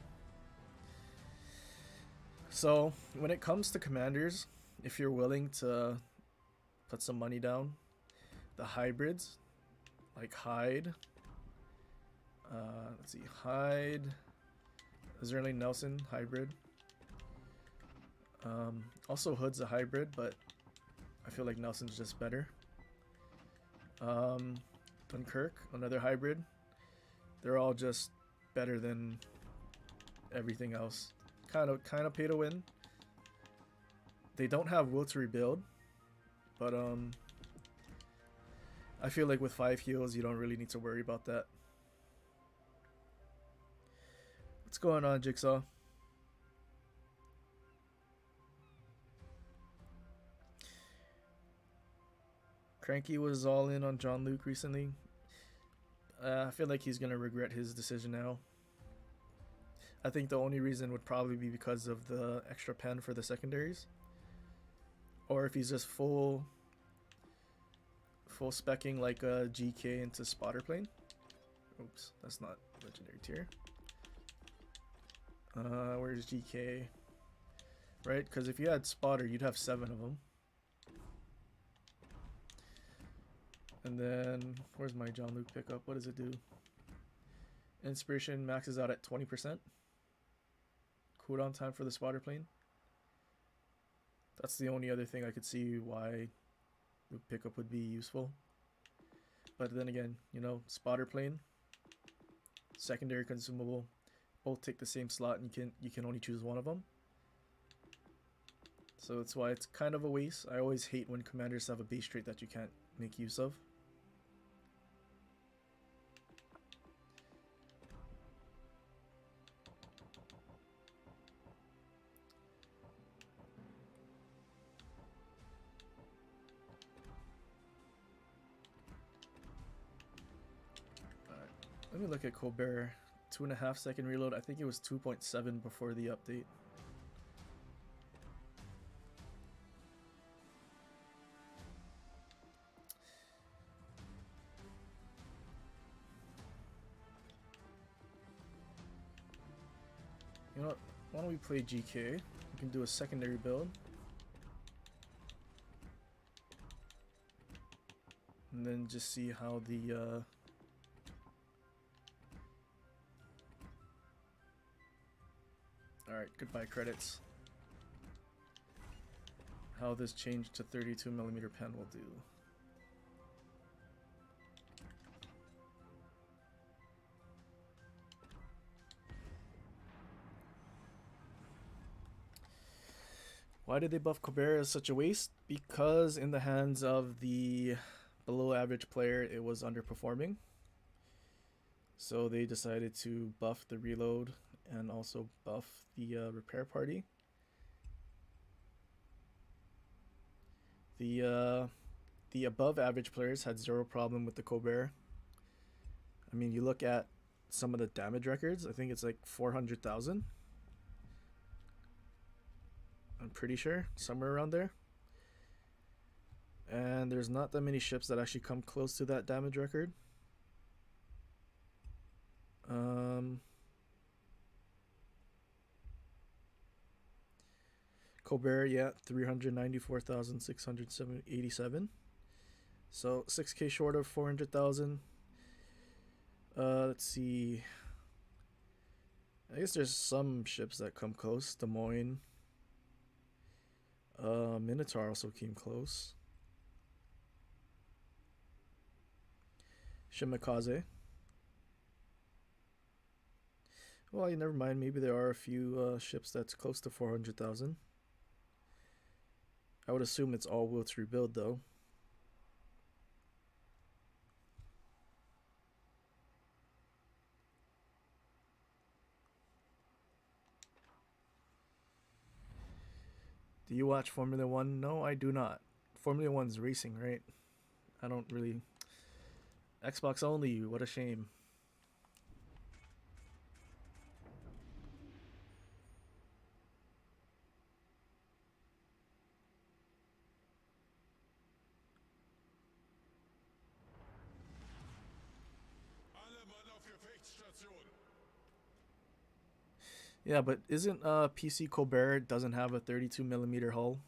So, when it comes to commanders, if you're willing to put some money down, the hybrids, like Hyde, let's see, Hyde, Zerling Nelson, hybrid. Also Hood's a hybrid, but I feel like Nelson's just better. Dunkirk, another hybrid. They're all just better than everything else. Kind of pay to win. They don't have will to rebuild, but I feel like with 5 heals you don't really need to worry about that. What's going on, Jigsaw? Cranky was all in on John Luke recently. I feel like he's gonna regret his decision now. I think the only reason would probably be because of the extra pen for the secondaries, or if he's just full specking like a GK into spotter plane. Oops, that's not legendary tier. Where's GK? Right, because if you had spotter, you'd have 7 of them. And then, where's my John Luke pickup? What does it do? Inspiration maxes out at 20%. Cooldown time for the spotter plane. That's the only other thing I could see why the pickup would be useful. But then again, you know, spotter plane, secondary consumable, both take the same slot, and you can only choose one of them. So that's why it's kind of a waste. I always hate when commanders have a base trait that you can't make use of. Let me look at Colbert. 2.5 second reload. I think it was 2.7 before the update. You know what? Why don't we play GK? We can do a secondary build. And then just see how the Alright, goodbye credits. How this change to 32mm pen will do. Why did they buff Colbert as such a waste? Because in the hands of the below average player it was underperforming. So they decided to buff the reload and also buff the repair party. The above average players had 0 problem with the Colbert. I mean, you look at some of the damage records, I think it's like 400,000. I'm pretty sure, somewhere around there. And there's not that many ships that actually come close to that damage record. Colbert, yeah, 394,687. So 6k short of 400,000. Let's see. I guess there's some ships that come close. Des Moines. Minotaur also came close. Shimakaze. Well, never mind. Maybe there are a few ships that's close to 400,000. I would assume it's all will to rebuild, though. Do you watch Formula One? No, I do not. Formula One's racing, right? I don't really. Xbox only. What a shame. Alle Mann auf Gefechtsstation. Yeah, but isn't PC Colbert doesn't have a 32mm hull?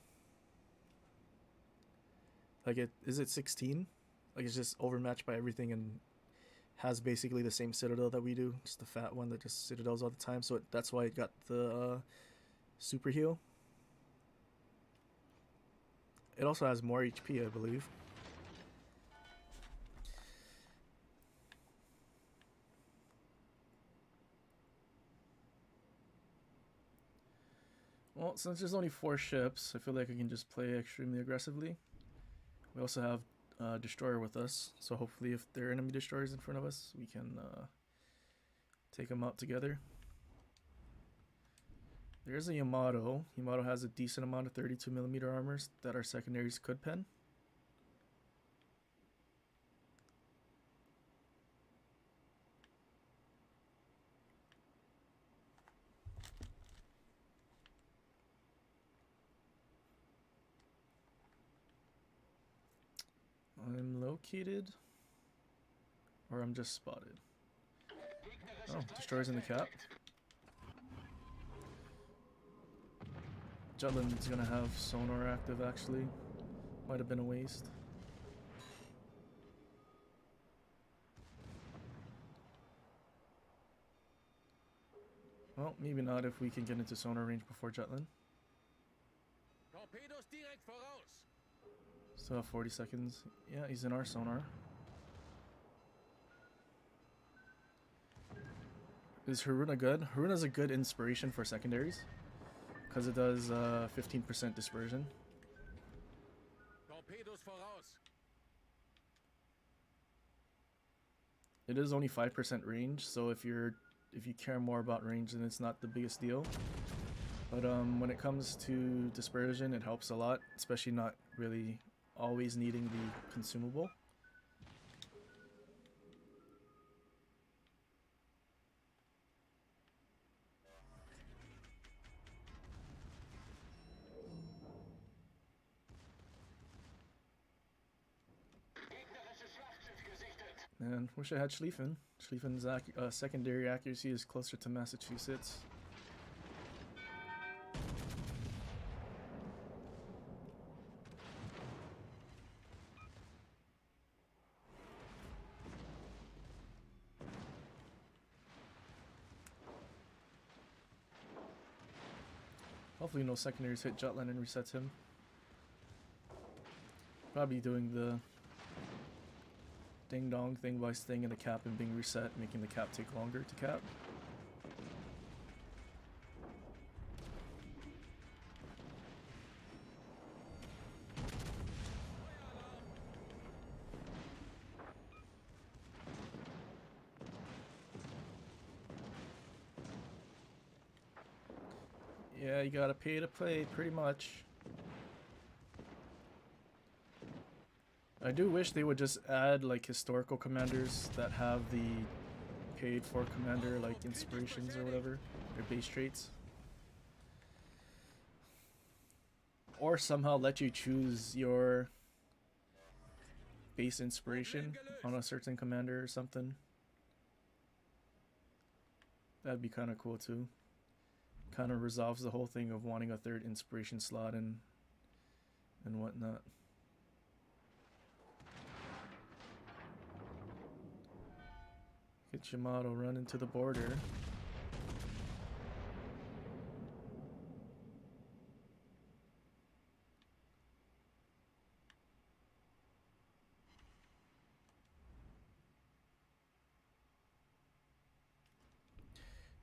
Like is it 16? Like it's just overmatched by everything and has basically the same citadel that we do, just the fat one that just citadels all the time. So that's why it got the super heal. It also has more HP, I believe. Well, since there's only 4 ships, I feel like I can just play extremely aggressively. We also have Destroyer with us, so hopefully if there are enemy destroyers in front of us, we can take them out together. There's a Yamato. Yamato has a decent amount of 32mm armors that our secondaries could pen. I'm located, or I'm just spotted. Oh, destroyers in the cap. Jutland's gonna have sonar active actually. Might have been a waste. Well, maybe not if we can get into sonar range before Jutland. Torpedos direkt voraus. Still have 40 seconds. Yeah, he's in our sonar. Is Haruna good? Haruna's a good inspiration for secondaries because it does 15% dispersion. Torpedos voraus. It is only 5% range, so if you care more about range, then it's not the biggest deal. But when it comes to dispersion, it helps a lot, especially not really always needing the consumable. Man, wish I had Schlieffen. Schlieffen's secondary accuracy is closer to Massachusetts. Hopefully no secondaries hit Jutland and resets him. Probably doing the ding dong thing by staying in the cap and being reset, making the cap take longer to cap. Yeah, you gotta pay to play, pretty much. I do wish they would just add like historical commanders that have the paid for commander like inspirations or whatever, their base traits. Or somehow let you choose your base inspiration on a certain commander or something. That'd be kind of cool too. Kind of resolves the whole thing of wanting a third inspiration slot and whatnot. Get Yamato run into the border.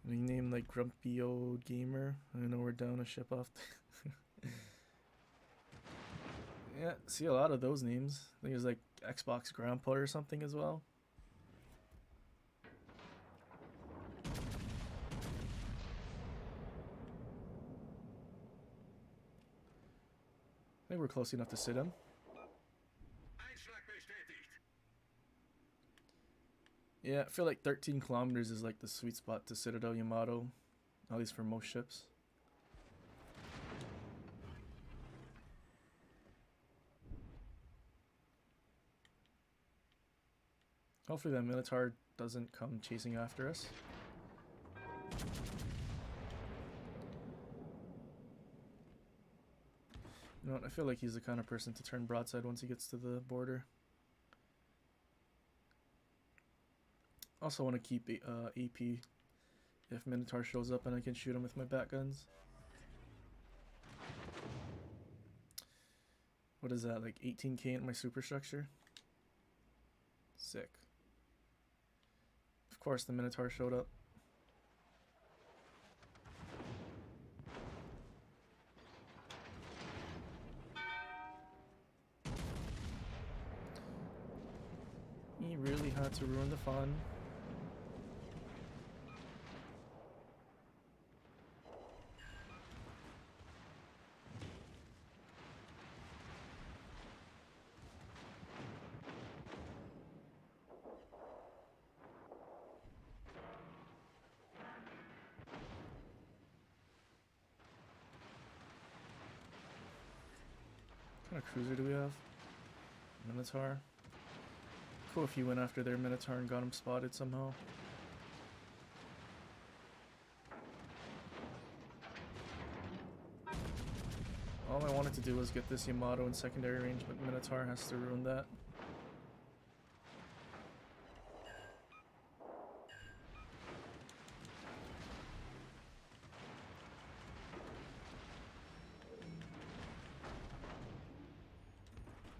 And he named like Grumpy Old Gamer. I know we're down a ship off. Yeah, see a lot of those names. I think there's like Xbox Grandpa or something as well. I think we're close enough to sit him. Einschlag bestätigt. Yeah, I feel like 13 kilometers is like the sweet spot to Citadel Yamato, at least for most ships. Hopefully that Minotaur doesn't come chasing after us. You know what, I feel like he's the kind of person to turn broadside once he gets to the border. Also want to keep AP if Minotaur shows up and I can shoot him with my bat guns. What is that, like 18k in my superstructure? Sick. Of course the Minotaur showed up. He really had to ruin the fun. What kind of cruiser do we have? Minotaur. Cool if you went after their Minotaur and got him spotted somehow. All I wanted to do was get this Yamato in secondary range, but Minotaur has to ruin that.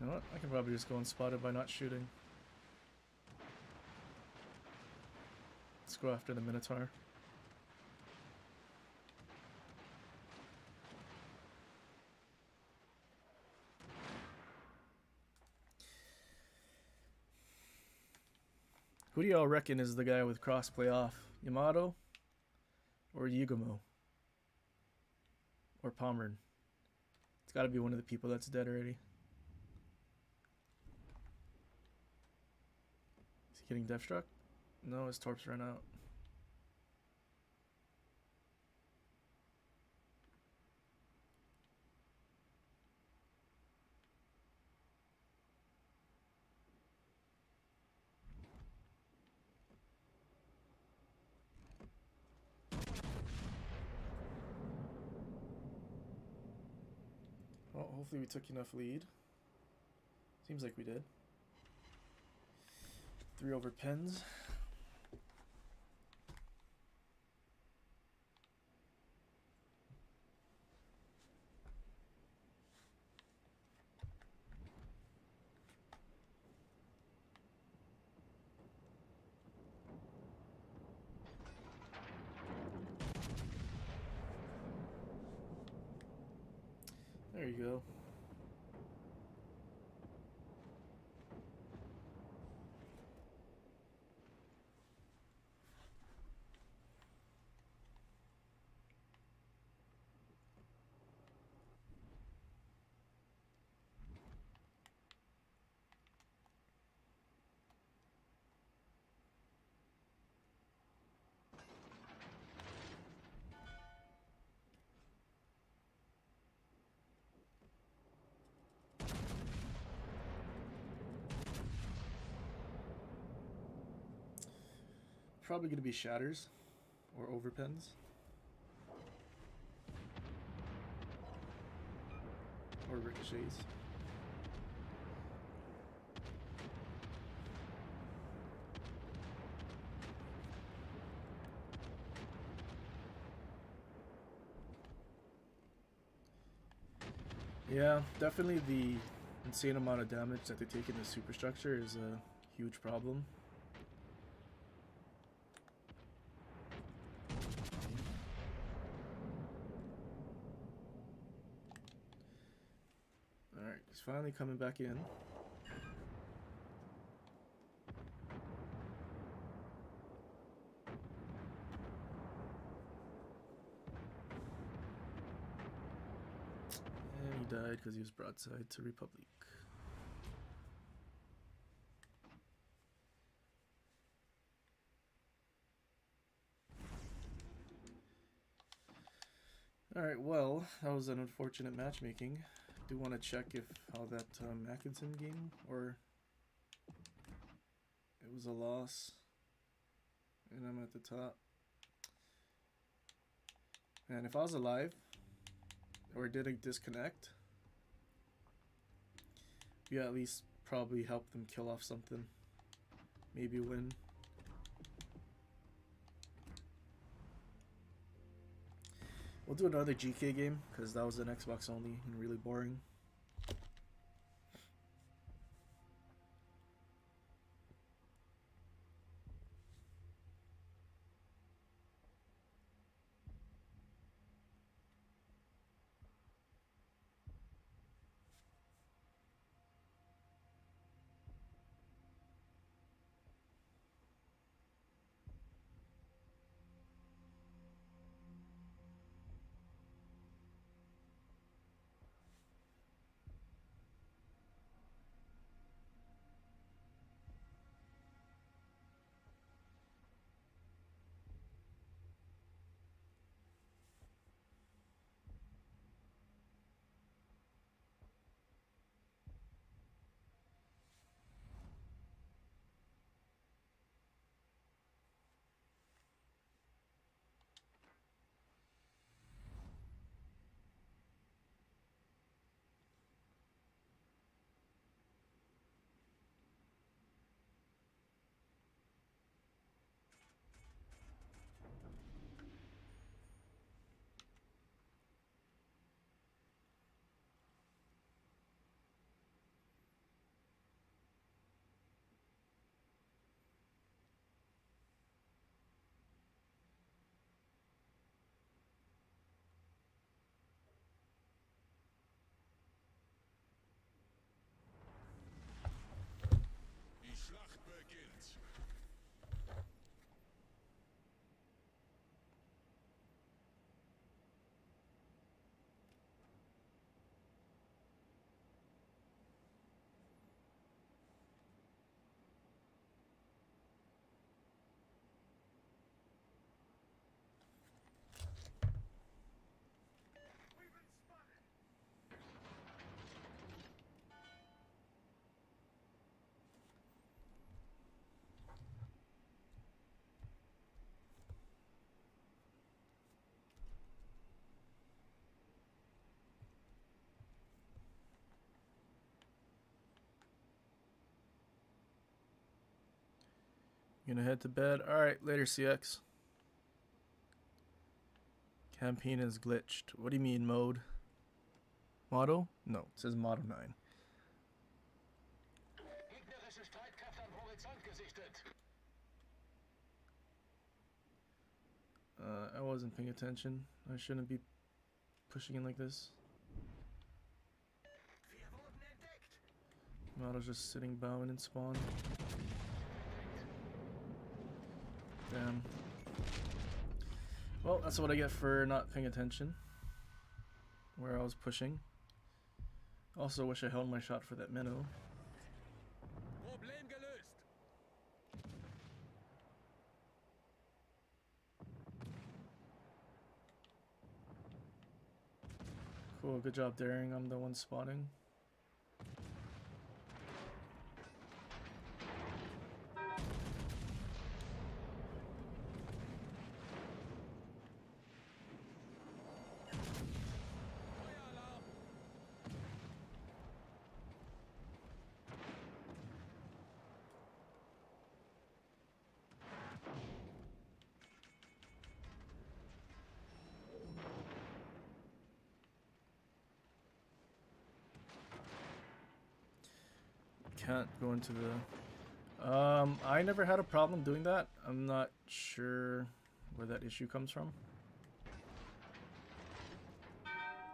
You know what? I can probably just go unspotted by not shooting. Let's go after the Minotaur. Who do y'all reckon is the guy with crossplay off? Yamato? Or Yugumo? Or Pommern? It's gotta be one of the people that's dead already. Is he getting deathstruck? No, his torps ran out. Well, hopefully we took enough lead. Seems like we did. 3 over pins. There you go. Probably going to be shatters or overpins. Or ricochets. Yeah, definitely the insane amount of damage that they take in the superstructure is a huge problem. finally coming back in. And he died because he was broadside to Republic. Alright, well, that was an unfortunate matchmaking. Do want to check if how that Mackinson game, or it was a loss and I'm at the top. And if I was alive or did a disconnect, we at least probably help them kill off something, maybe win. We'll do another GK game because that was an Xbox only and really boring. Die Schlacht beginnt. Gonna head to bed. Alright, later, CX. Campaign is glitched. What do you mean, mode? Motto? No, it says Motto 9. Gegnerische Streitkräfte am Horizont gesichtet. I wasn't paying attention. I shouldn't be pushing in like this. Wir wurden entdeckt. Motto's just sitting bowing in spawn. Damn. Well, that's what I get for not paying attention where I was pushing. Also wish I held my shot for that minnow. Problem gelöst. Cool, good job daring. I'm the one spotting. Feueralarm. Can't go into the... I never had a problem doing that. I'm not sure where that issue comes from.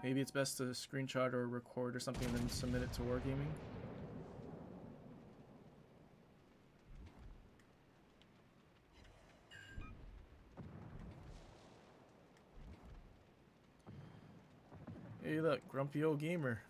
Maybe it's best to screenshot or record or something and then submit it to Wargaming. Hey look, grumpy old gamer.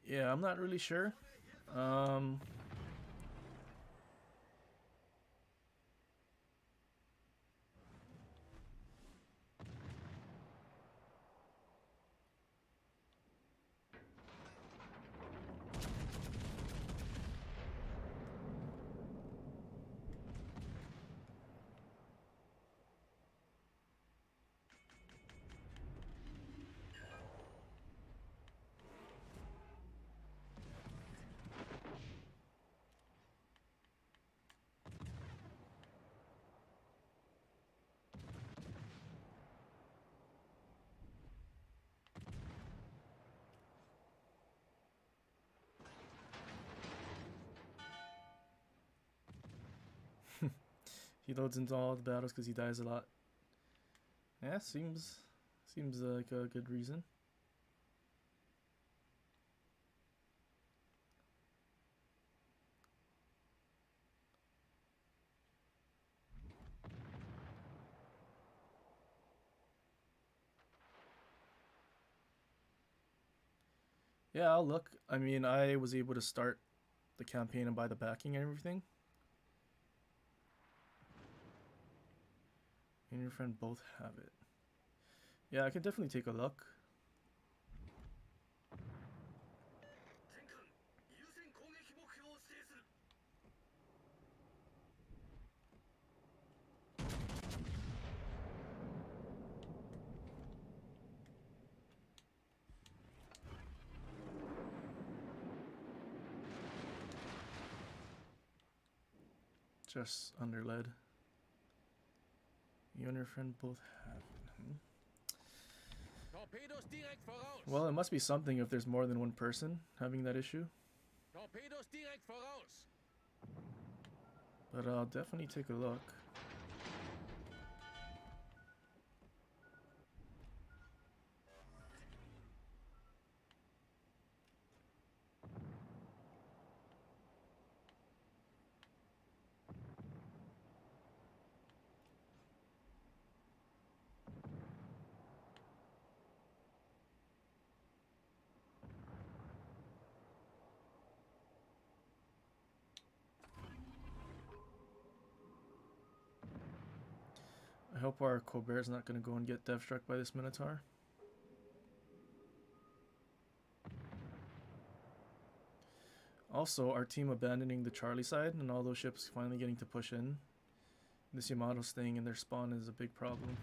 Yeah, I'm not really sure. He loads into all the battles because he dies a lot. Yeah, seems like a good reason. Yeah, I'll look. I mean, I was able to start the campaign and buy the backing and everything. You and your friend both have it. Yeah, I can definitely take a look. Just under lead. You and your friend both have it. Torpedos direkt voraus. Well, it must be something if there's more than one person having that issue. Torpedos direkt voraus. But I'll definitely take a look. I hope our Colbert's not going to go and get dev struck by this Minotaur. Also, our team abandoning the Charlie side and all those ships finally getting to push in. This Yamato staying in their spawn is a big problem.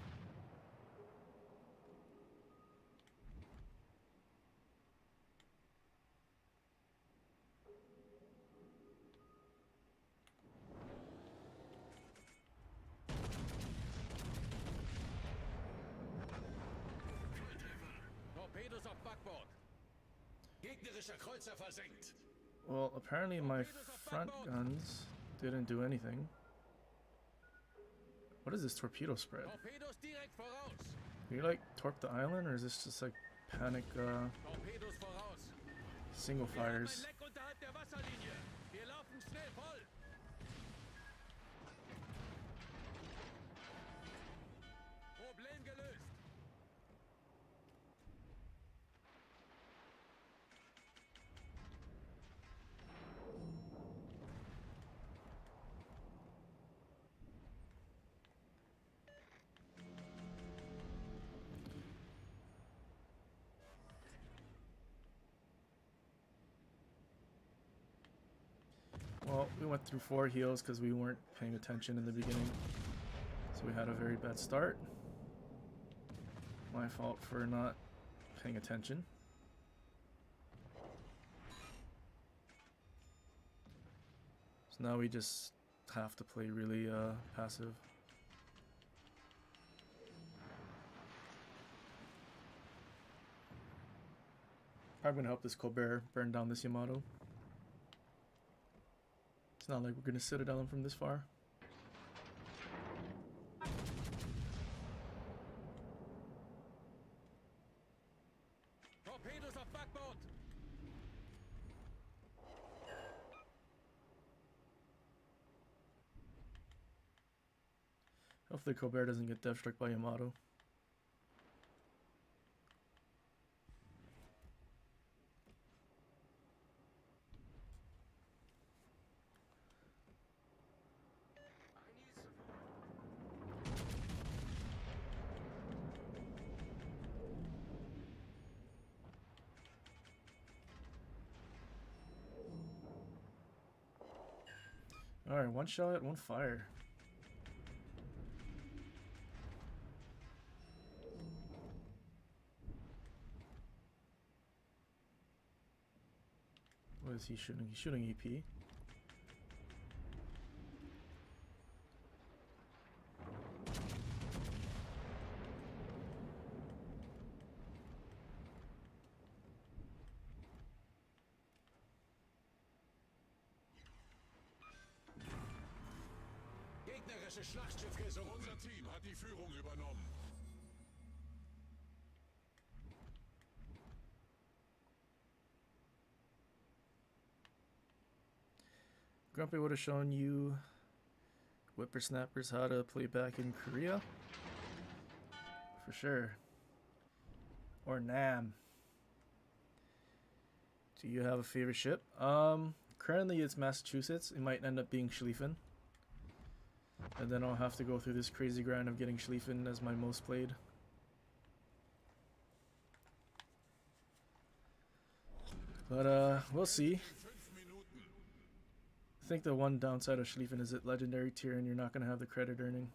Torpedos auf Backbord. Gegnerischer Kreuzer versenkt. Well, apparently my front guns didn't do anything. What is this torpedo spread? Torpedos direkt voraus. Can you like torp the island, or is this just like panic Torpedos voraus. single Wir haben ein fires? Leck unterhalb der Wasserlinie. Wir laufen schnell voll. Problem gelöst. Well, we went through 4 heals because we weren't paying attention in the beginning. So we had a very bad start. My fault for not paying attention. So now we just have to play really passive. Probably gonna help this Colbert burn down this Yamato. It's not like we're gonna sit it on from this far. Torpedos auf Backbord! Hopefully Colbert doesn't get death struck by Yamato. Alright, 1 shot, 1 fire. What is he shooting? He's shooting EP. Gegnerische Schlachtschiff gesunken. Unser Team hat die Führung übernommen. Grumpy would have shown you whippersnappers how to play back in Korea. For sure. Or Nam. Do you have a favorite ship? Currently it's Massachusetts. It might end up being Schlieffen. And then I'll have to go through this crazy grind of getting Schlieffen as my most played. But we'll see. I think the one downside of Schlieffen is at legendary tier and you're not going to have the credit earning.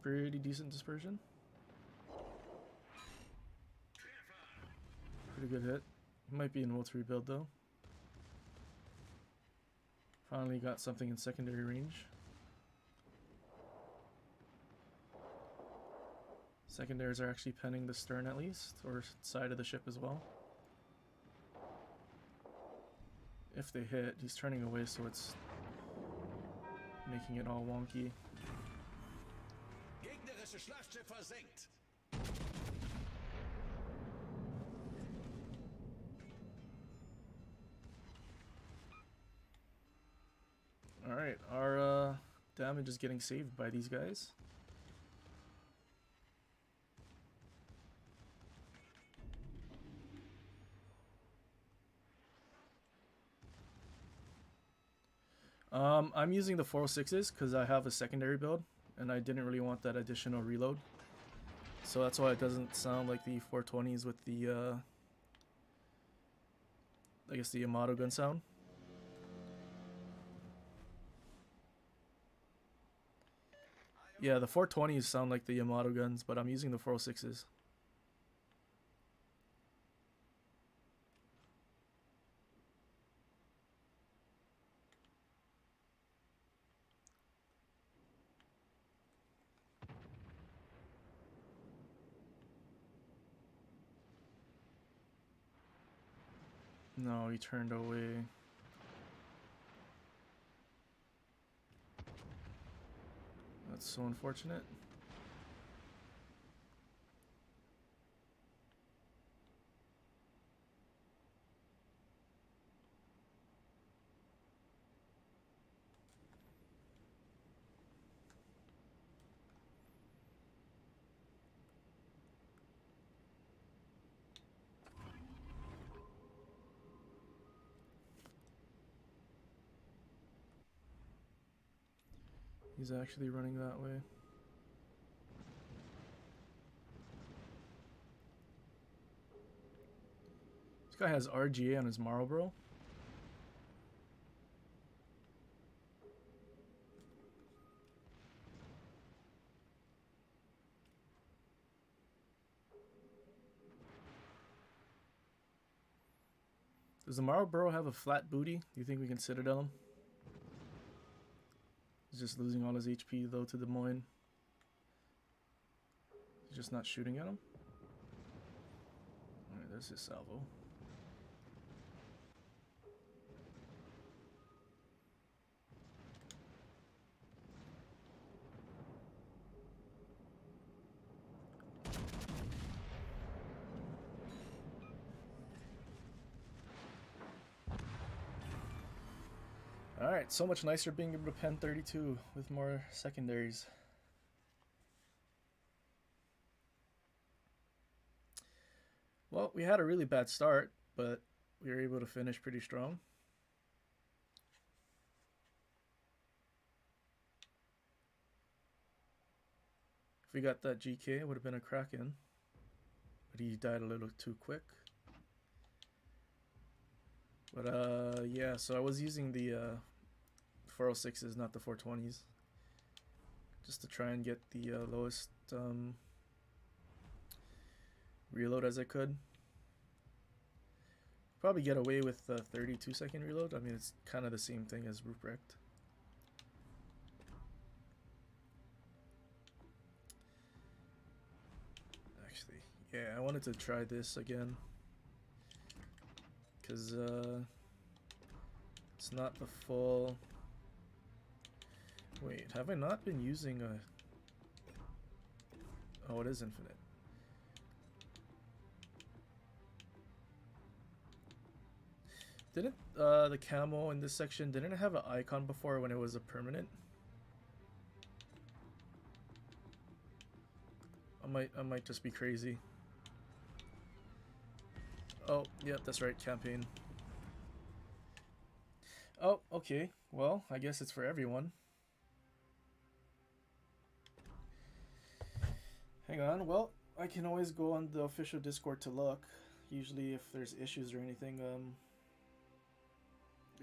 Pretty decent dispersion. Pretty good hit. He might be in World 3 build though. Finally got something in secondary range. Secondaries are actually penning the stern at least, or side of the ship as well. If they hit, he's turning away so it's making it all wonky. Gegnerische Schlachtschiff versenkt. Alright, our damage is getting saved by these guys. I'm using the 406s because I have a secondary build and I didn't really want that additional reload. So that's why it doesn't sound like the 420s with the I guess the Yamato gun sound. Yeah, the 420s sound like the Yamato guns, but I'm using the 406s. No, he turned away. That's so unfortunate. He's actually running that way. guy has RGA on his Marlboro. Does the Marlboro have a flat booty? Do you think we can Citadel him? He's just losing all his HP though to Des Moines. He's just not shooting at him. Alright, there's his salvo. Alright, so much nicer being able to pen 32 with more secondaries. Well, we had a really bad start, but we were able to finish pretty strong. If we got that GK, it would have been a Kraken. But he died a little too quick. But yeah, so I was using the 406s, not the 420s, just to try and get the lowest reload as I could. Probably get away with the 32-second reload. I mean, it's kind of the same thing as Ruprecht. Actually, yeah, I wanted to try this again. Because it's not the full... Wait, have I not been using a... Oh, it is infinite. Didn't the camo in this section, didn't it have an icon before when it was a permanent? I might just be crazy. Oh, yep, that's right, campaign. Oh, okay. Well, I guess it's for everyone. Hang on, well, I can always go on the official Discord to look. Usually if there's issues or anything,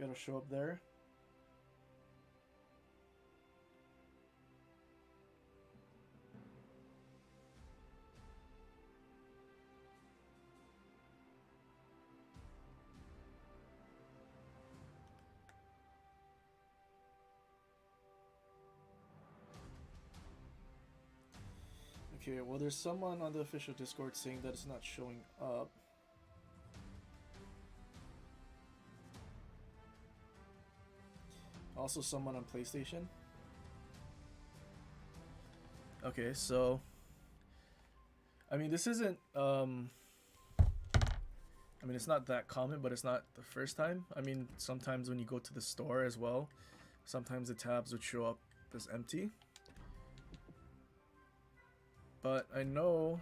it'll show up there. Okay, well, there's someone on the official Discord saying that it's not showing up. Also, someone on PlayStation. Okay, so I mean, this isn't I mean, it's not that common, but it's not the first time. I mean, sometimes when you go to the store as well, sometimes the tabs would show up as empty. But I know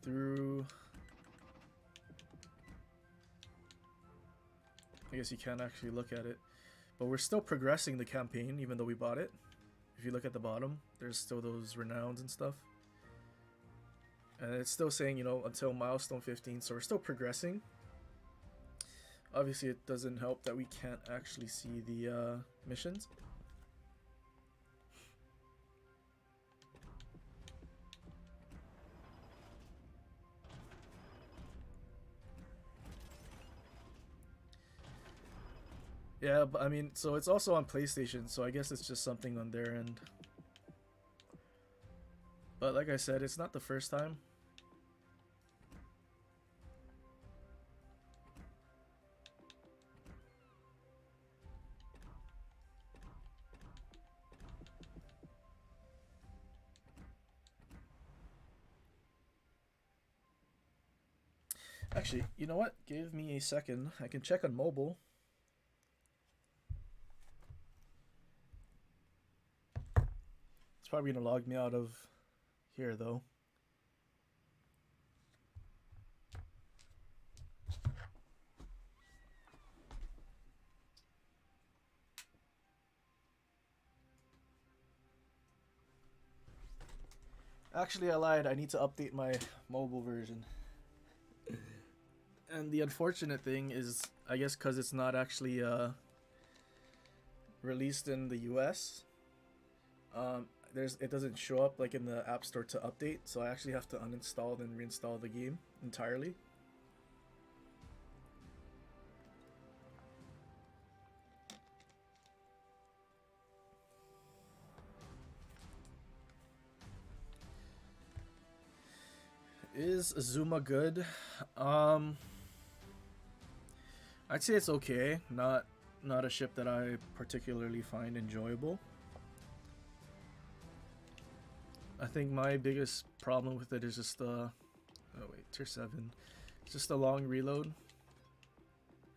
through... I guess you can't actually look at it. But we're still progressing the campaign, even though we bought it. If you look at the bottom, there's still those renowns and stuff. And it's still saying, you know, until milestone 15, so we're still progressing. Obviously, it doesn't help that we can't actually see the missions. Yeah, but I mean, so it's also on PlayStation, so I guess it's just something on their end. But like I said, it's not the first time. Actually, you know what? Give me a second. I can check on mobile. It's probably gonna log me out of here though. Actually, I lied. I need to update my mobile version. And the unfortunate thing is, I guess, because it's not actually released in the US, it doesn't show up like in the App Store to update. So I actually have to uninstall and reinstall the game entirely. Is Azuma good? I'd say it's okay. Not a ship that I particularly find enjoyable. I think my biggest problem with it is just the tier 7. It's just a long reload.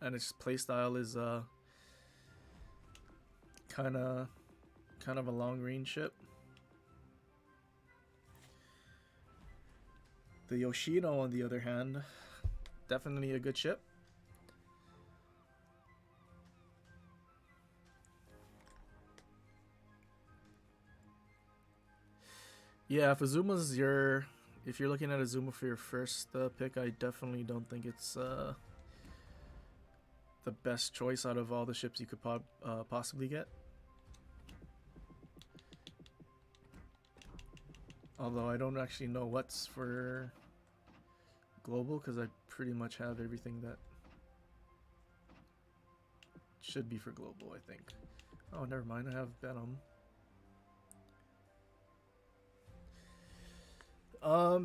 And its playstyle is kind of a long range ship. The Yoshino, on the other hand, definitely a good ship. Yeah, if if you're looking at Azuma for your first pick, I definitely don't think it's the best choice out of all the ships you could possibly get. Although I don't actually know what's for global, because I pretty much have everything that should be for global, I think. Oh, never mind, I have Venom.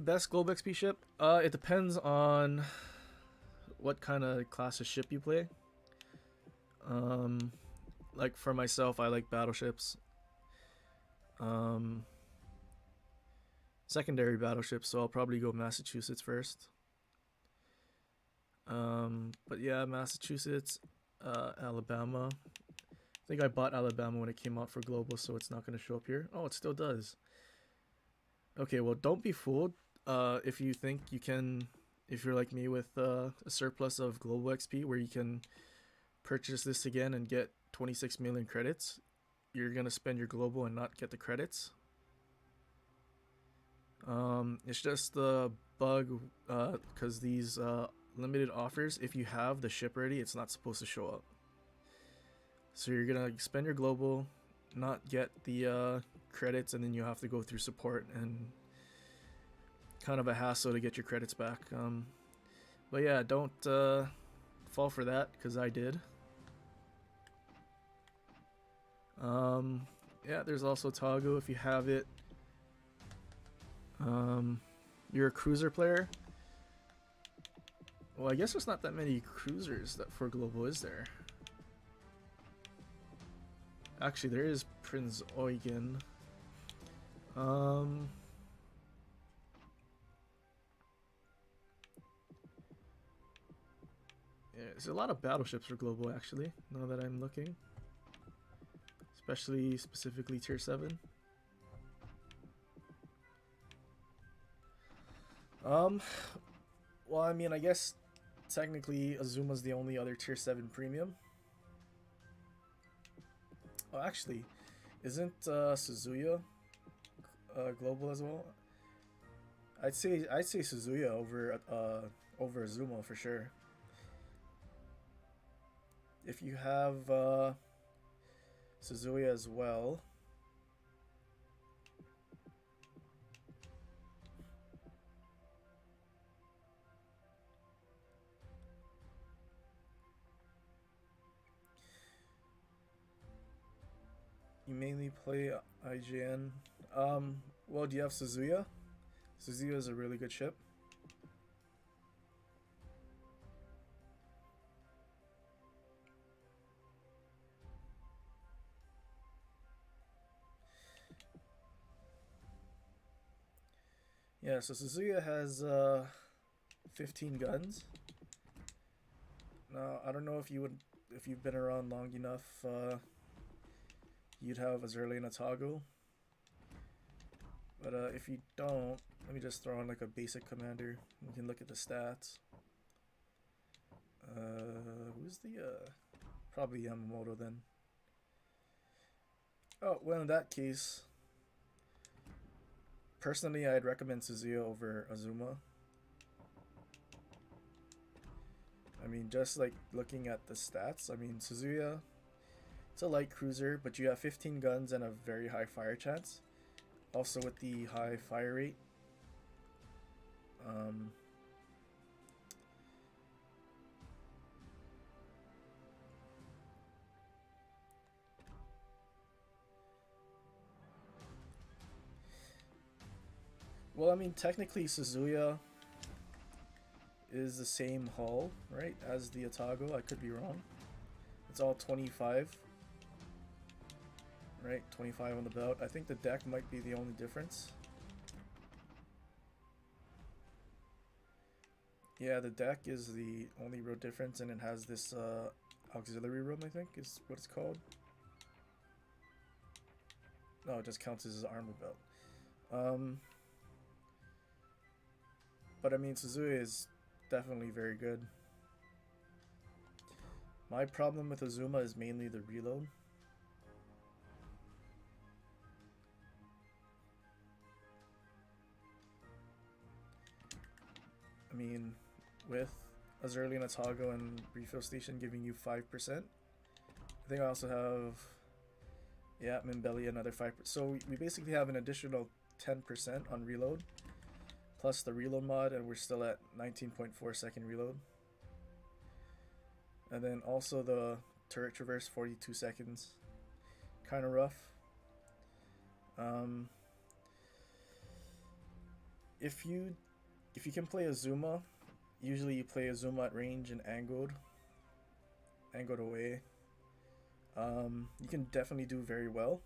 Best global XP ship? It depends on what kind of class of ship you play. Like for myself, I like battleships. Secondary battleships, so I'll probably go Massachusetts first. But yeah, Massachusetts, Alabama. I think I bought Alabama when it came out for global, so it's not going to show up here. Oh, it still does. Okay, well, don't be fooled. If you think you can, if you're like me with a surplus of global XP where you can purchase this again and get 26 million credits, you're going to spend your global and not get the credits. It's just the bug, because these limited offers, if you have the ship ready, it's not supposed to show up. So you're gonna spend your global, not get the credits, and then you have to go through support and kind of a hassle to get your credits back. But yeah, don't fall for that, because I did. Yeah, there's also Togo if you have it. You're a cruiser player. Well, I guess there's not that many cruisers that for global, is there? Actually, there is Prince Eugen. Yeah, there's a lot of battleships for global, actually, now that I'm looking. Specifically tier 7. Well, I mean, I guess technically Azuma's the only other tier 7 premium. Oh, actually, isn't Suzuya global as well? I'd say Suzuya over Azuma for sure. If you have Suzuya as well. You mainly play IGN. Well, do you have Suzuya? Suzuya is a really good ship. Yeah, so Suzuya has 15 guns. Now, I don't know if you've been around long enough, you'd have Azerlane Atago. But if you don't, let me just throw in like a basic commander. We can look at the stats. Who's the probably Yamamoto then. Oh, well, in that case, personally, I'd recommend Suzuya over Azuma. I mean, just like looking at the stats, I mean, Suzuya, it's a light cruiser, but you have 15 guns and a very high fire chance. Also with the high fire rate. Well, I mean, technically Suzuya is the same hull, right, as the Atago. I could be wrong. It's all 25. Right, 25 on the belt. I think the deck might be the only difference. Yeah, the deck is the only real difference, and it has this auxiliary room, I think is what it's called. No, it just counts as his armor belt. But I mean, Suzuya is definitely very good. My problem with Azuma is mainly the reload. I mean, with Azurli and Atago and refill station giving you 5%. I think I also have, yeah, Mimbelli another 5%. So we basically have an additional 10% on reload, plus the reload mod, and we're still at 19.4 second reload. And then also the turret traverse 42 seconds. Kind of rough. If you can play Azuma, usually you play Azuma at range and angled away. You can definitely do very well.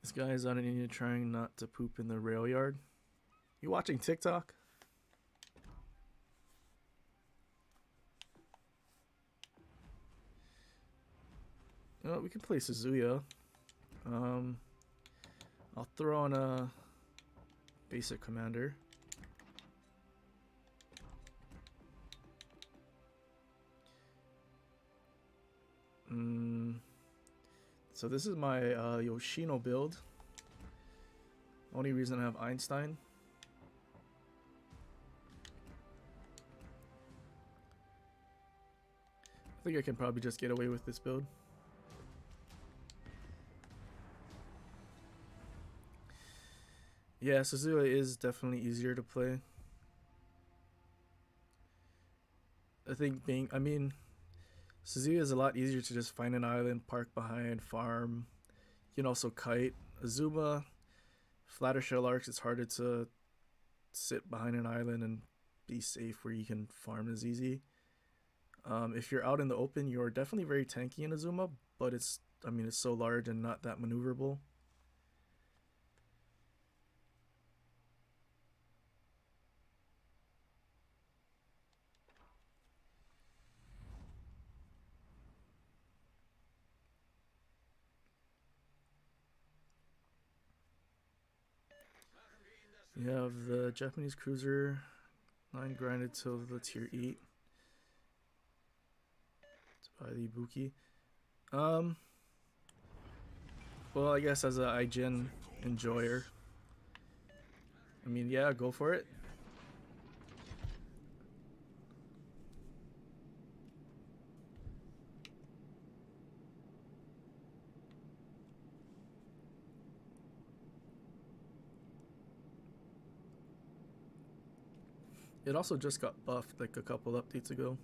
This guy is out in India trying not to poop in the rail yard. You watching TikTok? Oh, we can play Suzuya. I'll throw on a basic commander. So this is my Yoshino build. Only reason I have Einstein. I think I can probably just get away with this build. Yeah, Suzuya is definitely easier to play. I mean, Suzuya is a lot easier to just find an island, park behind, farm. You can also kite. Azuma, flatter shell arcs, it's harder to sit behind an island and be safe where you can farm as easy. If you're out in the open, you're definitely very tanky in Azuma, but it's so large and not that maneuverable. You have the Japanese cruiser, 9 grinded till the tier 8. To buy the Ibuki. Well, I guess as a IGN enjoyer, I mean, yeah, go for it. It also just got buffed like a couple updates ago.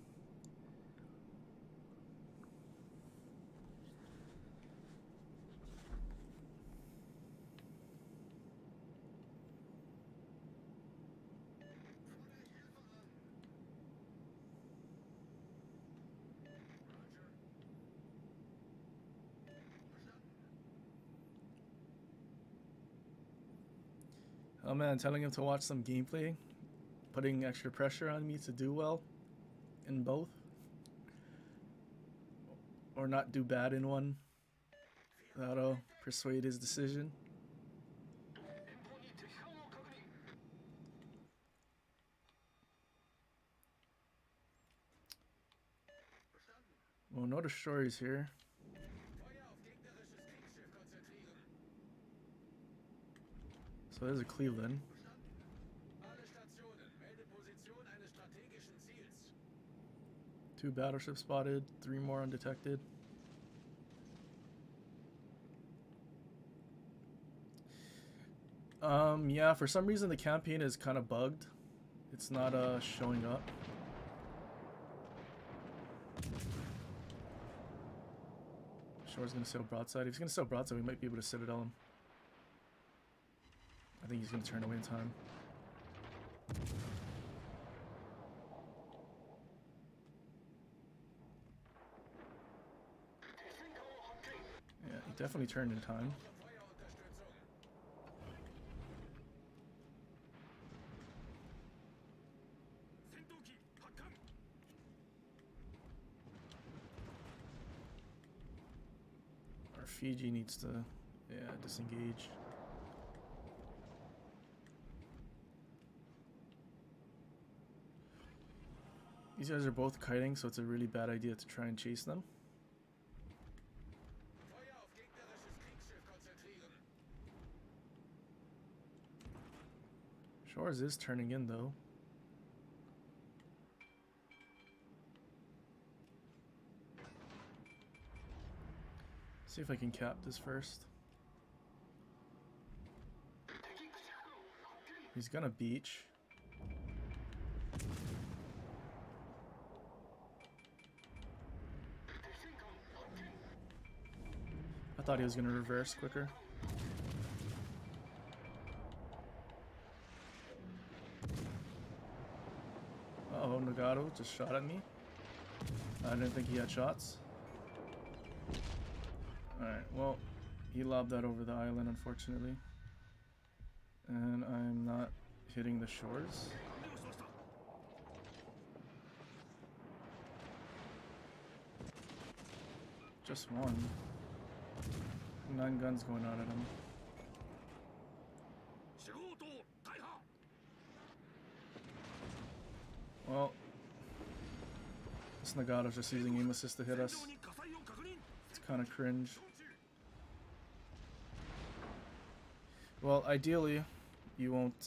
Oh man, telling him to watch some gameplay, putting extra pressure on me to do well in both, or not do bad in one. That'll persuade his decision. no destroyers here. Feuer auf gegnerisches Kriegsschiff konzentrieren. So there's a Cleveland. Alle Stationen, melde Position eines strategischen Ziels. 2 battleships spotted, 3 more undetected. Yeah, for some reason the campaign is kind of bugged. It's not showing up. Shore's gonna sail broadside. If he's gonna sail broadside, we might be able to citadel him. I think he's gonna turn away in time. Yeah, he definitely turned in time. Feuerunterstützung. Sendoki, Hakan. Our Fiji needs to, yeah, disengage. These guys are both kiting, so it's a really bad idea to try and chase them. Feuer auf gegnerisches Kriegsschiff konzentrieren. Shores is turning in though. See if I can cap this first. He's gonna beach. I thought he was gonna reverse quicker. Uh-oh, Nagato just shot at me. I didn't think he had shots. Alright, well, he lobbed that over the island, unfortunately. And I'm not hitting the shores. Just one. 9 guns going out at him. Well, this Nagato's just using aim assist to hit us. It's kind of cringe. Well, ideally, you won't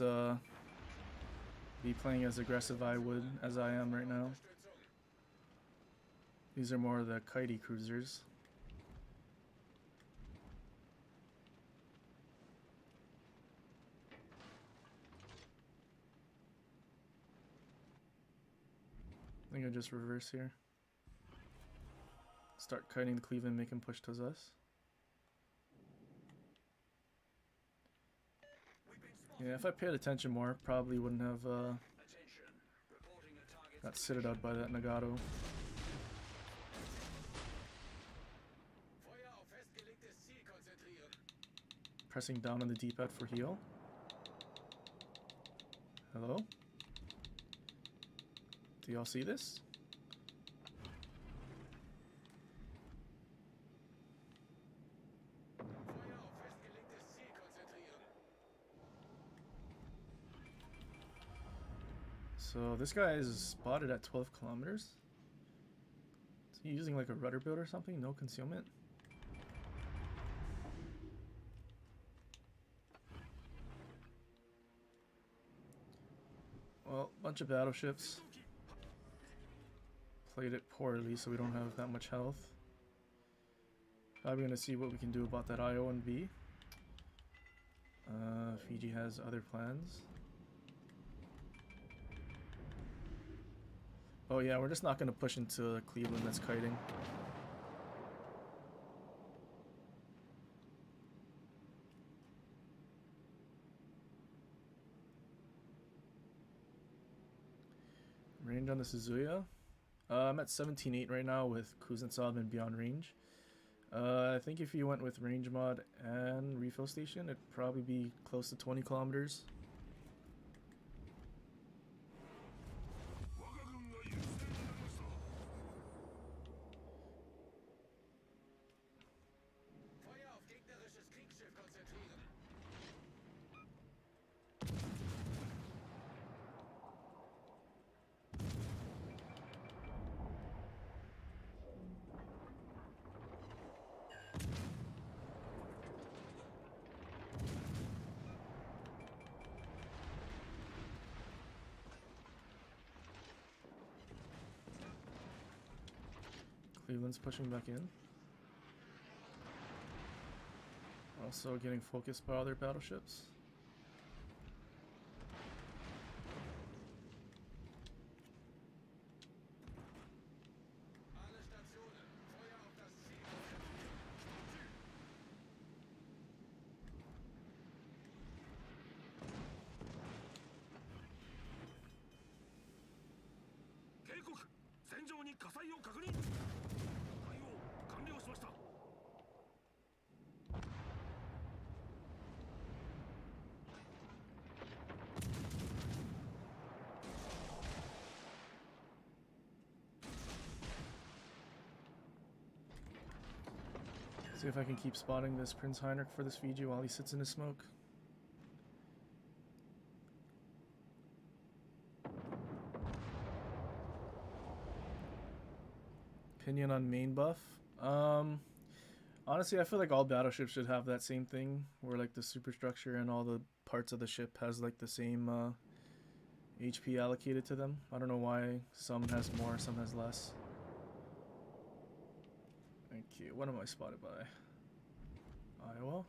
be playing as aggressive as I am right now. These are more of the kitey cruisers. I think I just reverse here. Start kiting the Cleveland, make him push towards us. Yeah, if I paid attention more, probably wouldn't have got sitted out by that Nagato. Feuer auf festgelegtes Ziel konzentrieren. Pressing down on the D-pad for heal. Hello? Do y'all see this? Feuer auf festgelegtes Ziel konzentrieren. So this guy is spotted at 12 kilometers. Is he using like a rudder build or something? No concealment? Well, bunch of battleships. Played it poorly, so we don't have that much health. Probably gonna see what we can do about that IO and B. Fiji has other plans. Oh yeah, we're just not gonna push into Cleveland that's kiting. Range on the Suzuya. I'm at 17.8 right now with Kuznetsov and Beyond Range. I think if you went with range mod and refill station, it'd probably be close to 20 kilometers. Feuer auf gegnerisches Kriegsschiff konzentrieren. Cleveland's pushing back in. Also getting focused by other battleships. Alle Stationen, Feuer auf das Ziel. Geikok! 戦場に火災を確認。対応完了しました。See if I can keep spotting this Prince Heinrich for this Fiji while he sits in his smoke. Opinion on main buff? Honestly, I feel like all battleships should have that same thing, where like the superstructure and all the parts of the ship has like the same HP allocated to them. I don't know why some has more, some has less. Thank you. What am I spotted by? Iowa?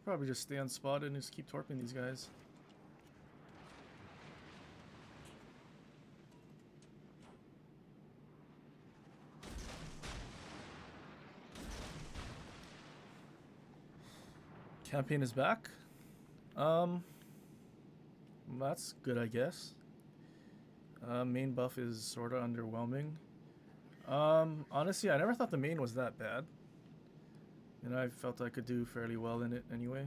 Probably just stay unspotted and just keep torping these guys. Campaign is back. That's good, I guess. Main buff is sort of underwhelming. Honestly, I never thought the main was that bad. And I felt I could do fairly well in it anyway.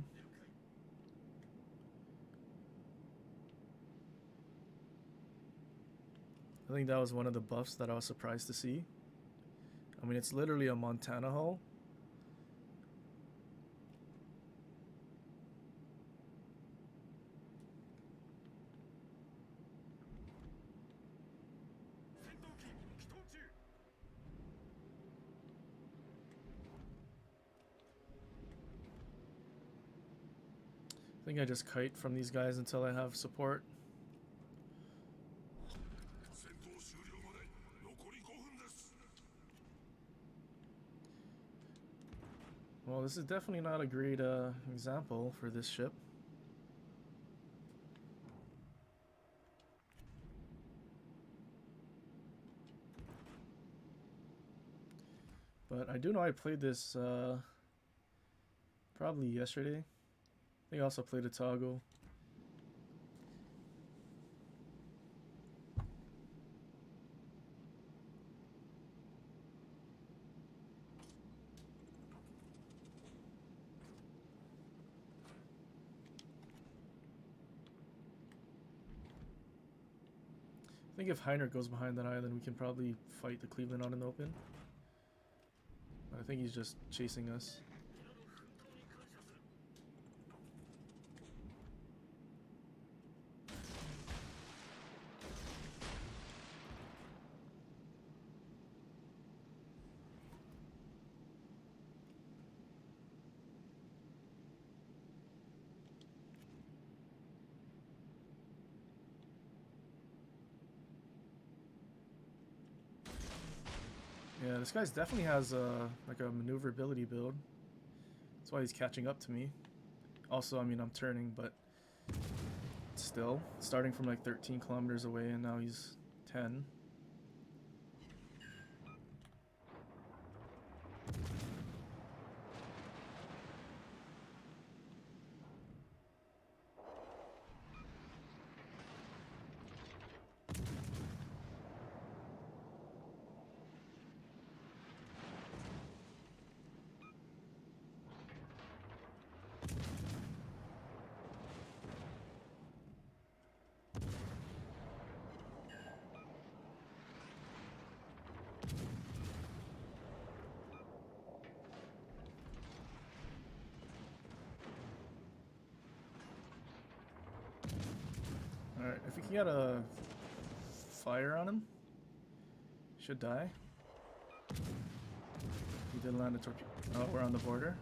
I think that was one of the buffs that I was surprised to see. I mean, it's literally a Montana hull. I think I just kite from these guys until I have support. Well, this is definitely not a great example for this ship. But I do know I played this probably yesterday. I think I also played a toggle. I think if Heinrich goes behind that island, we can probably fight the Cleveland out in the open. But I think he's just chasing us. Yeah, this guy's definitely has like a maneuverability build. That's why he's catching up to me. Also, I mean, I'm turning, but it's still, starting from like 13 kilometers away, and now he's 10. Alright, if we can get a fire on him, should die. He did land a torpedo. Oh, we're on the border.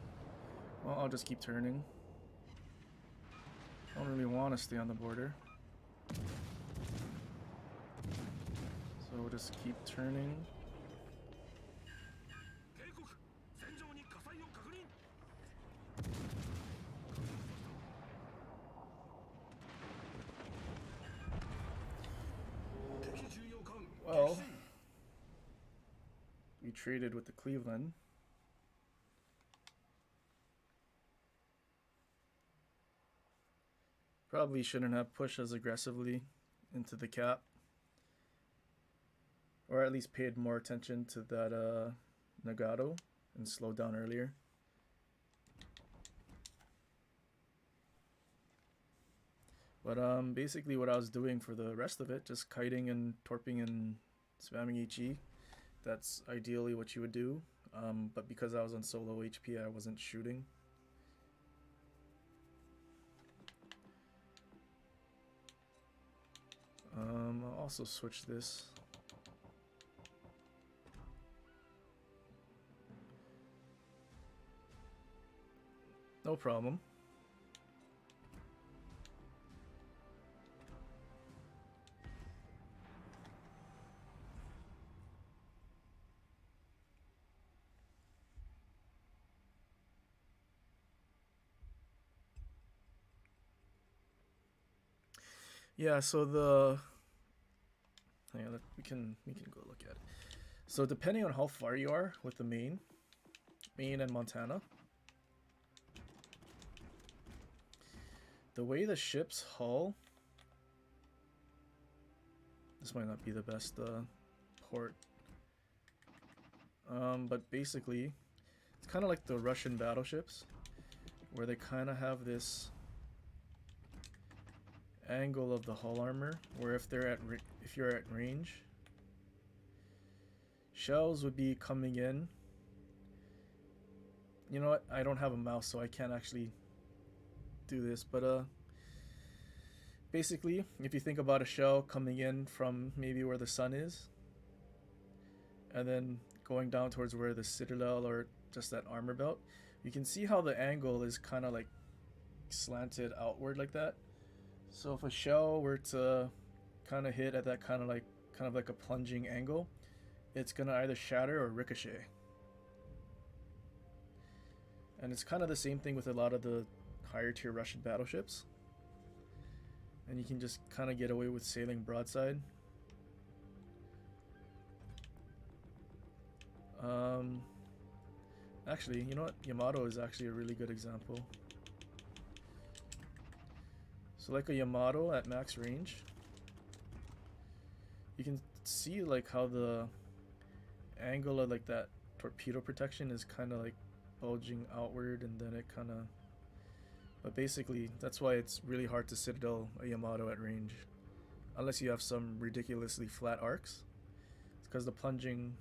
Well, I'll just keep turning. I don't really want to stay on the border. So we'll just keep turning. 警告戦場に火災を確認 Well, we traded with the Cleveland. Probably shouldn't have pushed as aggressively into the cap. Or at least paid more attention to that Nagato and slowed down earlier. But basically what I was doing for the rest of it, just kiting and torping and spamming HE. That's ideally what you would do. But because I was on solo HP, I wasn't shooting. I'll also switch this. No problem. Yeah, so the hang on, we can go look at it. So depending on how far you are with the Maine and Montana, the way the ships hull, this might not be the best port, but basically it's kind of like the Russian battleships, where they kind of have this angle of the hull armor, where if you're at range, shells would be coming in. You know what? I don't have a mouse, so I can't actually do this, but basically, if you think about a shell coming in from maybe where the sun is, and then going down towards where the citadel or just that armor belt, you can see how the angle is kind of like slanted outward like that. So if a shell were to kind of hit at that kind of like a plunging angle, it's gonna either shatter or ricochet. And it's kind of the same thing with a lot of the higher tier Russian battleships. And you can just kind of get away with sailing broadside. Actually, you know what? Yamato is actually a really good example. So like a Yamato at max range, you can see like how the angle of like that torpedo protection is kind of like bulging outward, and then it kind of, but basically that's why it's really hard to citadel a Yamato at range unless you have some ridiculously flat arcs. It's because the plunging,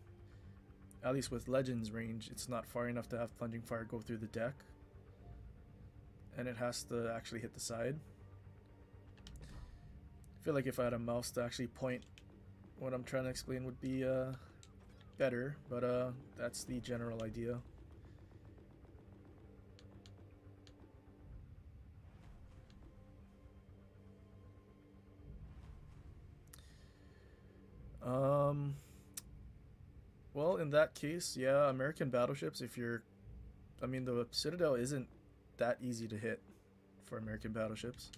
at least with Legends range, it's not far enough to have plunging fire go through the deck, and it has to actually hit the side. I feel like if I had a mouse to actually point what I'm trying to explain would be better, but that's the general idea. Well, in that case, yeah, American battleships, if you're, I mean, the Citadel isn't that easy to hit for American battleships.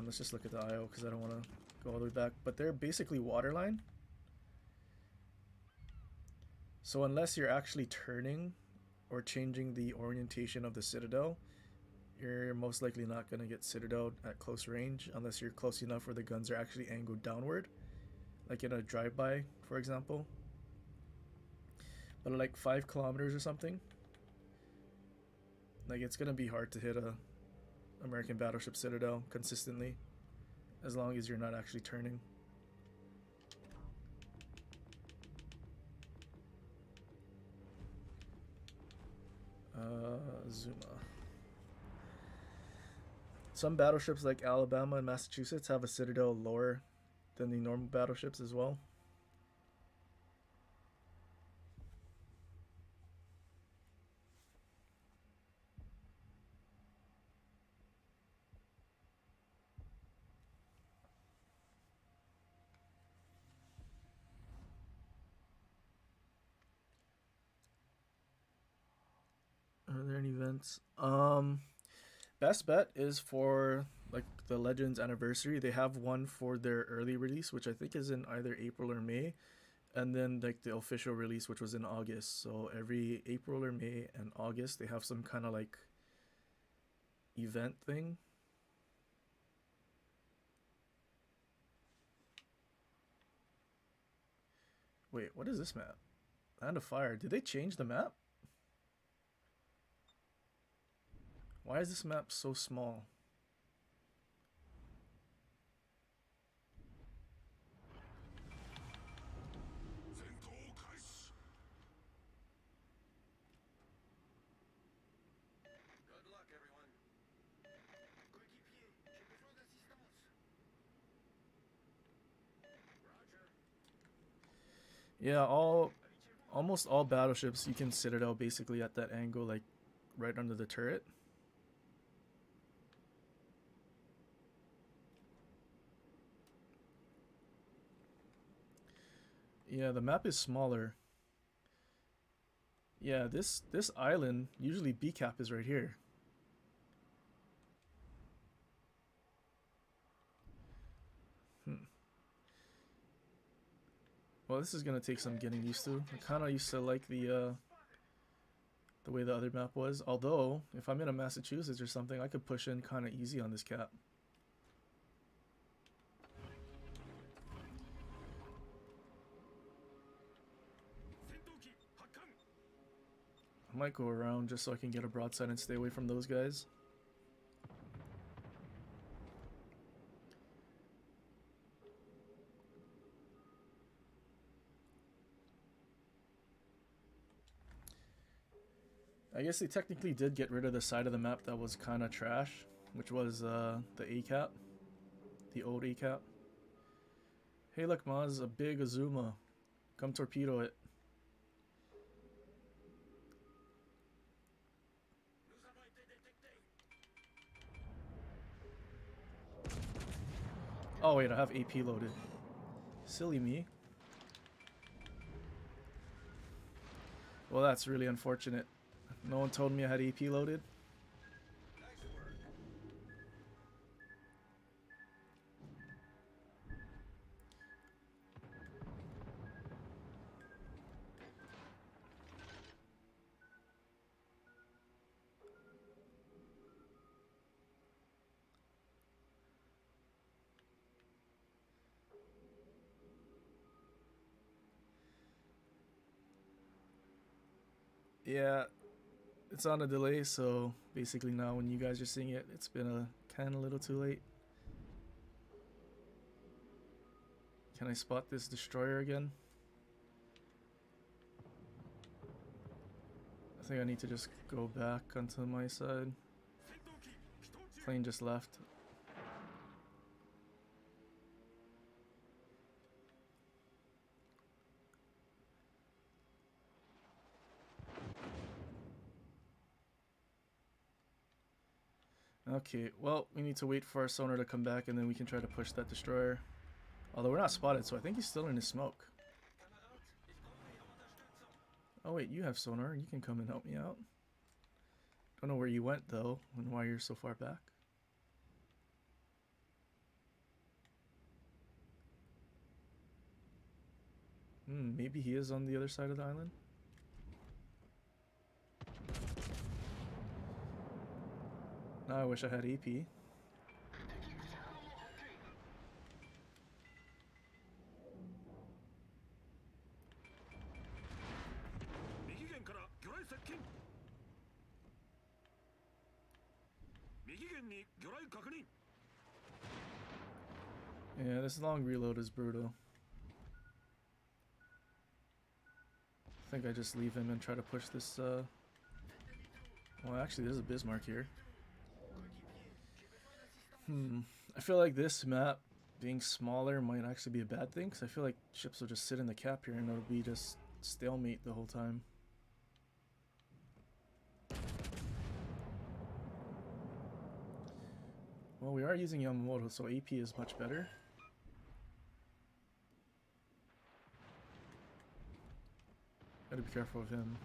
Let's just look at the IO because I don't want to go all the way back. But they're basically waterline. So unless you're actually turning or changing the orientation of the citadel, you're most likely not going to get citadel at close range unless you're close enough where the guns are actually angled downward, like in a drive-by, for example. But like 5 kilometers or something, like it's going to be hard to hit a American battleship citadel consistently as long as you're not actually turning. Zuma. Some battleships like Alabama and Massachusetts have a citadel lower than the normal battleships as well. Are there any events? Best bet is for like the Legends anniversary. They have one for their early release, which I think is in either April or May, and then like the official release, which was in August. So every April or May and August, they have some kind of like event thing. Wait, what is this map? Land of Fire. Did they change the map? Why is this map so small? Good luck, everyone. Coéquipier, j'ai besoin d'assistance. Roger. Yeah, almost all battleships you can citadel basically at that angle, like right under the turret. Yeah, the map is smaller. Yeah, this island, usually B cap is right here. Well, this is gonna take some getting used to. I kind of used to like the way the other map was. Although, if I'm in a Massachusetts or something, I could push in kind of easy on this cap. I might go around just so I can get a broadside and stay away from those guys. I guess they technically did get rid of the side of the map that was kind of trash, which was the A cap, the old A cap. Hey, look, Maz, a big Azuma. Come torpedo it. Oh wait, I have AP loaded. Silly me. Well, that's really unfortunate. No one told me I had AP loaded. Nice work. Yeah, it's on a delay, so basically now when you guys are seeing it, it's been a little too late. Can I spot this destroyer again? I think I need to just go back onto my side. Plane just left. Okay, well, we need to wait for our sonar to come back and then we can try to push that destroyer. Although we're not spotted, so I think he's still in his smoke. Oh wait, you have sonar. You can come and help me out. Don't know where you went though and why you're so far back. Maybe he is on the other side of the island. Now I wish I had AP. 右舷から魚雷接近。右舷に魚雷確認。 Yeah, this long reload is brutal. I think I just leave him and try to push this, well, actually, there's a Bismarck here. I feel like this map being smaller might actually be a bad thing, because I feel like ships will just sit in the cap here and it'll be just stalemate the whole time. Well, we are using Yamamoto, so AP is much better. Gotta be careful of him.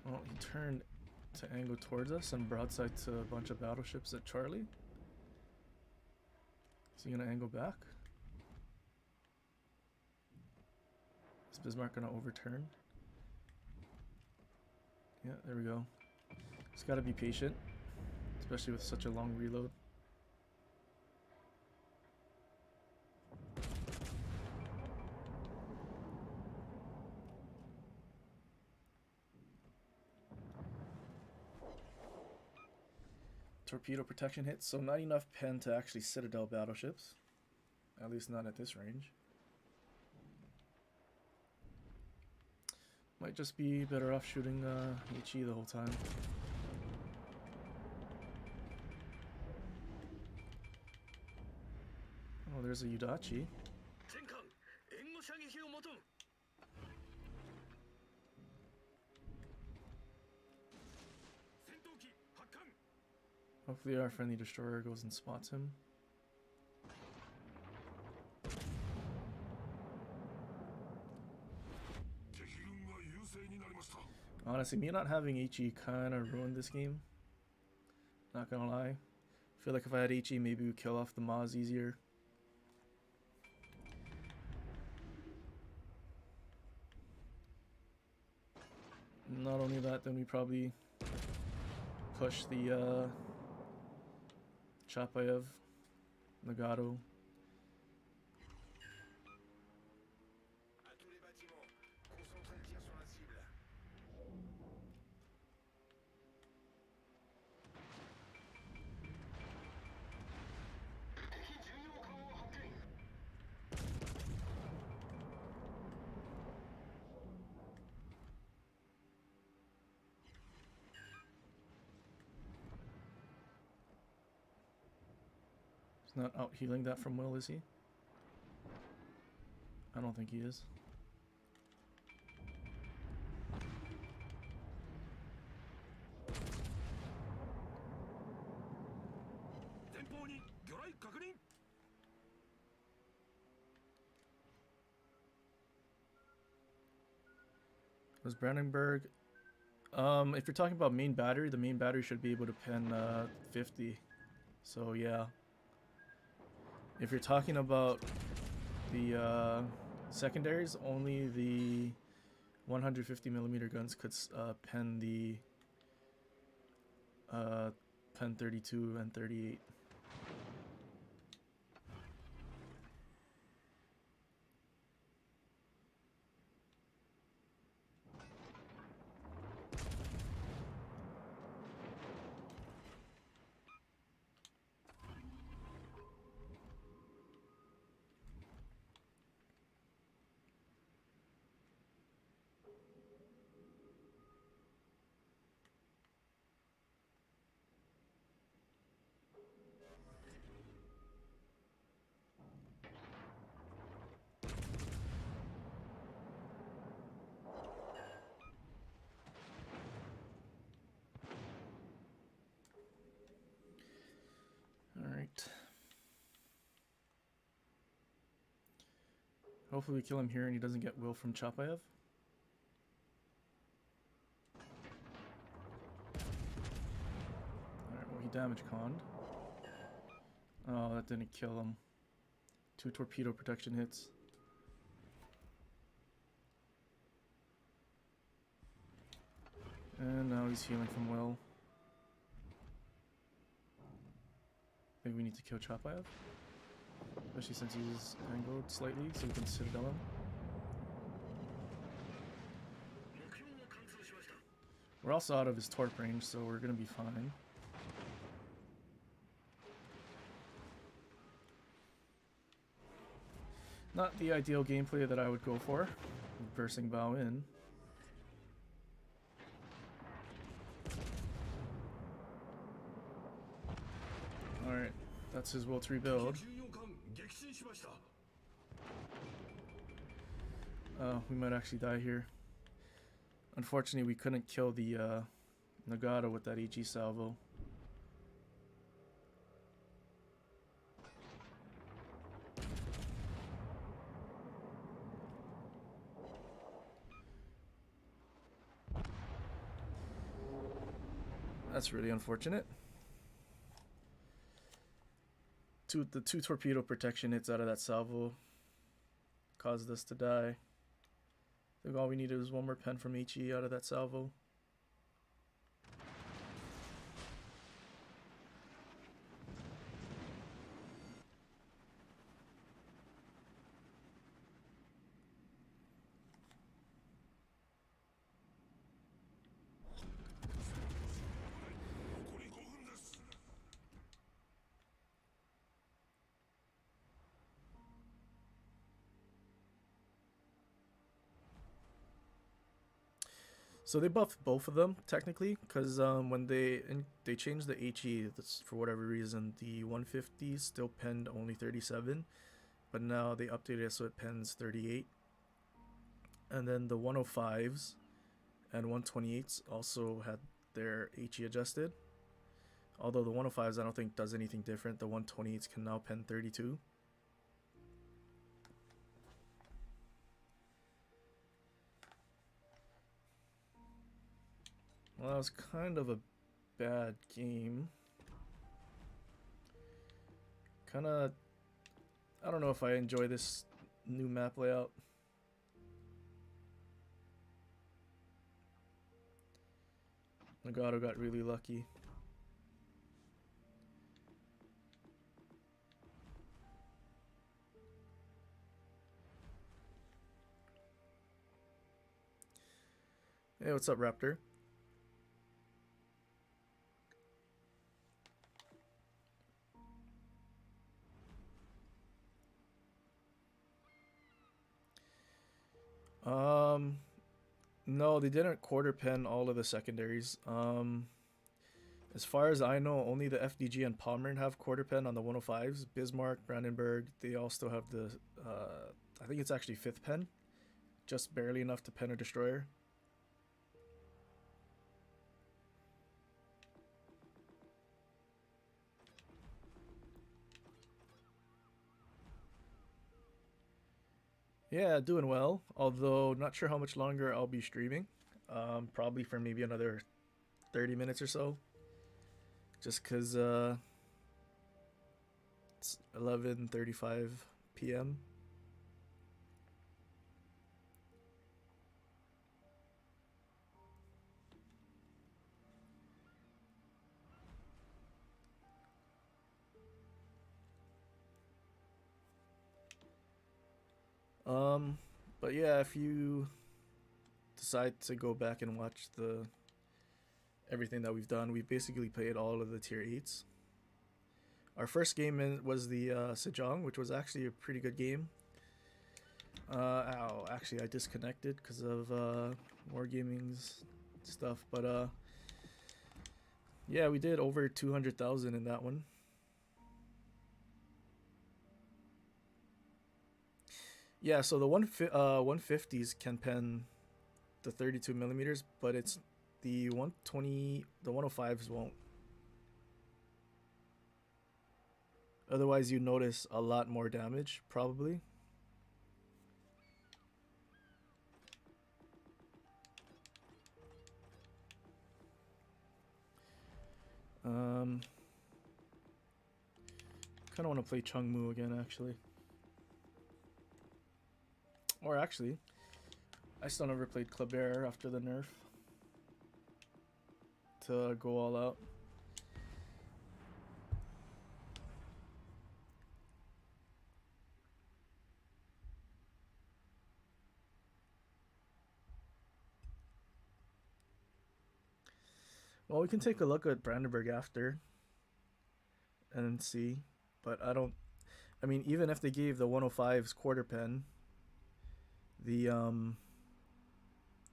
Well, he turned to angle towards us and broadside to a bunch of battleships at Charlie. Is he gonna angle back? Is Bismarck gonna overturn? Yeah, there we go. Just gotta be patient, especially with such a long reload. Torpedo protection hits, so not enough pen to actually Citadel battleships. At least not at this range. Might just be better off shooting HE the whole time. Oh, there's a Yudachi. 全艦援護射撃を求む。 戦闘機発艦。 Hopefully our friendly destroyer goes and spots him. Honestly, me not having HE kind of ruined this game. Not gonna lie. I feel like if I had HE, maybe we'd kill off the Maz easier. Not only that, then we probably push the Chapayev, Nagato. À tous les bâtiments, concentrez le tir sur la cible. He's not out healing that from Will, is he? I don't think he is. Was Brandenburg? If you're talking about main battery, the main battery should be able to pen 50. So yeah. If you're talking about the secondaries, only the 150mm guns could pen the pen 32 and 38. Hopefully we kill him here and he doesn't get Will from Chapayev. Alright, well he damage conned. Oh, that didn't kill him. 2 torpedo protection hits. And now he's healing from well. I think we need to kill Chapayev. Especially since he's angled slightly, so we can citadel him. We're also out of his torp range, so we're gonna be fine. Not the ideal gameplay that I would go for. Bursting bow in. Alright, that's his will to rebuild. We might actually die here. Unfortunately, we couldn't kill the Nagata with that HE salvo. That's really unfortunate. The two torpedo protection hits out of that salvo caused us to die. I think all we needed was one more pen from HE out of that salvo. So they buffed both of them technically, because when they changed the HE, for whatever reason, the 150s still penned only 37, but now they updated it so it pens 38. And then the 105s and 128s also had their HE adjusted. Although the 105s I don't think does anything different. The 128s can now pen 32. Well, that was kind of a bad game. I don't know if I enjoy this new map layout. Nagato got really lucky. Hey, what's up, Raptor? No, they didn't quarter pen all of the secondaries. As far as I know, only the FDG and Pommern have quarter pen on the 105s. Bismarck, Brandenburg, they all still have the, I think it's actually 5th pen. Just barely enough to pen a destroyer. Yeah, doing well. Although not sure how much longer I'll be streaming. Probably for maybe another 30 minutes or so. Just because it's 11:35 p.m. But yeah, if you decide to go back and watch everything that we've done, we've basically played all of the tier 8s. Our first game was the Sejong, which was actually a pretty good game. Actually I disconnected because of Wargaming's stuff, but yeah, we did over 200,000 in that one. Yeah, so the 150s can pen the 32 millimeters, but it's the 105s won't. Otherwise, you notice a lot more damage, probably. Kind of want to play Chungmu again, actually. Or actually, I still never played Colbert after the nerf to go all out. Well, we can take a look at Brandenburg after and see, but I mean, even if they gave the 105s quarter pen, the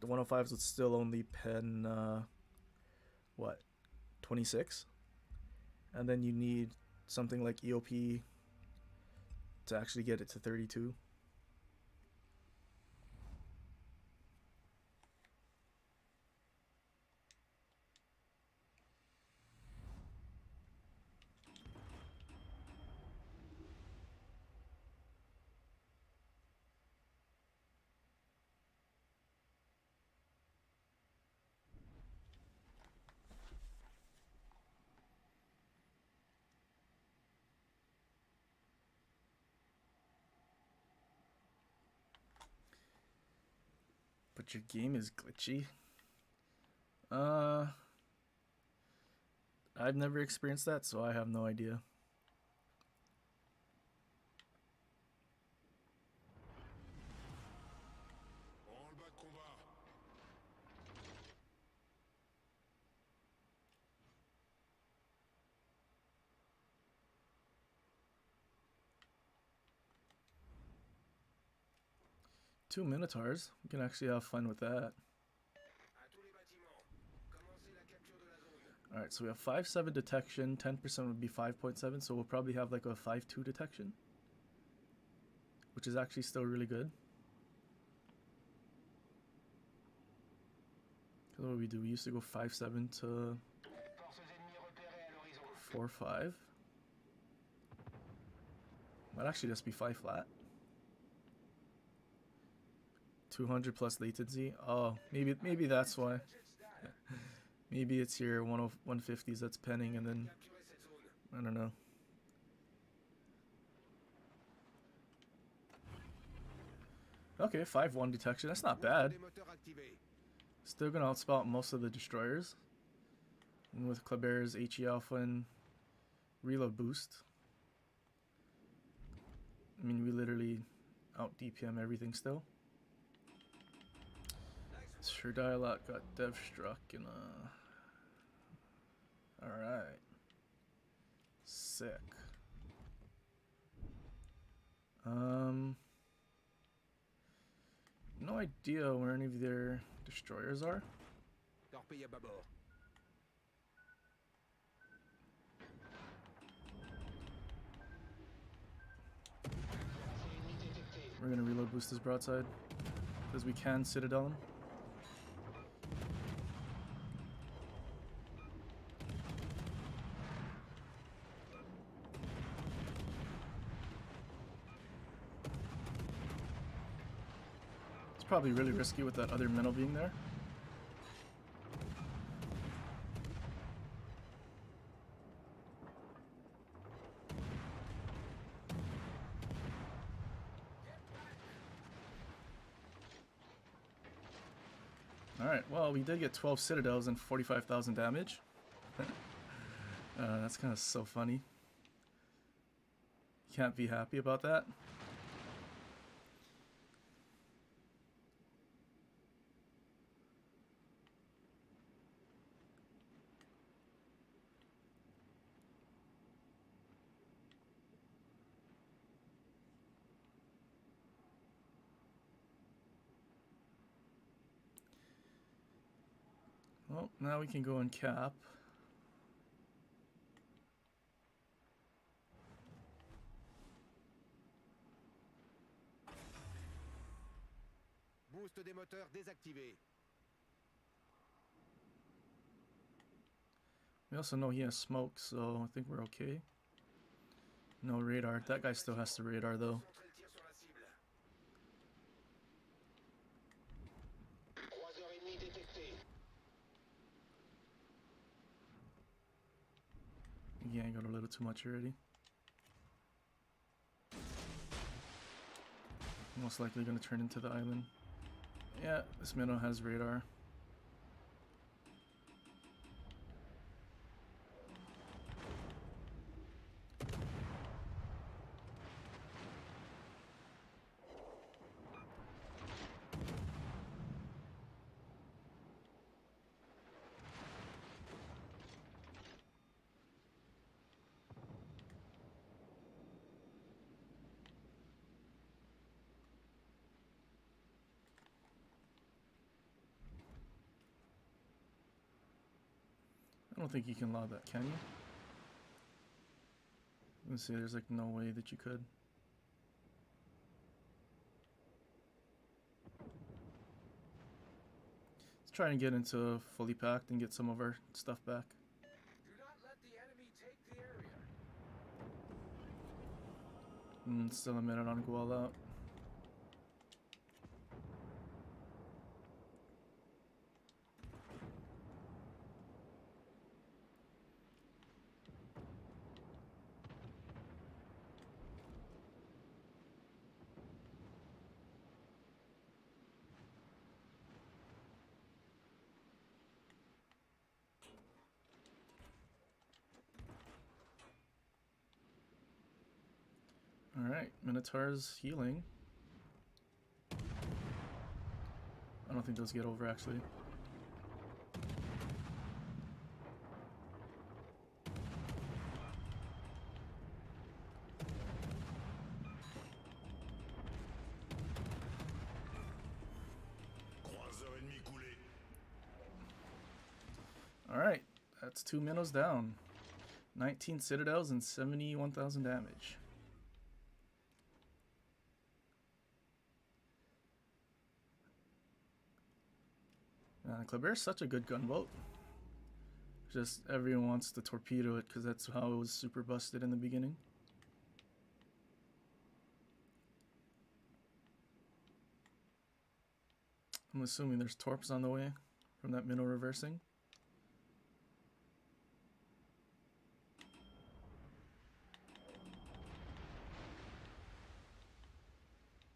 105s would still only pen what, 26, and then you need something like EOP to actually get it to 32. But your game is glitchy. I've never experienced that, so I have no idea. En bas de combat. 2 Minotaurs. We can actually have fun with that. À tous les bâtiments. Commencez la capture de la zone. Alright, so we have 5-7 detection. 10% would be 5.7, so we'll probably have like a 5-2 detection, which is actually still really good. Because what we do, we used to go 5-7 to Forces ennemies repérées à l'horizon. 4-5. Might actually just be 5 flat. 200 plus latency. Oh, maybe that's why. Maybe it's your 150s that's penning, and then Capturez cette zone. I don't know. Okay, 5-1 detection. That's not bad. Des moteurs activés. Still gonna outspout most of the destroyers. And with Colbert's HE Alpha and reload boost, I mean, we literally out DPM everything still. Sure, Dialot got dev struck in a. Alright. Sick. No idea where any of their destroyers are. Torpille à bâbord. We're gonna reload boost this broadside because we can Citadel him. It's probably really risky with that other minnow being there. Alright, well, we did get 12 Citadels and 45,000 damage. That's kind of so funny. Can't be happy about that. Well, now we can go and cap. Boost des moteurs désactivé. We also know he has smoke, so I think we're okay. No radar. That guy still has the radar, though. Concentrez le tir sur la cible. 3h30 détectées. Yeah, I got a little too much already. Most likely going to turn into the island. Yeah, this minnow has radar. I don't think you can lob that, can you? Let's see, there's like no way that you could. Let's try and get into fully packed and get some of our stuff back. Do not let the enemy take the area. Still a minute on go all out. Alright, Minotaur's healing. I don't think those get over actually. Croiseur ennemi coulé. Alright, that's 2 minnows down. 19 citadels and 71,000 damage. Colbert's such a good gunboat. Just everyone wants to torpedo it because that's how it was super busted in the beginning. I'm assuming there's torps on the way from that minnow reversing.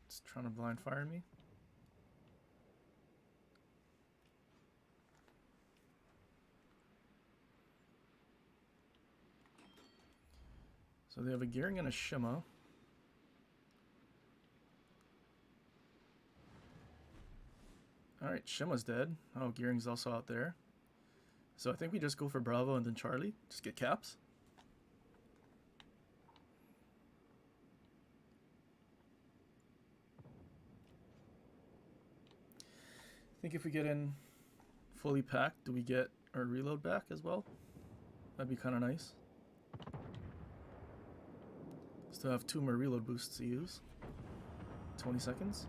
It's trying to blind fire me. So they have a Gearing and a Shima. Alright, Shima's dead. Oh, Gearing's also out there. So I think we just go for Bravo and then Charlie. Just get caps. I think if we get in fully packed, do we get our reload back as well? That'd be kind of nice. Still have 2 more reload boosts to use. 20 seconds.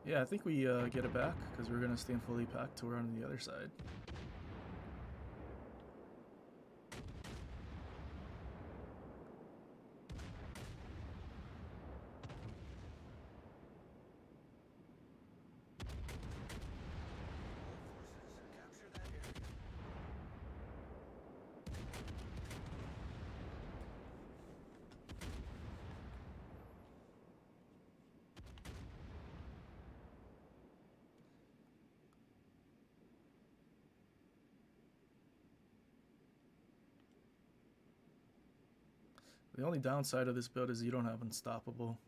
Yeah, I think we get it back because we're going to stay in fully packed till we're on the other side. Capture that area. The only downside of this build is you don't have Unstoppable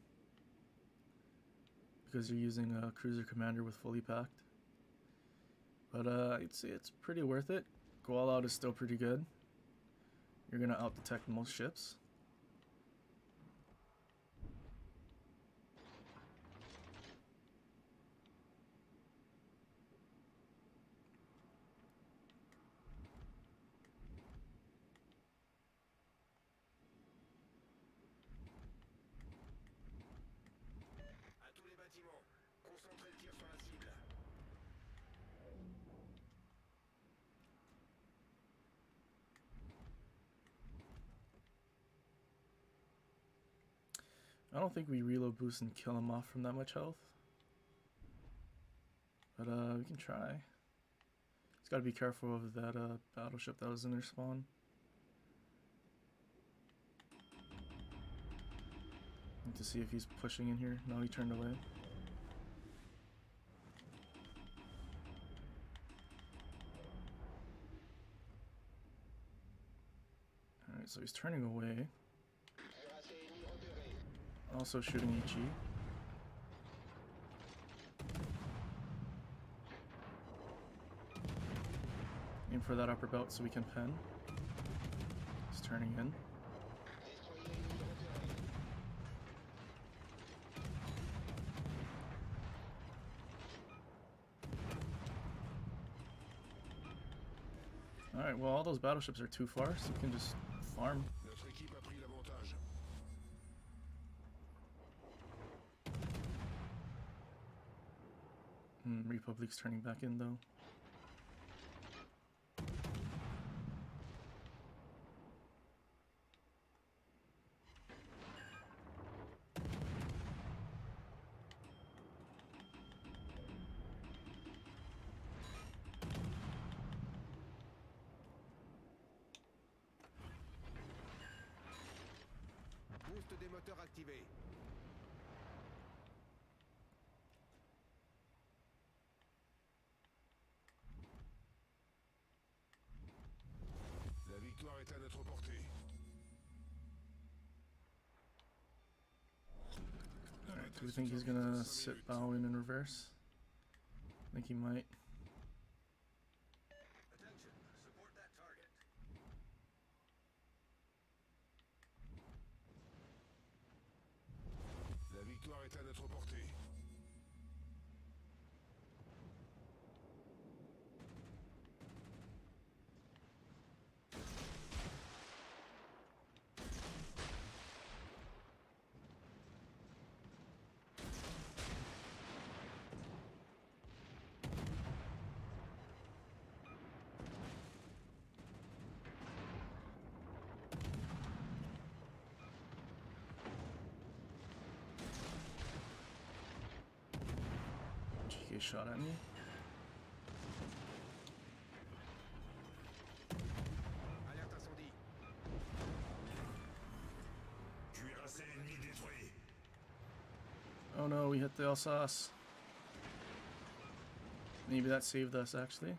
because you're using a Cruiser Commander with fully packed. But I'd say it's pretty worth it. Go all out is still pretty good. You're gonna out-detect most ships. À tous les bâtiments, concentrez le tir sur la cible. I don't think we reload boost and kill him off from that much health. But we can try. Just gotta be careful of that battleship that was in their spawn. to see if he's pushing in here. No, he turned away. Alright, so he's turning away. Also shooting Ichi. Aim for that upper belt so we can pen. He's turning in. Alright, well all those battleships are too far, so we can just farm. Notre équipe a pris l'avantage. Republic's turning back in though. Boost des moteurs activé. La victoire est à notre portée. Alright, do we think he's gonna sit Bowen in reverse? I think he might. Attention, support that target. La victoire est à notre portée. GK shot at me. Alerte incendie. Cuirassé ennemi détruit. Oh no, we hit the Alsace. Maybe that saved us actually.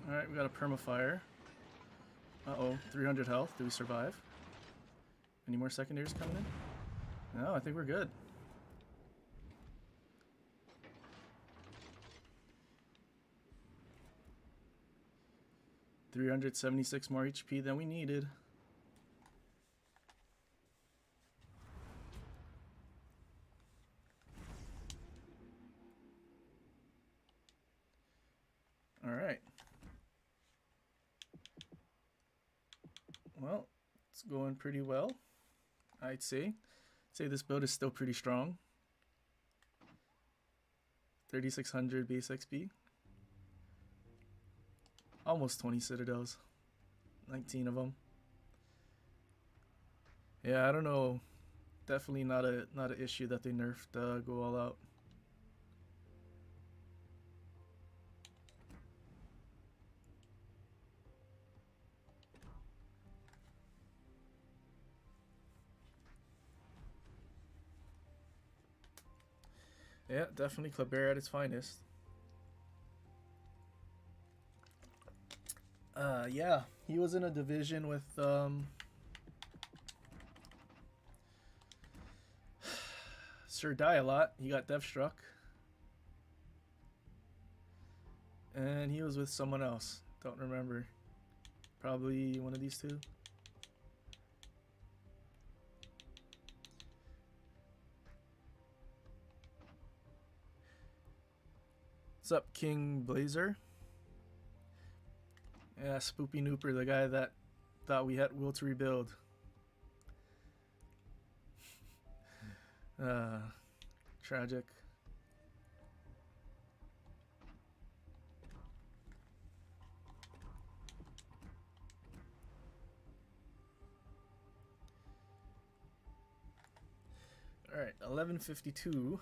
Alright, we got a permafire. Uh-oh, 300 health. Do we survive? Any more secondaries coming in? No, I think we're good. $376 more HP than we needed. All right. Well, it's going pretty well, I'd say. Say this build is still pretty strong. 3,600 base XP. Almost 20 citadels. 19 of them. Yeah, I don't know. Definitely not an issue that they nerfed go all out. Yeah, definitely Colbert at its finest. Yeah, he was in a division with Sir Dialot. He got death struck, and he was with someone else. Don't remember. Probably one of these two. What's up, King Blazer? Yeah, Spoopy Nooper, the guy that thought we had will to rebuild. Tragic. Alright, 11:52.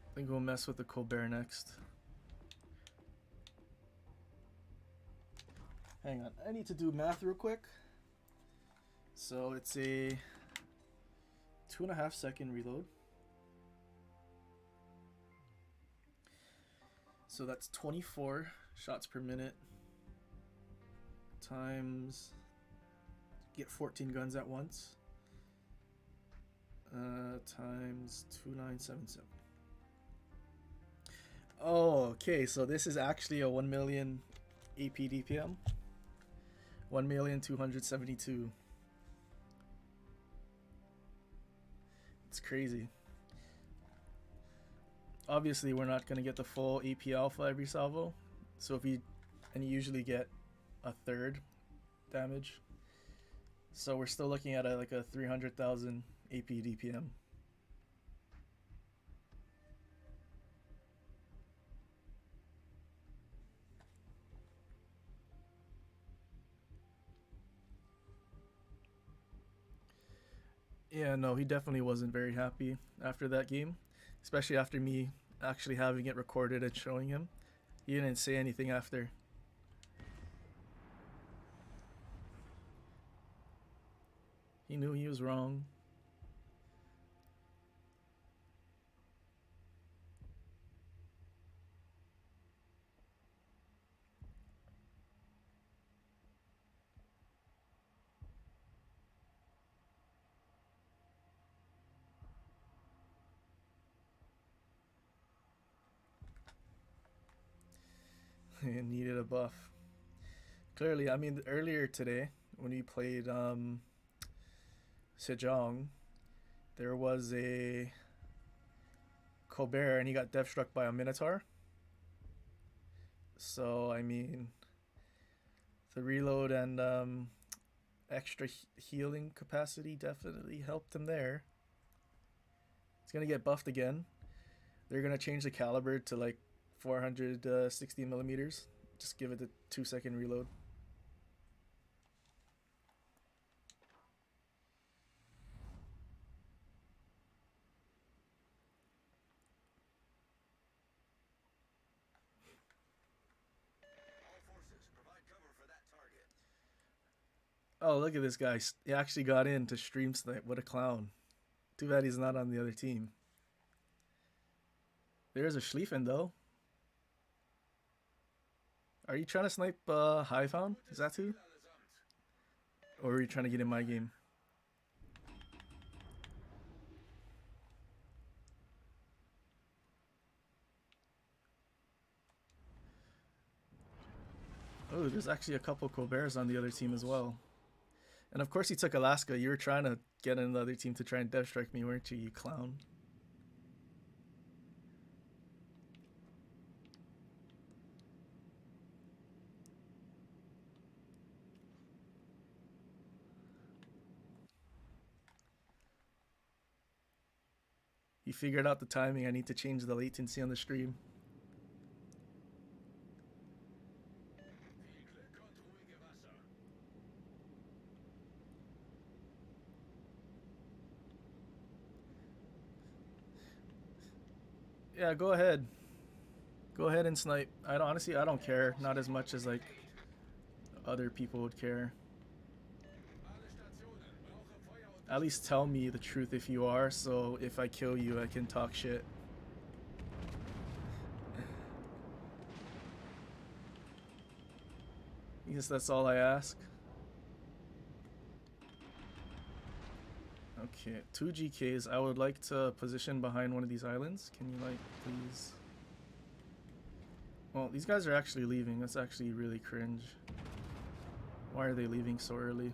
I think we'll mess with the Colbert next. Hang on, I need to do math real quick. So it's a 2.5 second reload. So that's 24 shots per minute times, get 14 guns at once, times 2977. Oh, okay, so this is actually a 1 million AP DPM. 1,272,000. It's crazy. Obviously, we're not gonna get the full AP alpha every salvo, so if you usually get a third damage, so we're still looking at like a 300,000 AP DPM. Yeah, no, he definitely wasn't very happy after that game, especially after me actually having it recorded and showing him. He didn't say anything after. He knew he was wrong. It needed a buff. Clearly, I mean, earlier today when we played Sejong, there was a Colbert and he got death struck by a Minotaur. So, I mean, the reload and extra healing capacity definitely helped him there. He's gonna get buffed again. They're gonna change the caliber to like 460 millimeters. Just give it a 2-second reload. All forces, provide cover for that target. Oh, look at this guy. He actually got in to stream snipe. What a clown. Too bad he's not on the other team. There's a Schlieffen though. Are you trying to snipe Highfound? Is that who? Or are you trying to get in my game? Oh, there's actually a couple Colberts on the other team as well. And of course he took Alaska. You were trying to get another team to try and death strike me, weren't you, you clown? He figured out the timing. I need to change the latency on the stream. Yeah, go ahead. Go ahead and snipe. Honestly, I don't care. Not as much as like other people would care. At least tell me the truth if you are, so if I kill you, I can talk shit. I guess that's all I ask. Okay, 2 GKs. I would like to position behind one of these islands. Can you, like, please? Well, these guys are actually leaving. That's actually really cringe. Why are they leaving so early?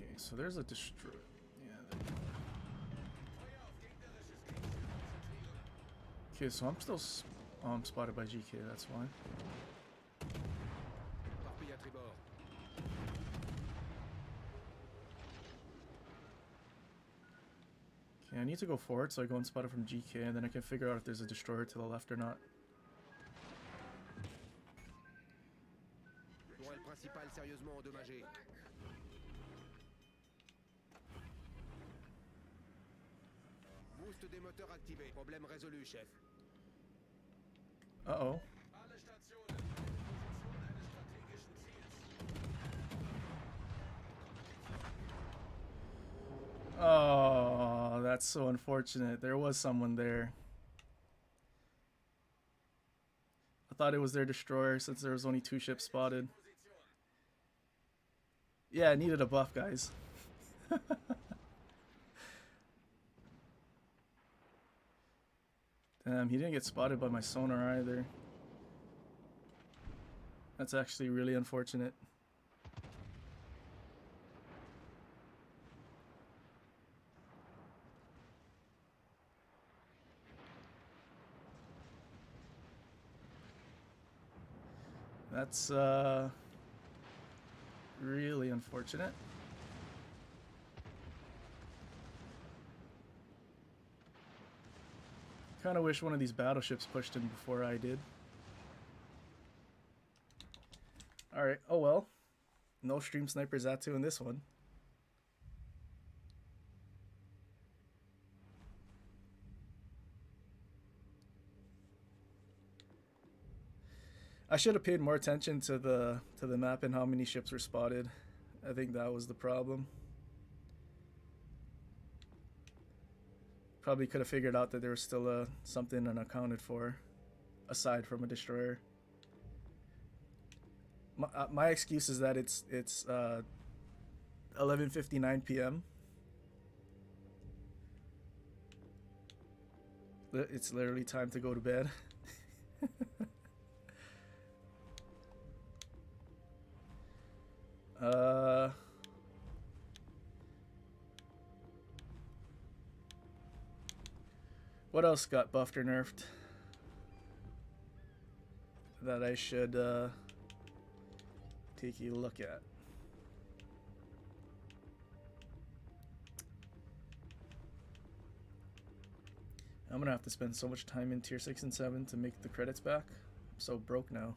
Okay, so there's a destroy. Yeah. Okay, so I'm still spotted by GK. That's why. Parpille à tribord. Okay, I need to go forward, so I go and spot it from GK, and then I can figure out if there's a destroyer to the left or not. Tourelle principale sérieusement endommagée. Boost des moteurs activé. Problème résolu, chef. Uh-oh. Alle Stationen. Position eines strategischen Ziels. Oh, that's so unfortunate. There was someone there. I thought it was their destroyer since there was only 2 ships spotted. Yeah, I needed a buff, guys. Damn, he didn't get spotted by my sonar either. That's actually really unfortunate. That's really unfortunate. Kind of wish one of these battleships pushed in before I did. Alright, oh well. No stream snipers at 2 in this one. I should have paid more attention to the map and how many ships were spotted. I think that was the problem. Probably could have figured out that there was still something unaccounted for, aside from a destroyer. My excuse is that it's 11:59 p.m. It's literally time to go to bed. What else got buffed or nerfed that I should take a look at? I'm gonna have to spend so much time in tier 6 and 7 to make the credits back. I'm so broke now.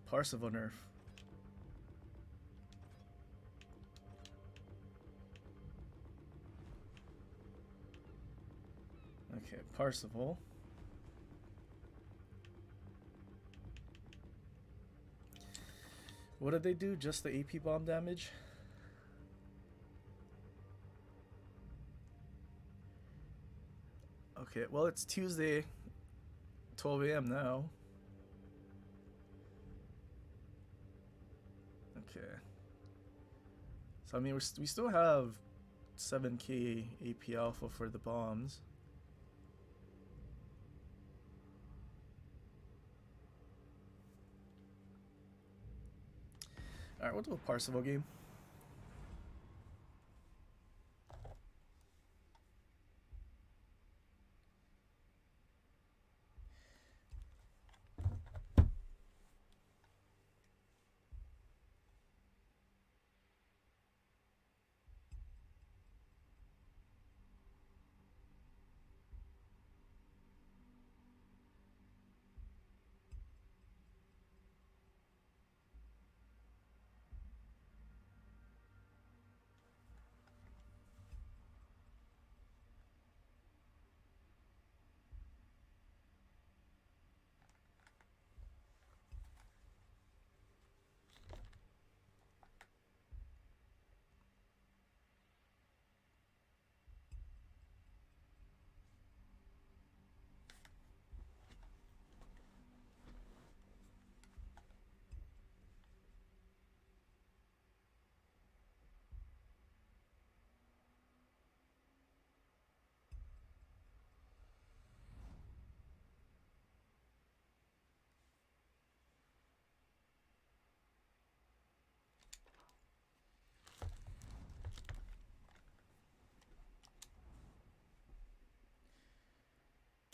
Parsifal nerf. Okay, Parsifal. What did they do? Just the AP bomb damage? Okay, well it's Tuesday, 12 a.m. now. Okay. So I mean, we still have 7k AP alpha for the bombs. Alright, we'll do a Parsifal game.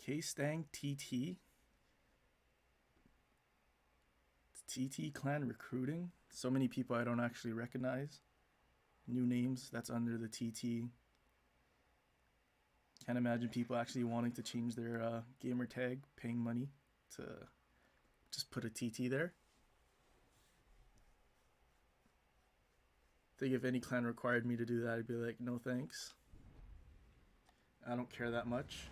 K-Stang TT. TT clan recruiting. So many people I don't actually recognize. New names that's under the TT. Can't imagine people actually wanting to change their gamer tag, paying money to just put a TT there. I think if any clan required me to do that, I'd be like, no thanks. I don't care that much.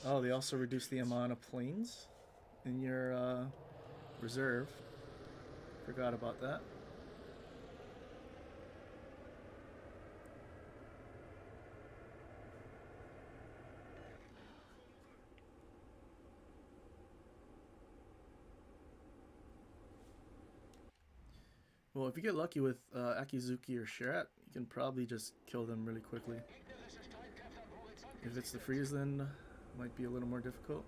Oh, they also reduced the amount of planes in your reserve. Forgot about that. Well, if you get lucky with Akizuki or Shirat, you can probably just kill them really quickly. If it's the freeze, then it might be a little more difficult.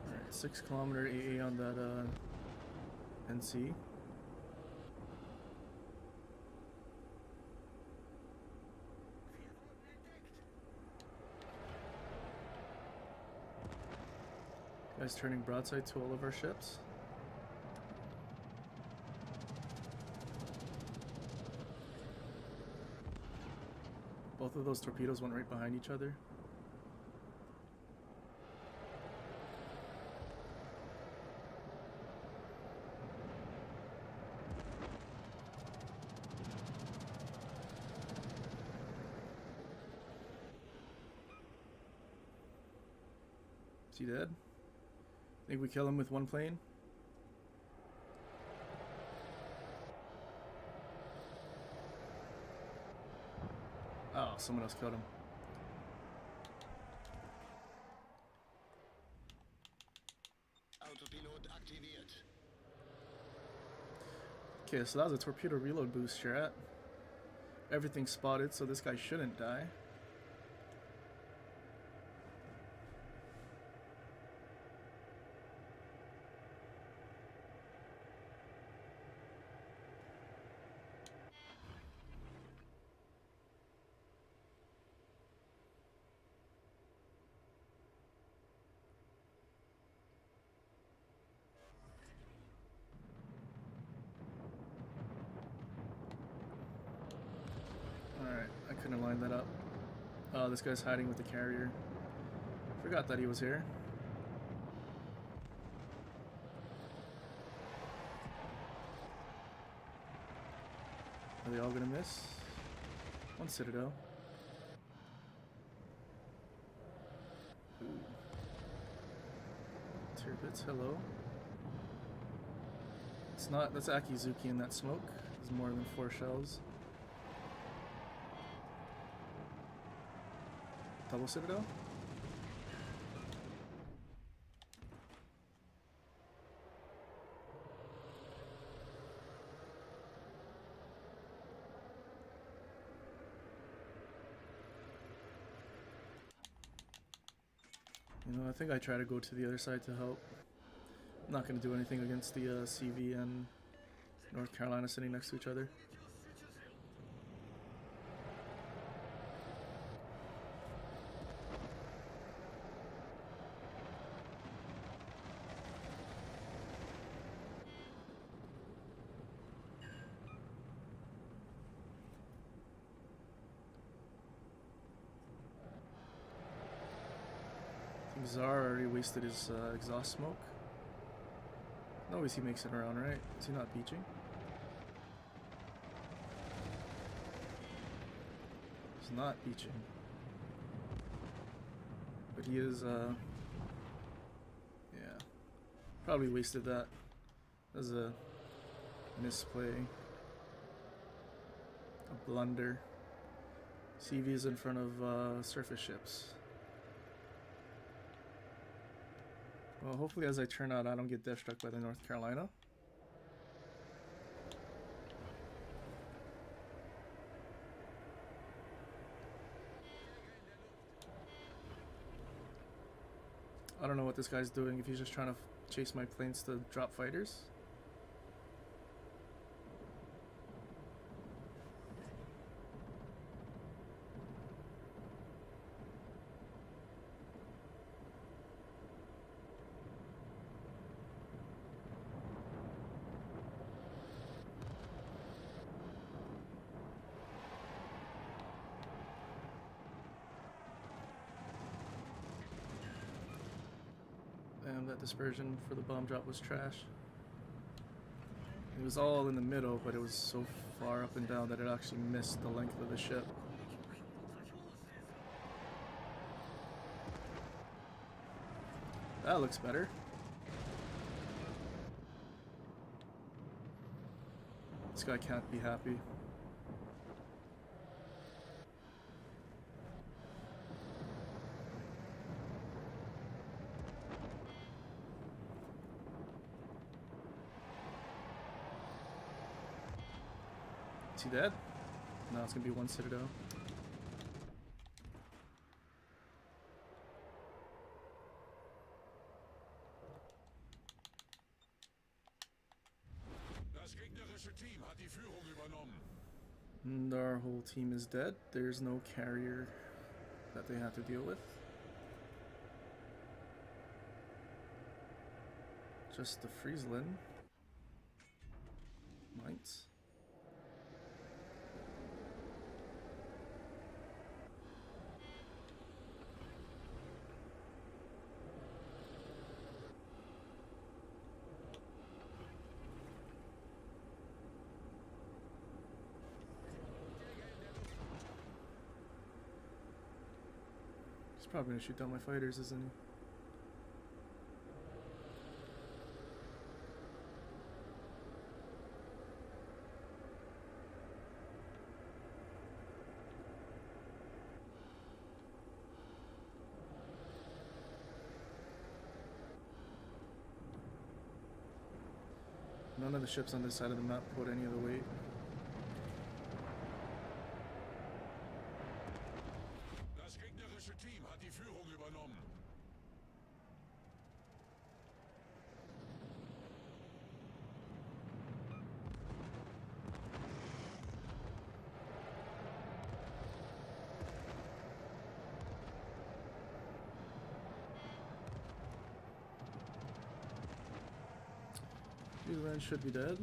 Alright, 6 kilometer AA on that NC. Guys turning broadside to all of our ships. Both of those torpedoes went right behind each other. Is he dead? Think we kill him with one plane? Oh, someone else killed him. Autopilot aktiviert. Okay, so that was a torpedo reload boost, Shirat. Everything's spotted, so this guy shouldn't die. I couldn't line that up. Oh, this guy's hiding with the carrier. Forgot that he was here. Are they all gonna miss? One Citadel. Ooh. Turbits, hello. It's not, that's Akizuki in that smoke. There's more than 4 shells. Double Citadel? You know, I think I try to go to the other side to help. I'm not going to do anything against the CV and North Carolina sitting next to each other. Czar already wasted his exhaust smoke. Always he makes it around, right? Is he not beaching? He's not beaching. But he is, yeah. Probably wasted that as a misplay. A blunder. CV is in front of surface ships. Well, hopefully as I turn out, I don't get death struck by the North Carolina. I don't know what this guy's doing, if he's just trying to chase my planes to drop fighters. Damn, that dispersion for the bomb drop was trash. It was all in the middle, but it was so far up and down that it actually missed the length of the ship. That looks better. This guy can't be happy. Is he dead? No, it's gonna be one Citadel. Das gegnerische Team hat die Führung übernommen. And our whole team is dead. There's no carrier that they have to deal with. Just the Friesland. Mines. He's probably gonna shoot down my fighters, isn't he? None of the ships on this side of the map put any of the weight. Das gegnerische Team hat die Führung übernommen. Friesland should be dead.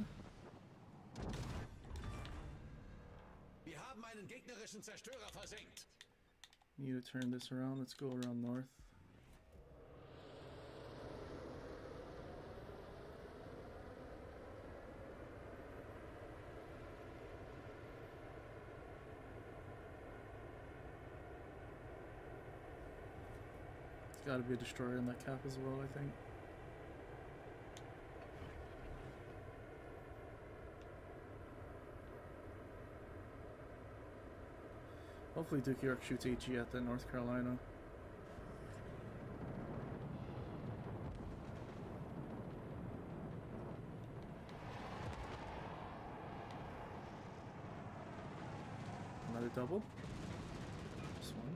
Wir haben einen gegnerischen Zerstörer versenkt. Need to turn this around. Let's go around north. There's gotta be a destroyer in that cap as well, I think. Hopefully Duke York shoots HE at the North Carolina. Another double. This one.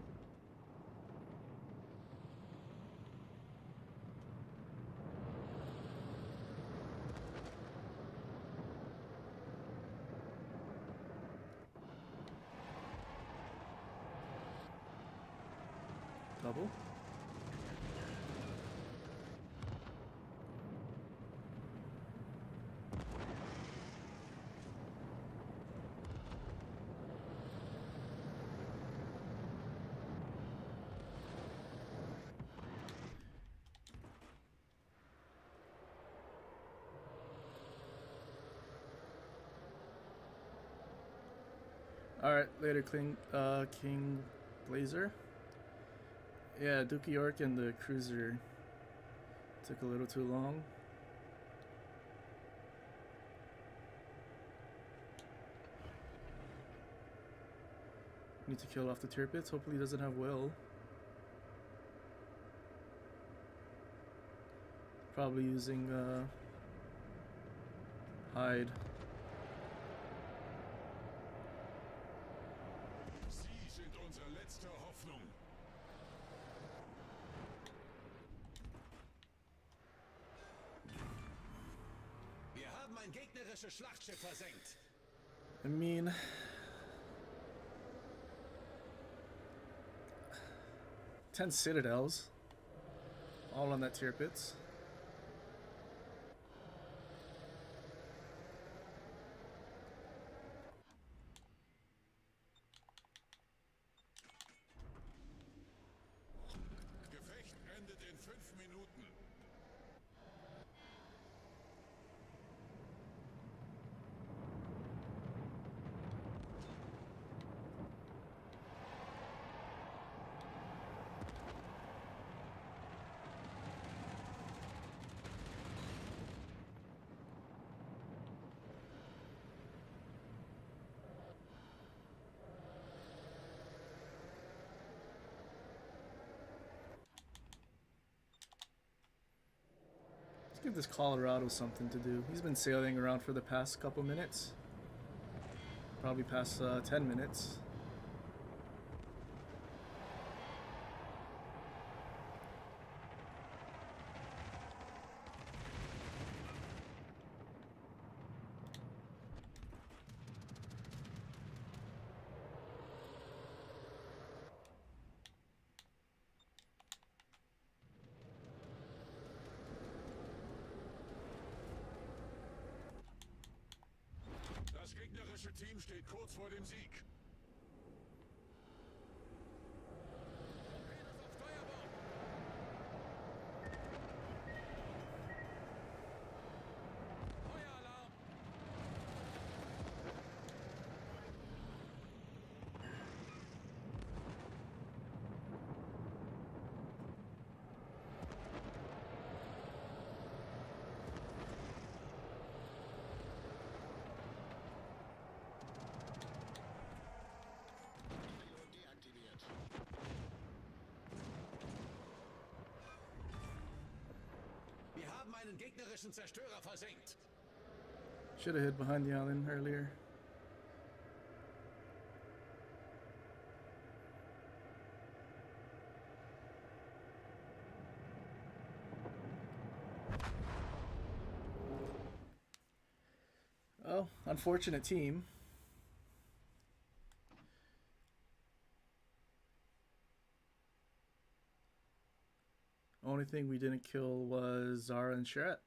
Double. All right, later, King Blazer. Yeah, Duke York and the cruiser took a little too long. Need to kill off the Tirpitz. Hopefully he doesn't have will. Probably using hide. Sie sind unsere letzte Hoffnung. ein gegnerisches Schlachtschiff versenkt. I mean, 10 citadels, all on that tier pits. Gefecht endet in 5 Minuten. Let's give this Colorado something to do. He's been sailing around for the past couple minutes. Probably past 10 minutes. Das gegnerische Team steht kurz vor dem Sieg. Feueralarm! Pilot deaktiviert. Wir haben einen gegnerischen Zerstörer versenkt. Should have hid behind the island earlier. Oh, unfortunate team. Only thing we didn't kill was Zara and Shet.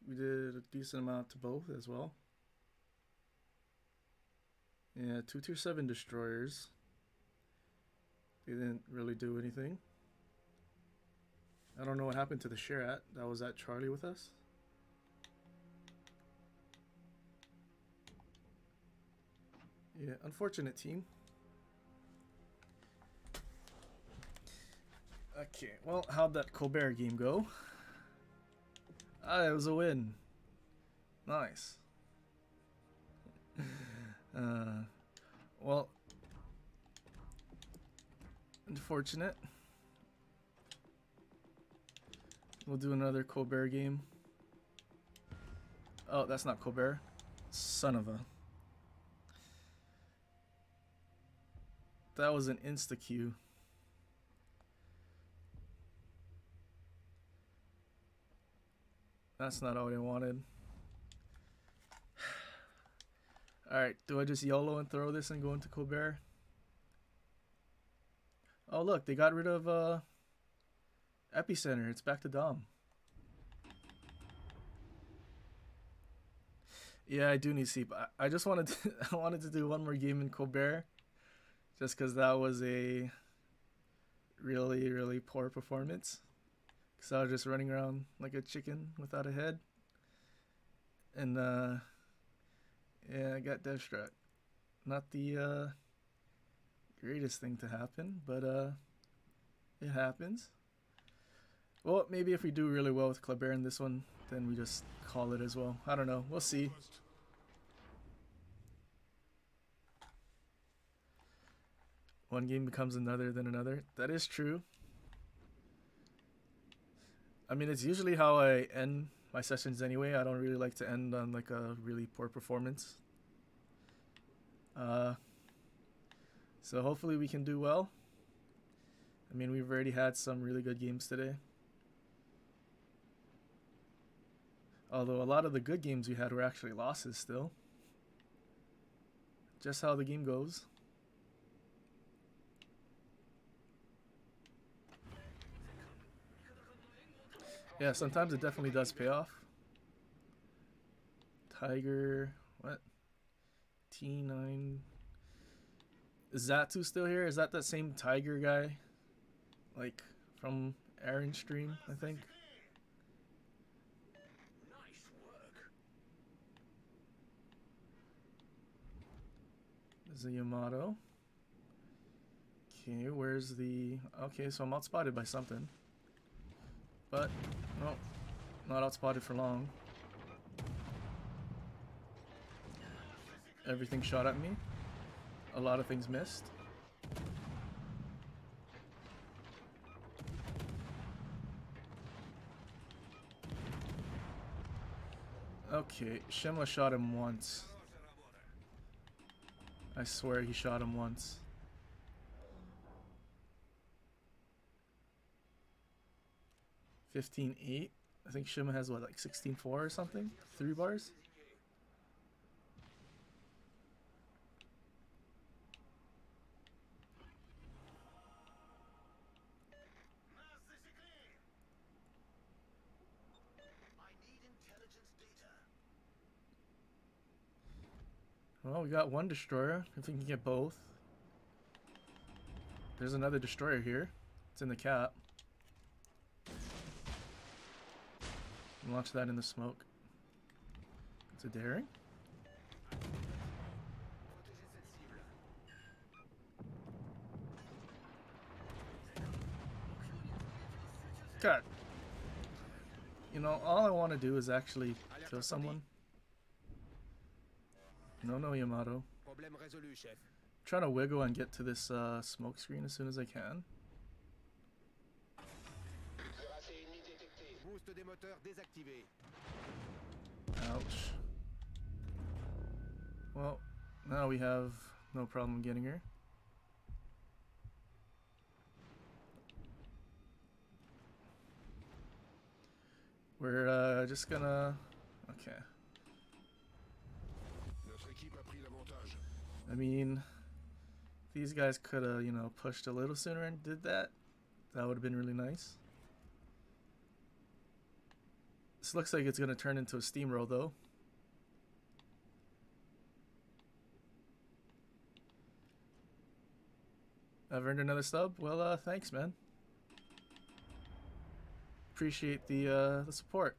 We did a decent amount to both as well. Yeah, 2 tier 7 destroyers. They didn't really do anything. I don't know what happened to the Sherat. That was at Charlie with us. Yeah, unfortunate team. Okay, well, how'd that Colbert game go? Ah, it was a win. Nice. Well, unfortunate. We'll do another Colbert game. Oh, that's not Colbert. Son of a. That was an insta-Q. That's not what I wanted. Alright, do I just YOLO and throw this and go into Colbert? Oh look, they got rid of Epicenter. It's back to Dom. Yeah, I do need sleep. I just wanted to, I wanted to do one more game in Colbert. Just because that was a really, really poor performance. Because I was just running around like a chicken without a head. And yeah, I got death struck. Not the greatest thing to happen, but it happens. Well, maybe if we do really well with Colbert in this one, then we just call it as well. I don't know. We'll see. One game becomes another, then another. That is true. I mean, it's usually how I end my sessions anyway. I don't really like to end on like a really poor performance. So hopefully we can do well. I mean, we've already had some really good games today. Although a lot of the good games we had were actually losses still. Just how the game goes. Yeah, sometimes it definitely does pay off. Tiger, what? T9. Is Zatu still here? Is that same Tiger guy? Like, from Aaron's stream, I think? Nice work. There's a Yamato. Okay, where's the... Okay, so I'm outspotted by something. But, no, not outspotted for long. Everything shot at me. A lot of things missed. Okay, Shimla shot him once. I swear he shot him once. $15.8. I think Shima has what, like 16.4 or something? 3 bars? Well, we got one destroyer. If we can get both. There's another destroyer here. It's in the cap. Launch that in the smoke. It's a daring. God. You know, all I want to do is actually kill someone. No, Yamato. Problème résolu, chef. Trying to wiggle and get to this smoke screen as soon as I can. Boost des moteurs désactivé. Ouch. Well, now we have no problem getting her. We're just gonna... Okay. Notre équipe a pris l'avantage. I mean, these guys could have, you know, pushed a little sooner and did that. That would have been really nice. This looks like it's gonna turn into a steamroll, though. I've earned another sub. Well, thanks, man. Appreciate the support.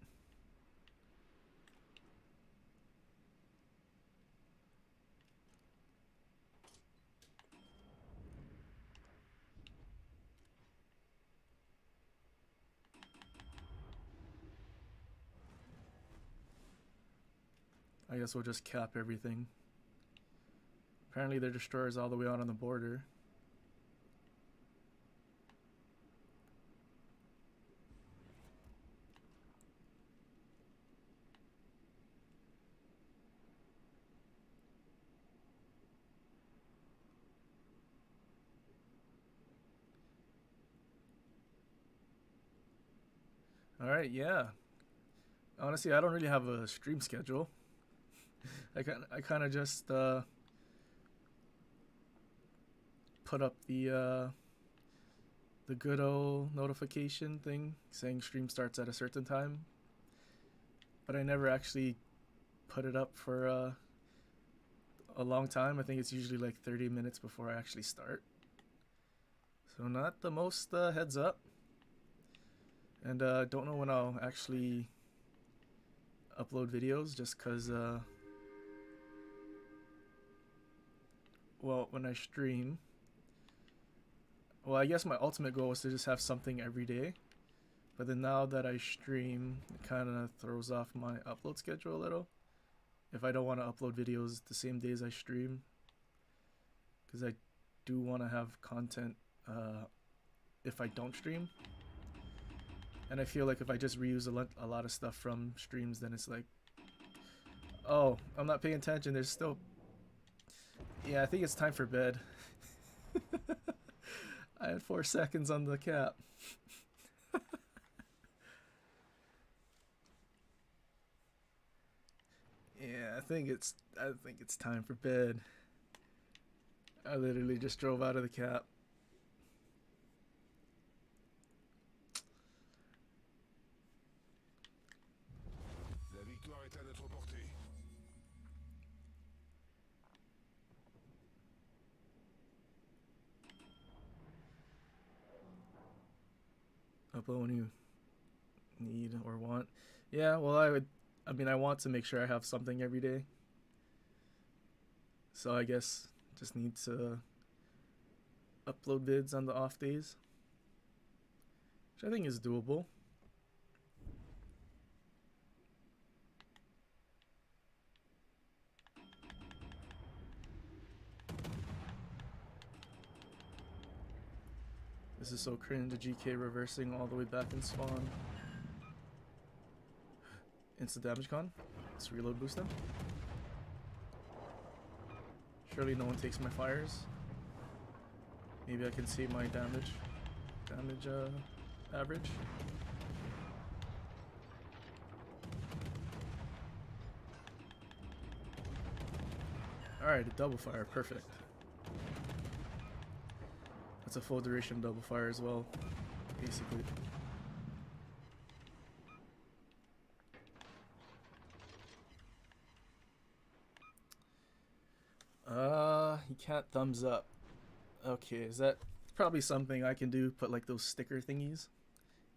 I guess we'll just cap everything. Apparently their destroyer is all the way out on the border. Alright, yeah. Honestly, I don't really have a stream schedule. I kind of just put up the good old notification thing saying stream starts at a certain time, but I never actually put it up for a long time. I think it's usually like 30 minutes before I actually start, so not the most heads up, and don't know when I'll actually upload videos, just because well, when I stream, well, I guess my ultimate goal was to just have something every day, but then now that I stream, it kind of throws off my upload schedule a little, if I don't want to upload videos the same days I stream, because I do want to have content if I don't stream, and I feel like if I just reuse a lot of stuff from streams, then it's like, oh, I'm not paying attention, there's still... Yeah, I think it's time for bed. I had 4 seconds on the cap. think it's time for bed. I literally just drove out of the cap. La victoire est à notre portée. Upload when you need or want. Yeah, well, I mean, I want to make sure I have something every day. So I guess just need to upload vids on the off days, which I think is doable. This is so cringe, the GK reversing all the way back in spawn. Instant damage con. Let's reload boost them. Surely no one takes my fires. Maybe I can save my damage average. Alright, a double fire, perfect. That's a full duration double fire as well, basically. He can't thumbs up. Okay, is that probably something I can do? Put like those sticker thingies,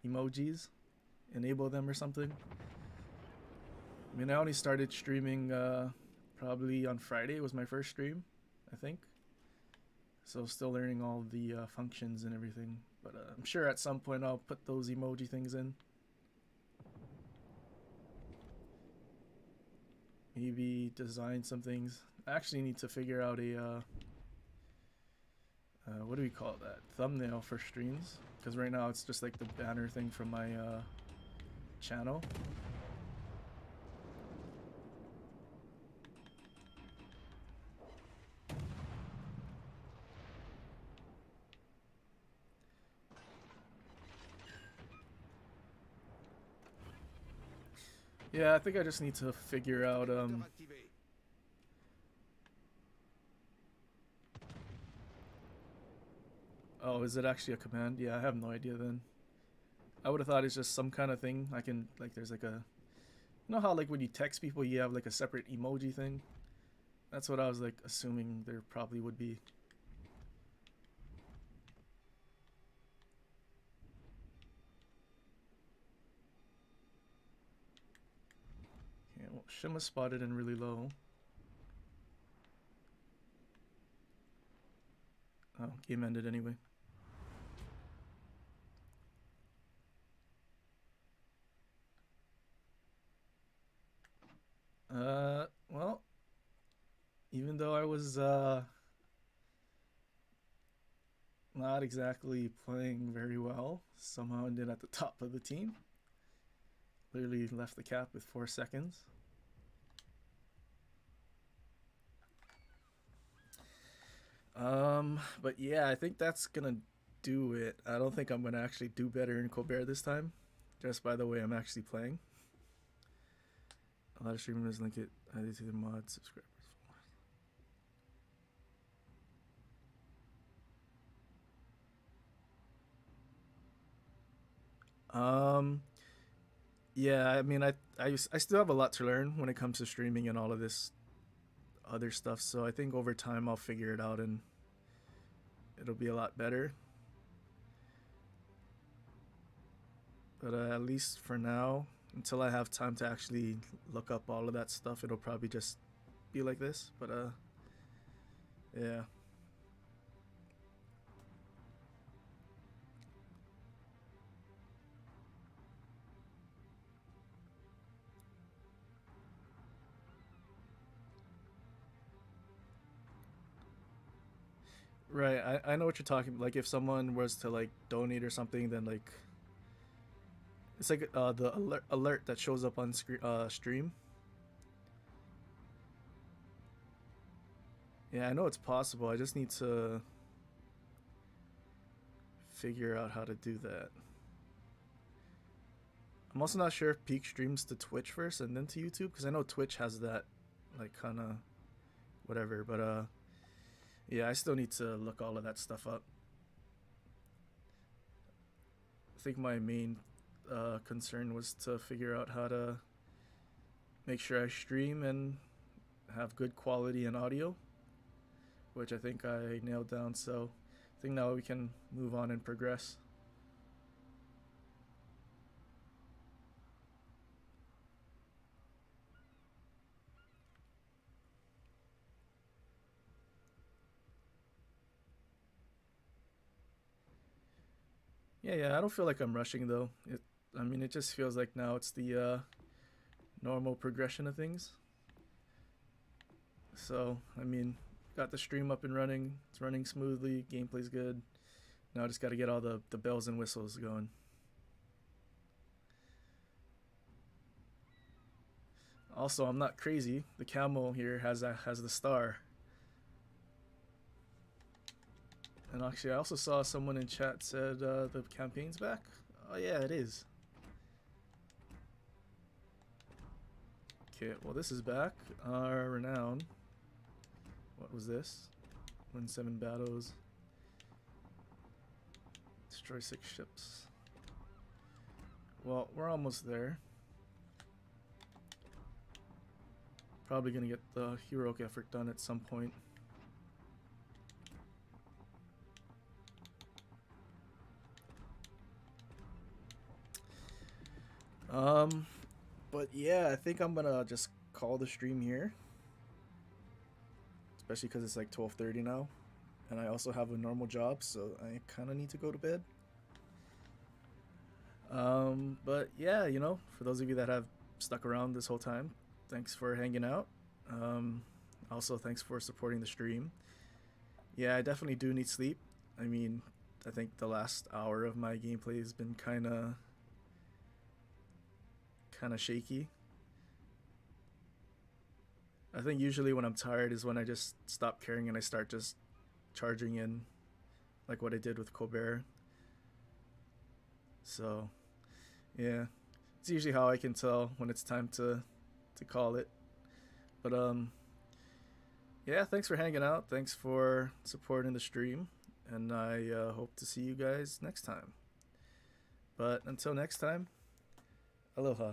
emojis, enable them or something. I mean, I only started streaming probably on Friday was my first stream, I think. So still learning all the functions and everything. But I'm sure at some point I'll put those emoji things in. Maybe design some things. I actually need to figure out a what do we call that? Thumbnail for streams. Because right now it's just like the banner thing from my channel. Yeah, I think I just need to figure out oh, is it actually a command? Yeah, I have no idea then. I would have thought it's just some kind of thing. I can, like, there's like a... You know how, like, when you text people, you have, like, a separate emoji thing? That's what I was, like, assuming there probably would be. Okay, well, Shima spotted and really low. Oh, game ended anyway. Well, even though I was not exactly playing very well, somehow ended at the top of the team. Literally left the cap with 4 seconds. But yeah, I think that's gonna do it. I don't think I'm gonna actually do better in Colbert this time, just by the way I'm actually playing. A lot of streamers link it either to the mod subscribers. Yeah, I mean, I still have a lot to learn when it comes to streaming and all of this other stuff. So I think over time I'll figure it out and it'll be a lot better. But at least for now, until I have time to actually look up all of that stuff, it'll probably just be like this. But yeah. Right, I know what you're talking about. Like if someone was to like donate or something, then like it's like the alert that shows up on stream. Yeah, I know it's possible. I just need to figure out how to do that. I'm also not sure if Peak streams to Twitch first and then to YouTube, because I know Twitch has that like kind of whatever. But yeah, I still need to look all of that stuff up. I think my main concern was to figure out how to make sure I stream and have good quality and audio, which I think I nailed down. So I think now we can move on and progress. Yeah, I don't feel like I'm rushing though. I mean, it just feels like now it's the normal progression of things. So, I mean, got the stream up and running. It's running smoothly. Gameplay's good. Now I just got to get all the bells and whistles going. Also, I'm not crazy. The camo here has the star. And actually, I also saw someone in chat said the campaign's back. Oh yeah, it is. Okay, well this is back. Renown. What was this? Win 7 battles. Destroy 6 ships. Well, we're almost there. Probably gonna get the heroic effort done at some point. But yeah, I think I'm gonna just call the stream here. Especially because it's like 12:30 now. And I also have a normal job, so I kind of need to go to bed. But yeah, you know, for those of you that have stuck around this whole time, thanks for hanging out. Also, thanks for supporting the stream. Yeah, I definitely do need sleep. I mean, I think the last hour of my gameplay has been kind of shaky. I think usually when I'm tired is when I just stop caring and I start just charging in, like what I did with Colbert. So, yeah, it's usually how I can tell when it's time to call it. But yeah, thanks for hanging out. Thanks for supporting the stream, and I hope to see you guys next time. But until next time, aloha.